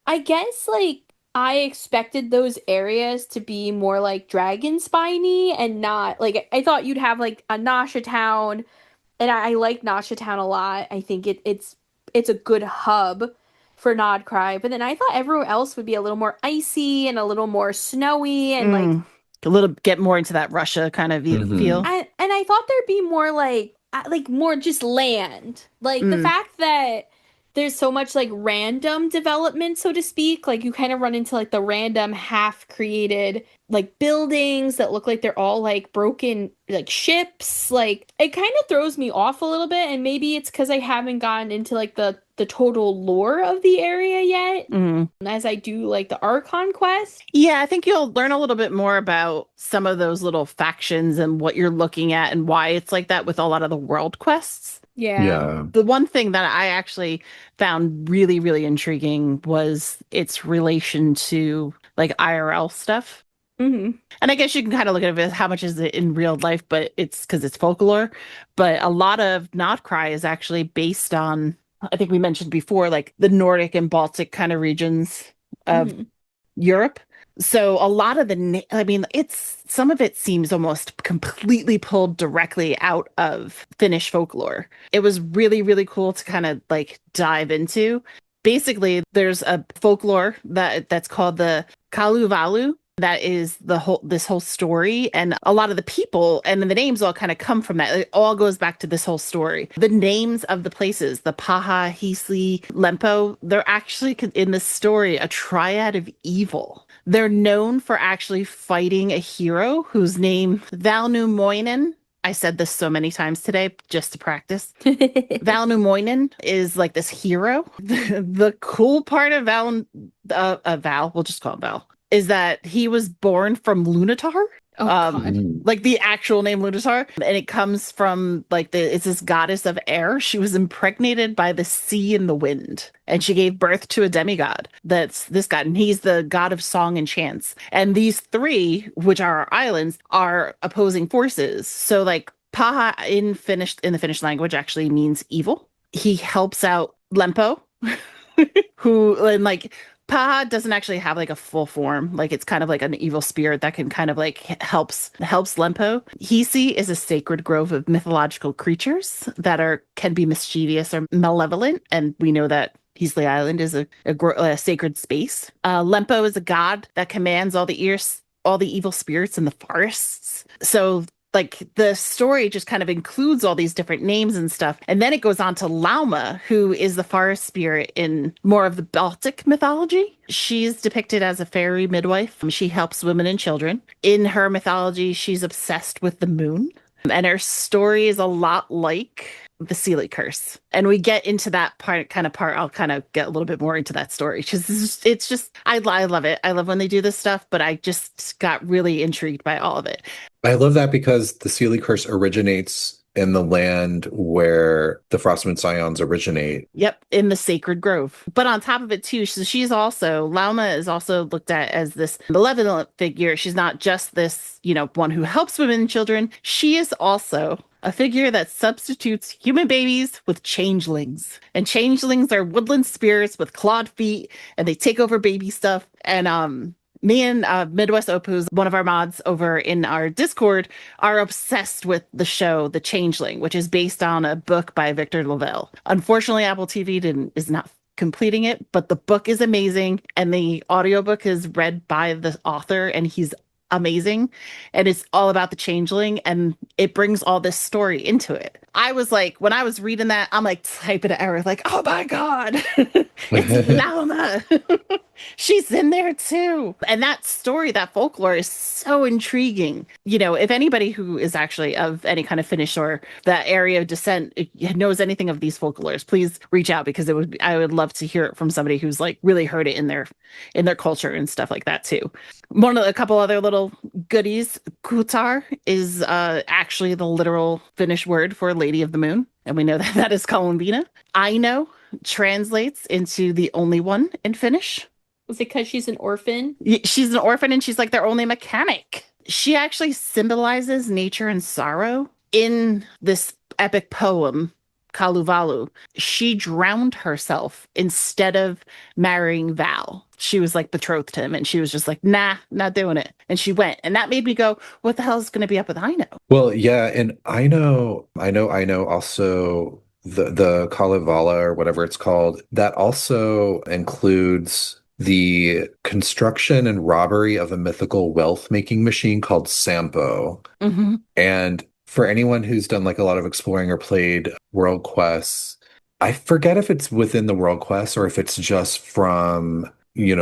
Speaker 1: I guess like I expected those areas to be more like dragon spiny and not like I thought you'd have like a Nasha Town, and I like Nasha Town a lot. I think it's a good hub for Nod-Krai, but then I thought everywhere else would be a little more icy and a little more snowy and like
Speaker 3: a little get more into that Russia kind of feel.
Speaker 1: And I thought there'd be more like more just land. Like the fact that there's so much like random development, so to speak. Like you kind of run into like the random half created like buildings that look like they're all like broken like ships. Like it kind of throws me off a little bit, and maybe it's because I haven't gotten into like the total lore of the area yet, as I do like the Archon Quest.
Speaker 3: Yeah, I think you'll learn a little bit more about some of those little factions and what you're looking at and why it's like that with a lot of the world quests.
Speaker 1: Yeah.
Speaker 3: The one thing that I actually found really, really intriguing was its relation to like IRL stuff. And I guess you can kind of look at it as how much is it in real life, but it's because it's folklore. But a lot of Nod-Krai is actually based on, I think we mentioned before, like the Nordic and Baltic kind of regions of Europe. So a lot of some of it seems almost completely pulled directly out of Finnish folklore. It was really, really cool to kind of like dive into. Basically, there's a folklore that's called the Kaluvalu. That is this whole story, and a lot of the people and the names all kind of come from that. It all goes back to this whole story. The names of the places, the Paha, Hiisi, Lempo, they're actually in this story a triad of evil. They're known for actually fighting a hero whose name Valnumoinen. I said this so many times today just to practice. Valnumoinen is like this hero. The cool part of Val, we'll just call him Val, is that he was born from Lunatar.
Speaker 1: Oh, God.
Speaker 3: Like the actual name Lunatar, and it comes from it's this goddess of air. She was impregnated by the sea and the wind, and she gave birth to a demigod. That's this god, and he's the god of song and chants. And these three, which are our islands, are opposing forces. So like Paha in the Finnish language actually means evil. He helps out Lempo, who and like Paha doesn't actually have like a full form. Like it's kind of like an evil spirit that can kind of like helps Lempo. Hiisi is a sacred grove of mythological creatures that can be mischievous or malevolent, and we know that Hiisi Island is a sacred space. Lempo is a god that commands all the evil spirits in the forests. So like the story just kind of includes all these different names and stuff. And then it goes on to Lauma, who is the forest spirit in more of the Baltic mythology. She's depicted as a fairy midwife. She helps women and children. In her mythology, she's obsessed with the moon. And her story is a lot like the Seelie curse. And we get into that part. I'll kind of get a little bit more into that story. It's just, I love it. I love when they do this stuff, but I just got really intrigued by all of it.
Speaker 2: I love that because the Seelie curse originates in the land where the Frostmoon Scions originate.
Speaker 3: Yep, in the Sacred Grove. But on top of it too, Lauma is also looked at as this malevolent figure. She's not just this, one who helps women and children. She is also a figure that substitutes human babies with changelings. And changelings are woodland spirits with clawed feet, and they take over baby stuff. And me and Midwest Opus, one of our mods over in our Discord, are obsessed with the show The Changeling, which is based on a book by Victor Lavelle. Unfortunately, Apple TV is not completing it, but the book is amazing, and the audiobook is read by the author, and he's amazing. And it's all about the changeling, and it brings all this story into it. I was like, when I was reading that, I'm like typing an error, like, oh my God, it's Lauma. She's in there too. And that story, that folklore is so intriguing. If anybody who is actually of any kind of Finnish or that area of descent knows anything of these folklores, please reach out, because I would love to hear it from somebody who's like really heard it in their culture and stuff like that too. A couple other little goodies. Kutar is actually the literal Finnish word for Lady of the Moon. And we know that that is Kolumbina. Aino translates into the only one in Finnish.
Speaker 1: Was it because she's an orphan?
Speaker 3: She's an orphan, and she's like their only mechanic. She actually symbolizes nature and sorrow. In this epic poem, Kaluvalu, she drowned herself instead of marrying Val. She was like betrothed to him, and she was just like, nah, not doing it. And she went. And that made me go, what the hell is going to be up with Aino?
Speaker 2: Well, yeah, and I know also the Kalevala, or whatever it's called, that also includes the construction and robbery of a mythical wealth-making machine called Sampo.
Speaker 3: Mm-hmm.
Speaker 2: And for anyone who's done like a lot of exploring or played world quests, I forget if it's within the world quest or if it's just from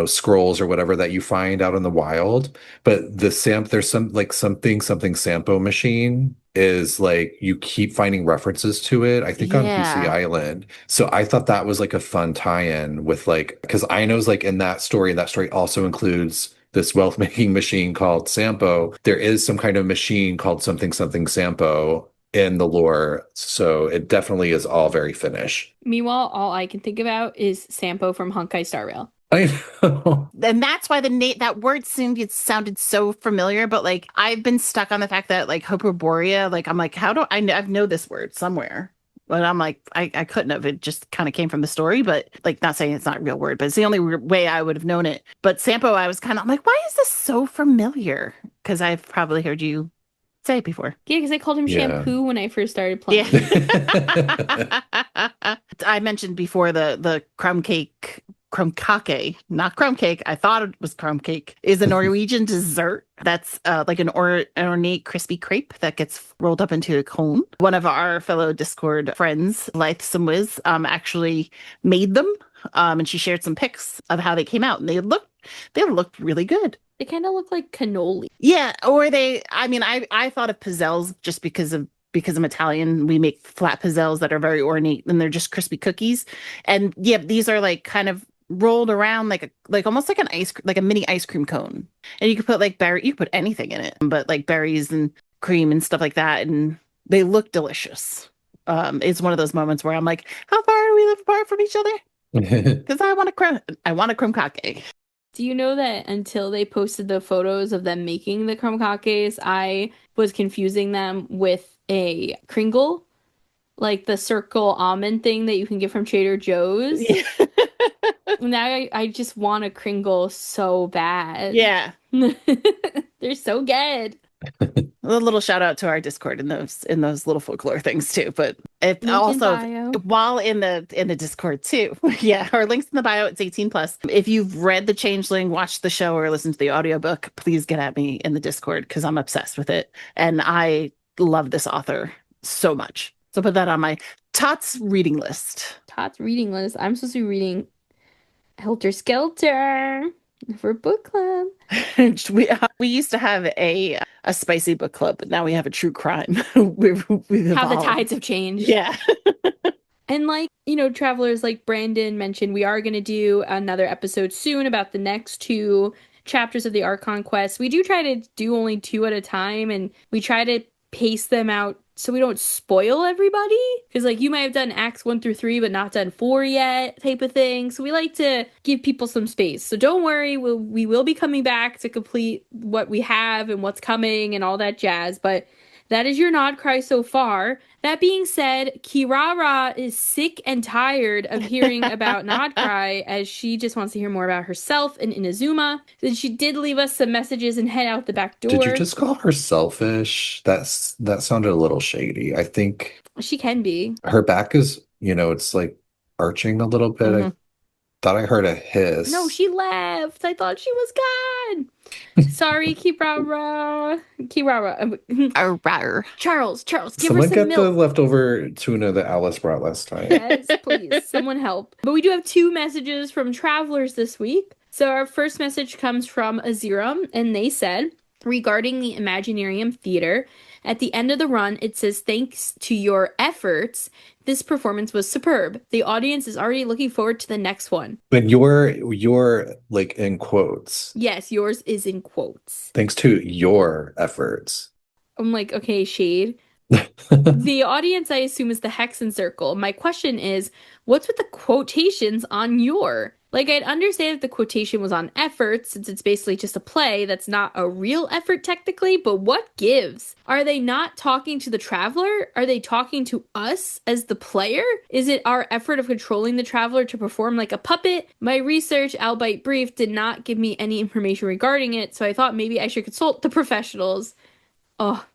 Speaker 2: scrolls or whatever that you find out in the wild. But there's some like something Sampo machine is like, you keep finding references to it, I think, on Hiisi Island. So I thought that was like a fun tie-in with because Aino's like in that story, and that story also includes this wealth-making machine called Sampo. There is some kind of machine called something Sampo in the lore. So it definitely is all very Finnish.
Speaker 1: Meanwhile, all I can think about is Sampo from Honkai Star Rail.
Speaker 2: I know.
Speaker 3: And that's why that word sounded so familiar, but like I've been stuck on the fact that like Hyperborea, like I'm like, how do I know this word somewhere? But I'm like, I couldn't have. It just kind of came from the story, but like, not saying it's not a real word, but it's the only way I would have known it. But Sampo, I'm like, why is this so familiar? Because I've probably heard you say it before.
Speaker 1: Yeah, because I called him Shampoo when I first started playing.
Speaker 3: Yeah. I mentioned before the krumkake, not crumb cake. I thought it was crumb cake. Is a Norwegian dessert that's like an ornate crispy crepe that gets rolled up into a cone. One of our fellow Discord friends, Lithesome Wiz, actually made them. And she shared some pics of how they came out, and they look They looked really good.
Speaker 1: They kind of look like cannoli.
Speaker 3: Yeah, or I thought of pizzelles just because I'm Italian. We make flat pizzelles that are very ornate and they're just crispy cookies. And yeah, these are like kind of rolled around like almost like like a mini ice cream cone. And you could put like you could put anything in it, but like berries and cream and stuff like that, and they look delicious. It's one of those moments where I'm like, how far do we live apart from each other? Because I want a krumkake.
Speaker 1: Do you know that until they posted the photos of them making the krumkakes, I was confusing them with a Kringle, like the circle almond thing that you can get from Trader Joe's.
Speaker 3: Yeah.
Speaker 1: Now I just want a Kringle so bad.
Speaker 3: Yeah.
Speaker 1: They're so good.
Speaker 3: A little shout out to our Discord in those little folklore things too. But it
Speaker 1: Link
Speaker 3: also
Speaker 1: in bio.
Speaker 3: while in the Discord too. Yeah, our links in the bio. It's 18+. If you've read The Changeling, watched the show, or listened to the audiobook, please get at me in the Discord because I'm obsessed with it. And I love this author so much. So put that on my Tots reading list.
Speaker 1: Todd's reading list. I'm supposed to be reading Helter Skelter for book club.
Speaker 3: We used to have a spicy book club, but now we have a true crime. We've
Speaker 1: How the
Speaker 3: evolved.
Speaker 1: tides have changed.
Speaker 3: Yeah.
Speaker 1: And like, travelers, like Brandon mentioned, we are going to do another episode soon about the next 2 chapters of the Archon Quest. We do try to do only 2 at a time, and we try to pace them out so we don't spoil everybody. Because like you might have done acts 1 through 3, but not done 4 yet, type of thing. So we like to give people some space. So don't worry, we will be coming back to complete what we have and what's coming and all that jazz. But that is your Nod-Krai so far. That being said, Kirara is sick and tired of hearing about Nod-Krai, as she just wants to hear more about herself and Inazuma. Then she did leave us some messages and head out the back door.
Speaker 2: Did you just call her selfish? That sounded a little shady. I think
Speaker 1: She can be.
Speaker 2: her back is, it's like arching a little bit.
Speaker 3: Mhm.
Speaker 2: I thought I heard a hiss.
Speaker 1: No, she left. I thought she was gone. Sorry, Kirara. Charles, give
Speaker 2: Someone
Speaker 1: her some
Speaker 2: get the
Speaker 1: milk.
Speaker 2: leftover tuna that Alice brought last time.
Speaker 1: Yes, please. Someone help. But we do have 2 messages from travelers this week. So our first message comes from Aziram, and they said, regarding the Imaginarium Theater, at the end of the run, it says, thanks to your efforts, this performance was superb. The audience is already looking forward to the next one.
Speaker 2: But you're like in quotes.
Speaker 1: Yes, yours is in quotes.
Speaker 2: Thanks to your efforts.
Speaker 1: I'm like, okay, shade. The audience, I assume, is the Hexen Circle. My question is, what's with the quotations on your? Like, I'd understand if the quotation was on effort, since it's basically just a play that's not a real effort technically, but what gives? Are they not talking to the traveler? Are they talking to us as the player? Is it our effort of controlling the traveler to perform like a puppet? My research, albeit brief, did not give me any information regarding it, so I thought maybe I should consult the professionals. Oh,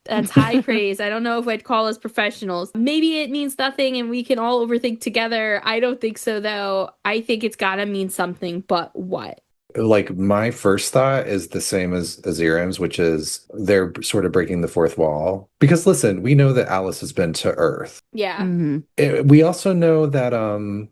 Speaker 1: that's high praise. I don't know if I'd call us professionals. Maybe it means nothing and we can all overthink together. I don't think so, though. I think it's gotta mean something, but what?
Speaker 2: Like, my first thought is the same as Aziram's, which is they're sort of breaking the fourth wall. Because listen, we know that Alice has been to Earth.
Speaker 1: Yeah.
Speaker 3: Mm-hmm.
Speaker 2: We also know that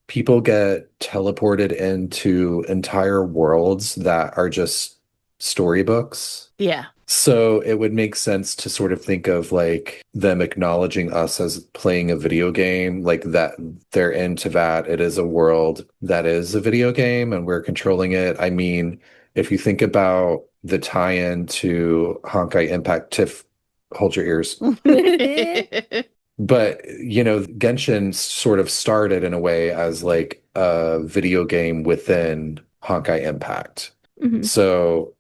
Speaker 2: people get teleported into entire worlds that are just storybooks.
Speaker 3: Yeah.
Speaker 2: So it would make sense to sort of think of like them acknowledging us as playing a video game, like that they're into that. It is a world that is a video game and we're controlling it. I mean, if you think about the tie-in to Honkai Impact, Tiff, hold your ears. But, Genshin sort of started in a way as like a video game within Honkai Impact.
Speaker 1: Mhm.
Speaker 2: So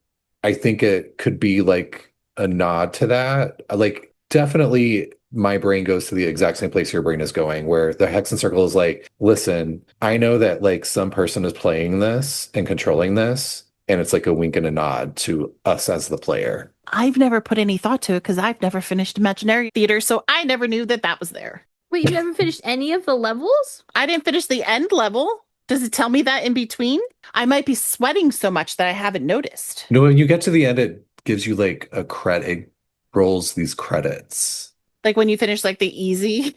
Speaker 2: I think it could be like a nod to that. Like, definitely my brain goes to the exact same place your brain is going, where the Hexen Circle is like, listen, I know that like some person is playing this and controlling this, and it's like a wink and a nod to us as the player.
Speaker 3: I've never put any thought to it because I've never finished Imaginary Theater, so I never knew that was there.
Speaker 1: Wait, you haven't finished any of the levels?
Speaker 3: I didn't finish the end level. Does it tell me that in between? I might be sweating so much that I haven't noticed.
Speaker 2: No, when you get to the end, it gives you like a credit, it rolls these credits.
Speaker 3: Like when you finish like the easy.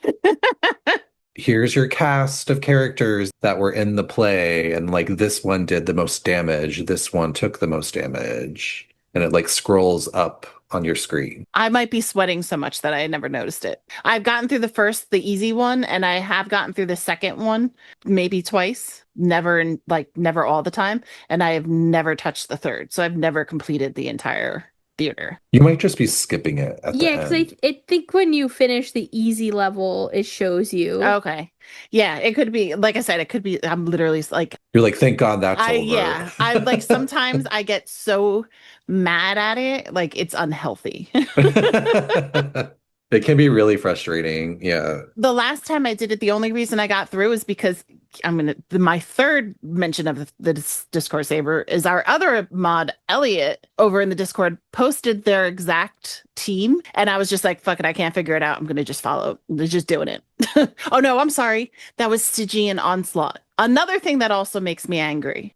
Speaker 2: here's your cast of characters that were in the play, and like this one did the most damage, this one took the most damage, and it like scrolls up on your screen.
Speaker 3: I might be sweating so much that I never noticed it. I've gotten through the easy one, and I have gotten through the second one maybe twice, never all the time, and I have never touched the third. So I've never completed the entire theater.
Speaker 2: You might just be skipping it at the
Speaker 1: Yeah, because
Speaker 2: end.
Speaker 1: I think when you finish the easy level, it shows you.
Speaker 3: Okay. Yeah, it could be, like I said, it could be, I'm literally like,
Speaker 2: You're like, thank God that's over.
Speaker 3: yeah, I like sometimes I get so mad at it, like it's unhealthy.
Speaker 2: It can be really frustrating. Yeah.
Speaker 3: The last time I did it, the only reason I got through is because my third mention of the Discord saver is our other mod, Elliot, over in the Discord, posted their exact team. And I was just like, fuck it, I can't figure it out. I'm going to just follow. They're just doing it. Oh, no, I'm sorry. That was Stygian Onslaught. Another thing that also makes me angry.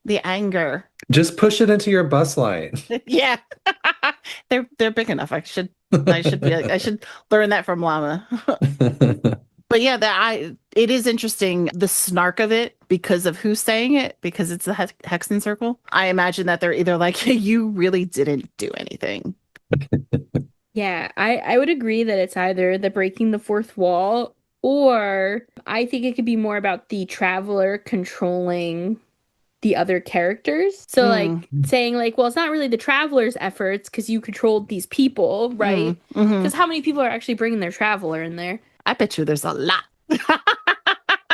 Speaker 3: The anger.
Speaker 2: Just push it into your bus line.
Speaker 3: Yeah. They're big enough. I should learn that from Llama. But yeah, it is interesting, the snark of it, because of who's saying it, because it's the Hexen Circle. I imagine that they're either like, hey, you really didn't do anything.
Speaker 1: Yeah, I would agree that it's either the breaking the fourth wall, or I think it could be more about the traveler controlling the other characters. So like saying like, well, it's not really the traveler's efforts because you controlled these people, right? Because how many people are actually bringing their traveler in there?
Speaker 3: I bet you there's a lot.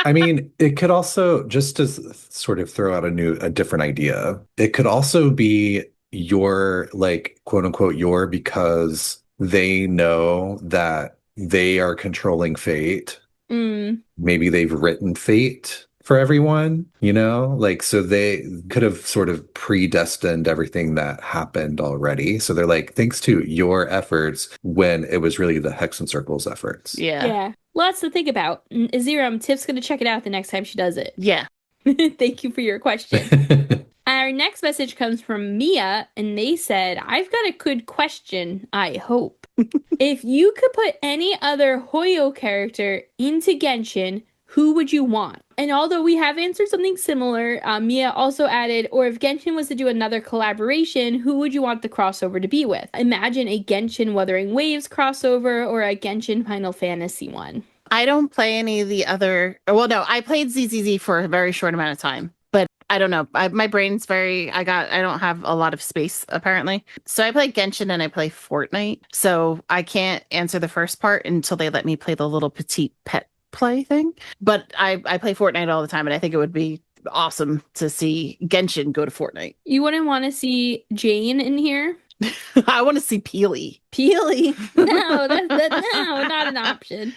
Speaker 2: I mean, it could also, just to sort of throw out a different idea, it could also be your, like, quote unquote, your, because they know that they are controlling fate. Maybe they've written fate for everyone, like, so they could have sort of predestined everything that happened already. So they're like, thanks to your efforts, when it was really the Hexen Circle's efforts.
Speaker 1: Yeah. Lots to think about. Aziram, Tiff's going to check it out the next time she does it.
Speaker 3: Yeah.
Speaker 1: Thank you for your question. Our next message comes from Mia, and they said, I've got a good question, I hope. If you could put any other Hoyo character into Genshin, who would you want? And although we have answered something similar, Mia also added, or if Genshin was to do another collaboration, who would you want the crossover to be with? Imagine a Genshin Wuthering Waves crossover or a Genshin Final Fantasy one.
Speaker 3: I don't play any of the other... Well, no, I played ZZZ for a very short amount of time. But I don't know. My brain's very... I don't have a lot of space, apparently. So I play Genshin and I play Fortnite. So I can't answer the first part until they let me play the little petite pet play thing. But I play Fortnite all the time, and I think it would be awesome to see Genshin go to Fortnite.
Speaker 1: You wouldn't want to see Jane in here?
Speaker 3: I want to see Peely.
Speaker 1: Peely? No, no, not an option.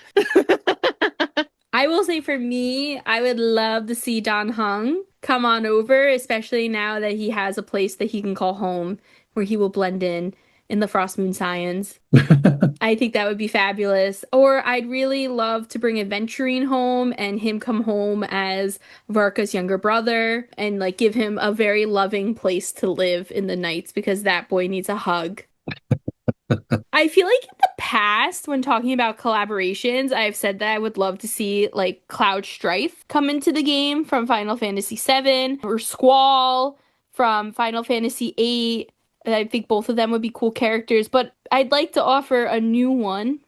Speaker 1: I will say for me, I would love to see Dan Heng come on over, especially now that he has a place that he can call home where he will blend in the Frost Moon Scions. I think that would be fabulous. Or I'd really love to bring Adventuring home and him come home as Varka's younger brother and like give him a very loving place to live in the nights, because that boy needs a hug. I feel like in the past, when talking about collaborations, I've said that I would love to see like Cloud Strife come into the game from Final Fantasy VII, or Squall from Final Fantasy VIII. I think both of them would be cool characters, but I'd like to offer a new one.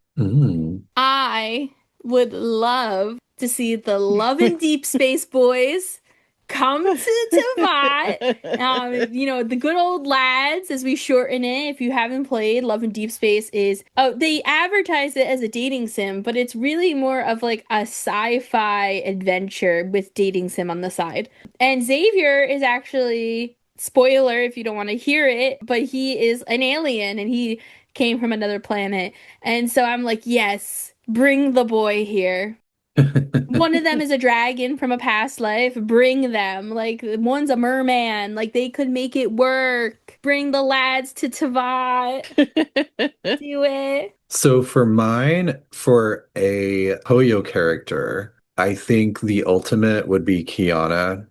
Speaker 1: I would love to see the Love and Deep Space Boys come to Teyvat. The good old lads, as we shorten it. If you haven't played, Love and Deep Space is... Oh, they advertise it as a dating sim, but it's really more of like a sci-fi adventure with dating sim on the side. And Xavier is actually... Spoiler if you don't want to hear it, but he is an alien and he came from another planet. And so I'm like, yes, bring the boy here. One of them is a dragon from a past life. Bring them. Like, one's a merman. Like, they could make it work. Bring the lads to Teyvat. Do it.
Speaker 2: So for mine, for a Hoyo character, I think the ultimate would be Kiana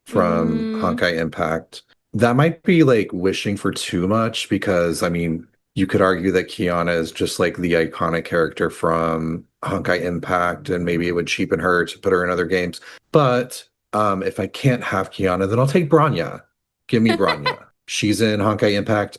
Speaker 2: from Honkai Impact. That might be like wishing for too much, because I mean, You could argue that Kiana is just like the iconic character from Honkai Impact, and maybe it would cheapen her to put her in other games. But if I can't have Kiana, then I'll take Bronya. Give me Bronya. She's in Honkai Impact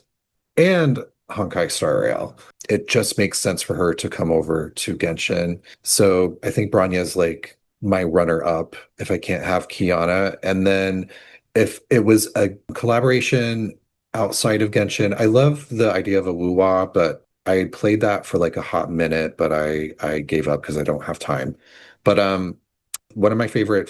Speaker 2: and Honkai Star Rail. It just makes sense for her to come over to Genshin. So I think Bronya is like my runner-up if I can't have Kiana. And then if it was a collaboration outside of Genshin, I love the idea of a woo-wah, but I played that for like a hot minute, but I gave up because I don't have time. But one of my favorite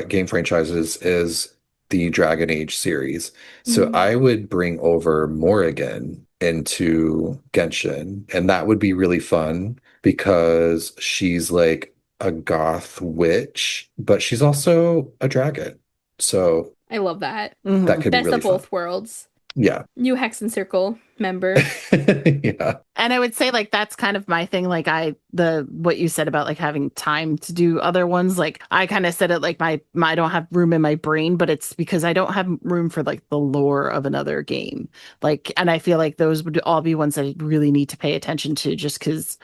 Speaker 2: game franchises is the Dragon Age series. So I would bring over Morrigan into Genshin, and that would be really fun because she's like a goth witch, but she's also a dragon. So
Speaker 1: I love that.
Speaker 2: that could
Speaker 1: Best
Speaker 2: be really
Speaker 1: of both
Speaker 2: fun.
Speaker 1: worlds.
Speaker 2: Yeah.
Speaker 1: New Hexen Circle member.
Speaker 2: Yeah.
Speaker 3: And I would say like that's kind of my thing. Like what you said about like having time to do other ones. Like I kind of said it like I don't have room in my brain, but it's because I don't have room for like the lore of another game. Like, and I feel like those would all be ones that I really need to pay attention to just because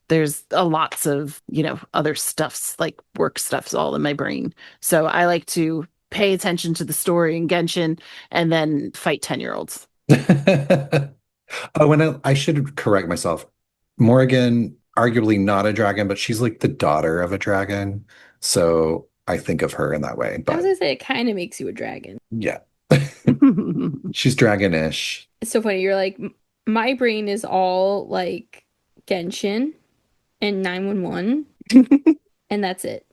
Speaker 3: there's lots of, other stuffs like work stuffs all in my brain. So I like to pay attention to the story in Genshin and then fight 10-year-olds.
Speaker 2: Oh, and I should correct myself. Morrigan, arguably not a dragon, but she's like the daughter of a dragon. So I think of her in that way.
Speaker 1: I was
Speaker 2: But
Speaker 1: gonna say it kind of makes you a dragon.
Speaker 2: yeah, she's dragonish.
Speaker 1: It's so funny. You're like, my brain is all like Genshin and 911, and that's it.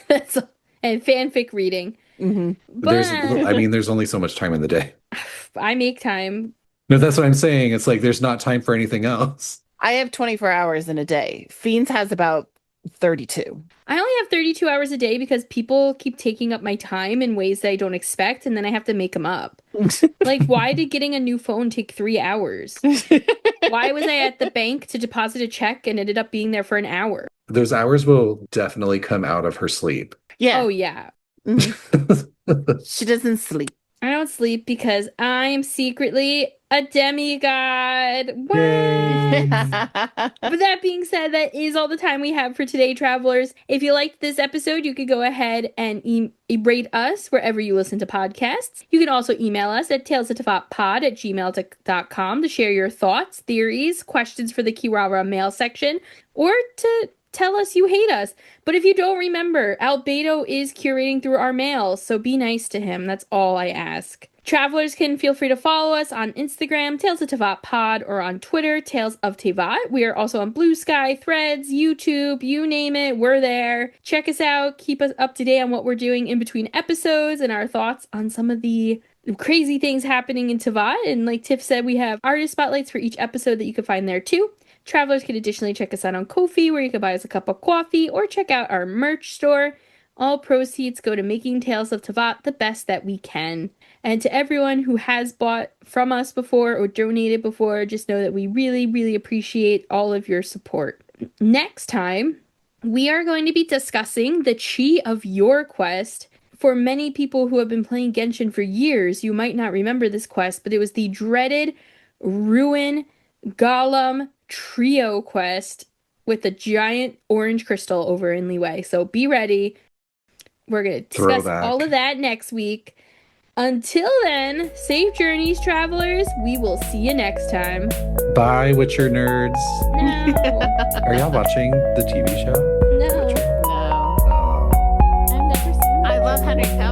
Speaker 1: That's all. And fanfic reading. But
Speaker 2: There's only so much time in the day.
Speaker 1: I make time.
Speaker 2: No, that's what I'm saying. It's like there's not time for anything else.
Speaker 3: I have 24 hours in a day. Fiends has about 32.
Speaker 1: I only have 32 hours a day because people keep taking up my time in ways that I don't expect, and then I have to make them up. Like, why did getting a new phone take 3 hours? Why was I at the bank to deposit a check and ended up being there for an hour?
Speaker 2: Those hours will definitely come out of her sleep.
Speaker 3: Yeah.
Speaker 1: Oh, yeah.
Speaker 3: She doesn't sleep.
Speaker 1: I don't sleep because I am secretly a demigod. What? But that being said, that is all the time we have for today, travelers. If you liked this episode, you could go ahead and rate us wherever you listen to podcasts. You can also email us at talesoftevatpod@gmail.com to share your thoughts, theories, questions for the Kiwawa mail section, or to tell us you hate us. But if you don't remember, Albedo is curating through our mail, so be nice to him. That's all I ask. Travelers can feel free to follow us on Instagram, Tales of Teyvat Pod, or on Twitter, Tales of Teyvat. We are also on Blue Sky, Threads, YouTube, you name it, we're there. Check us out, keep us up to date on what we're doing in between episodes and our thoughts on some of the crazy things happening in Teyvat. And like Tiff said, we have artist spotlights for each episode that you can find there too. Travelers can additionally check us out on Ko-fi, where you can buy us a cup of coffee, or check out our merch store. All proceeds go to making Tales of Teyvat the best that we can. And to everyone who has bought from us before or donated before, just know that we really, really appreciate all of your support. Next time, we are going to be discussing the Chi of Your Quest. For many people who have been playing Genshin for years, you might not remember this quest, but it was the dreaded Ruin Golem Trio quest with the giant orange crystal over in Liyue. So be ready. We're going to discuss all of that next week. Until then, safe journeys, travelers. We will see you next time.
Speaker 2: Bye, Witcher nerds.
Speaker 1: No.
Speaker 2: Are y'all watching the TV show?
Speaker 1: No.
Speaker 2: Witcher?
Speaker 3: No.
Speaker 2: Oh.
Speaker 1: I've never seen that.
Speaker 3: I love Henry Cavill.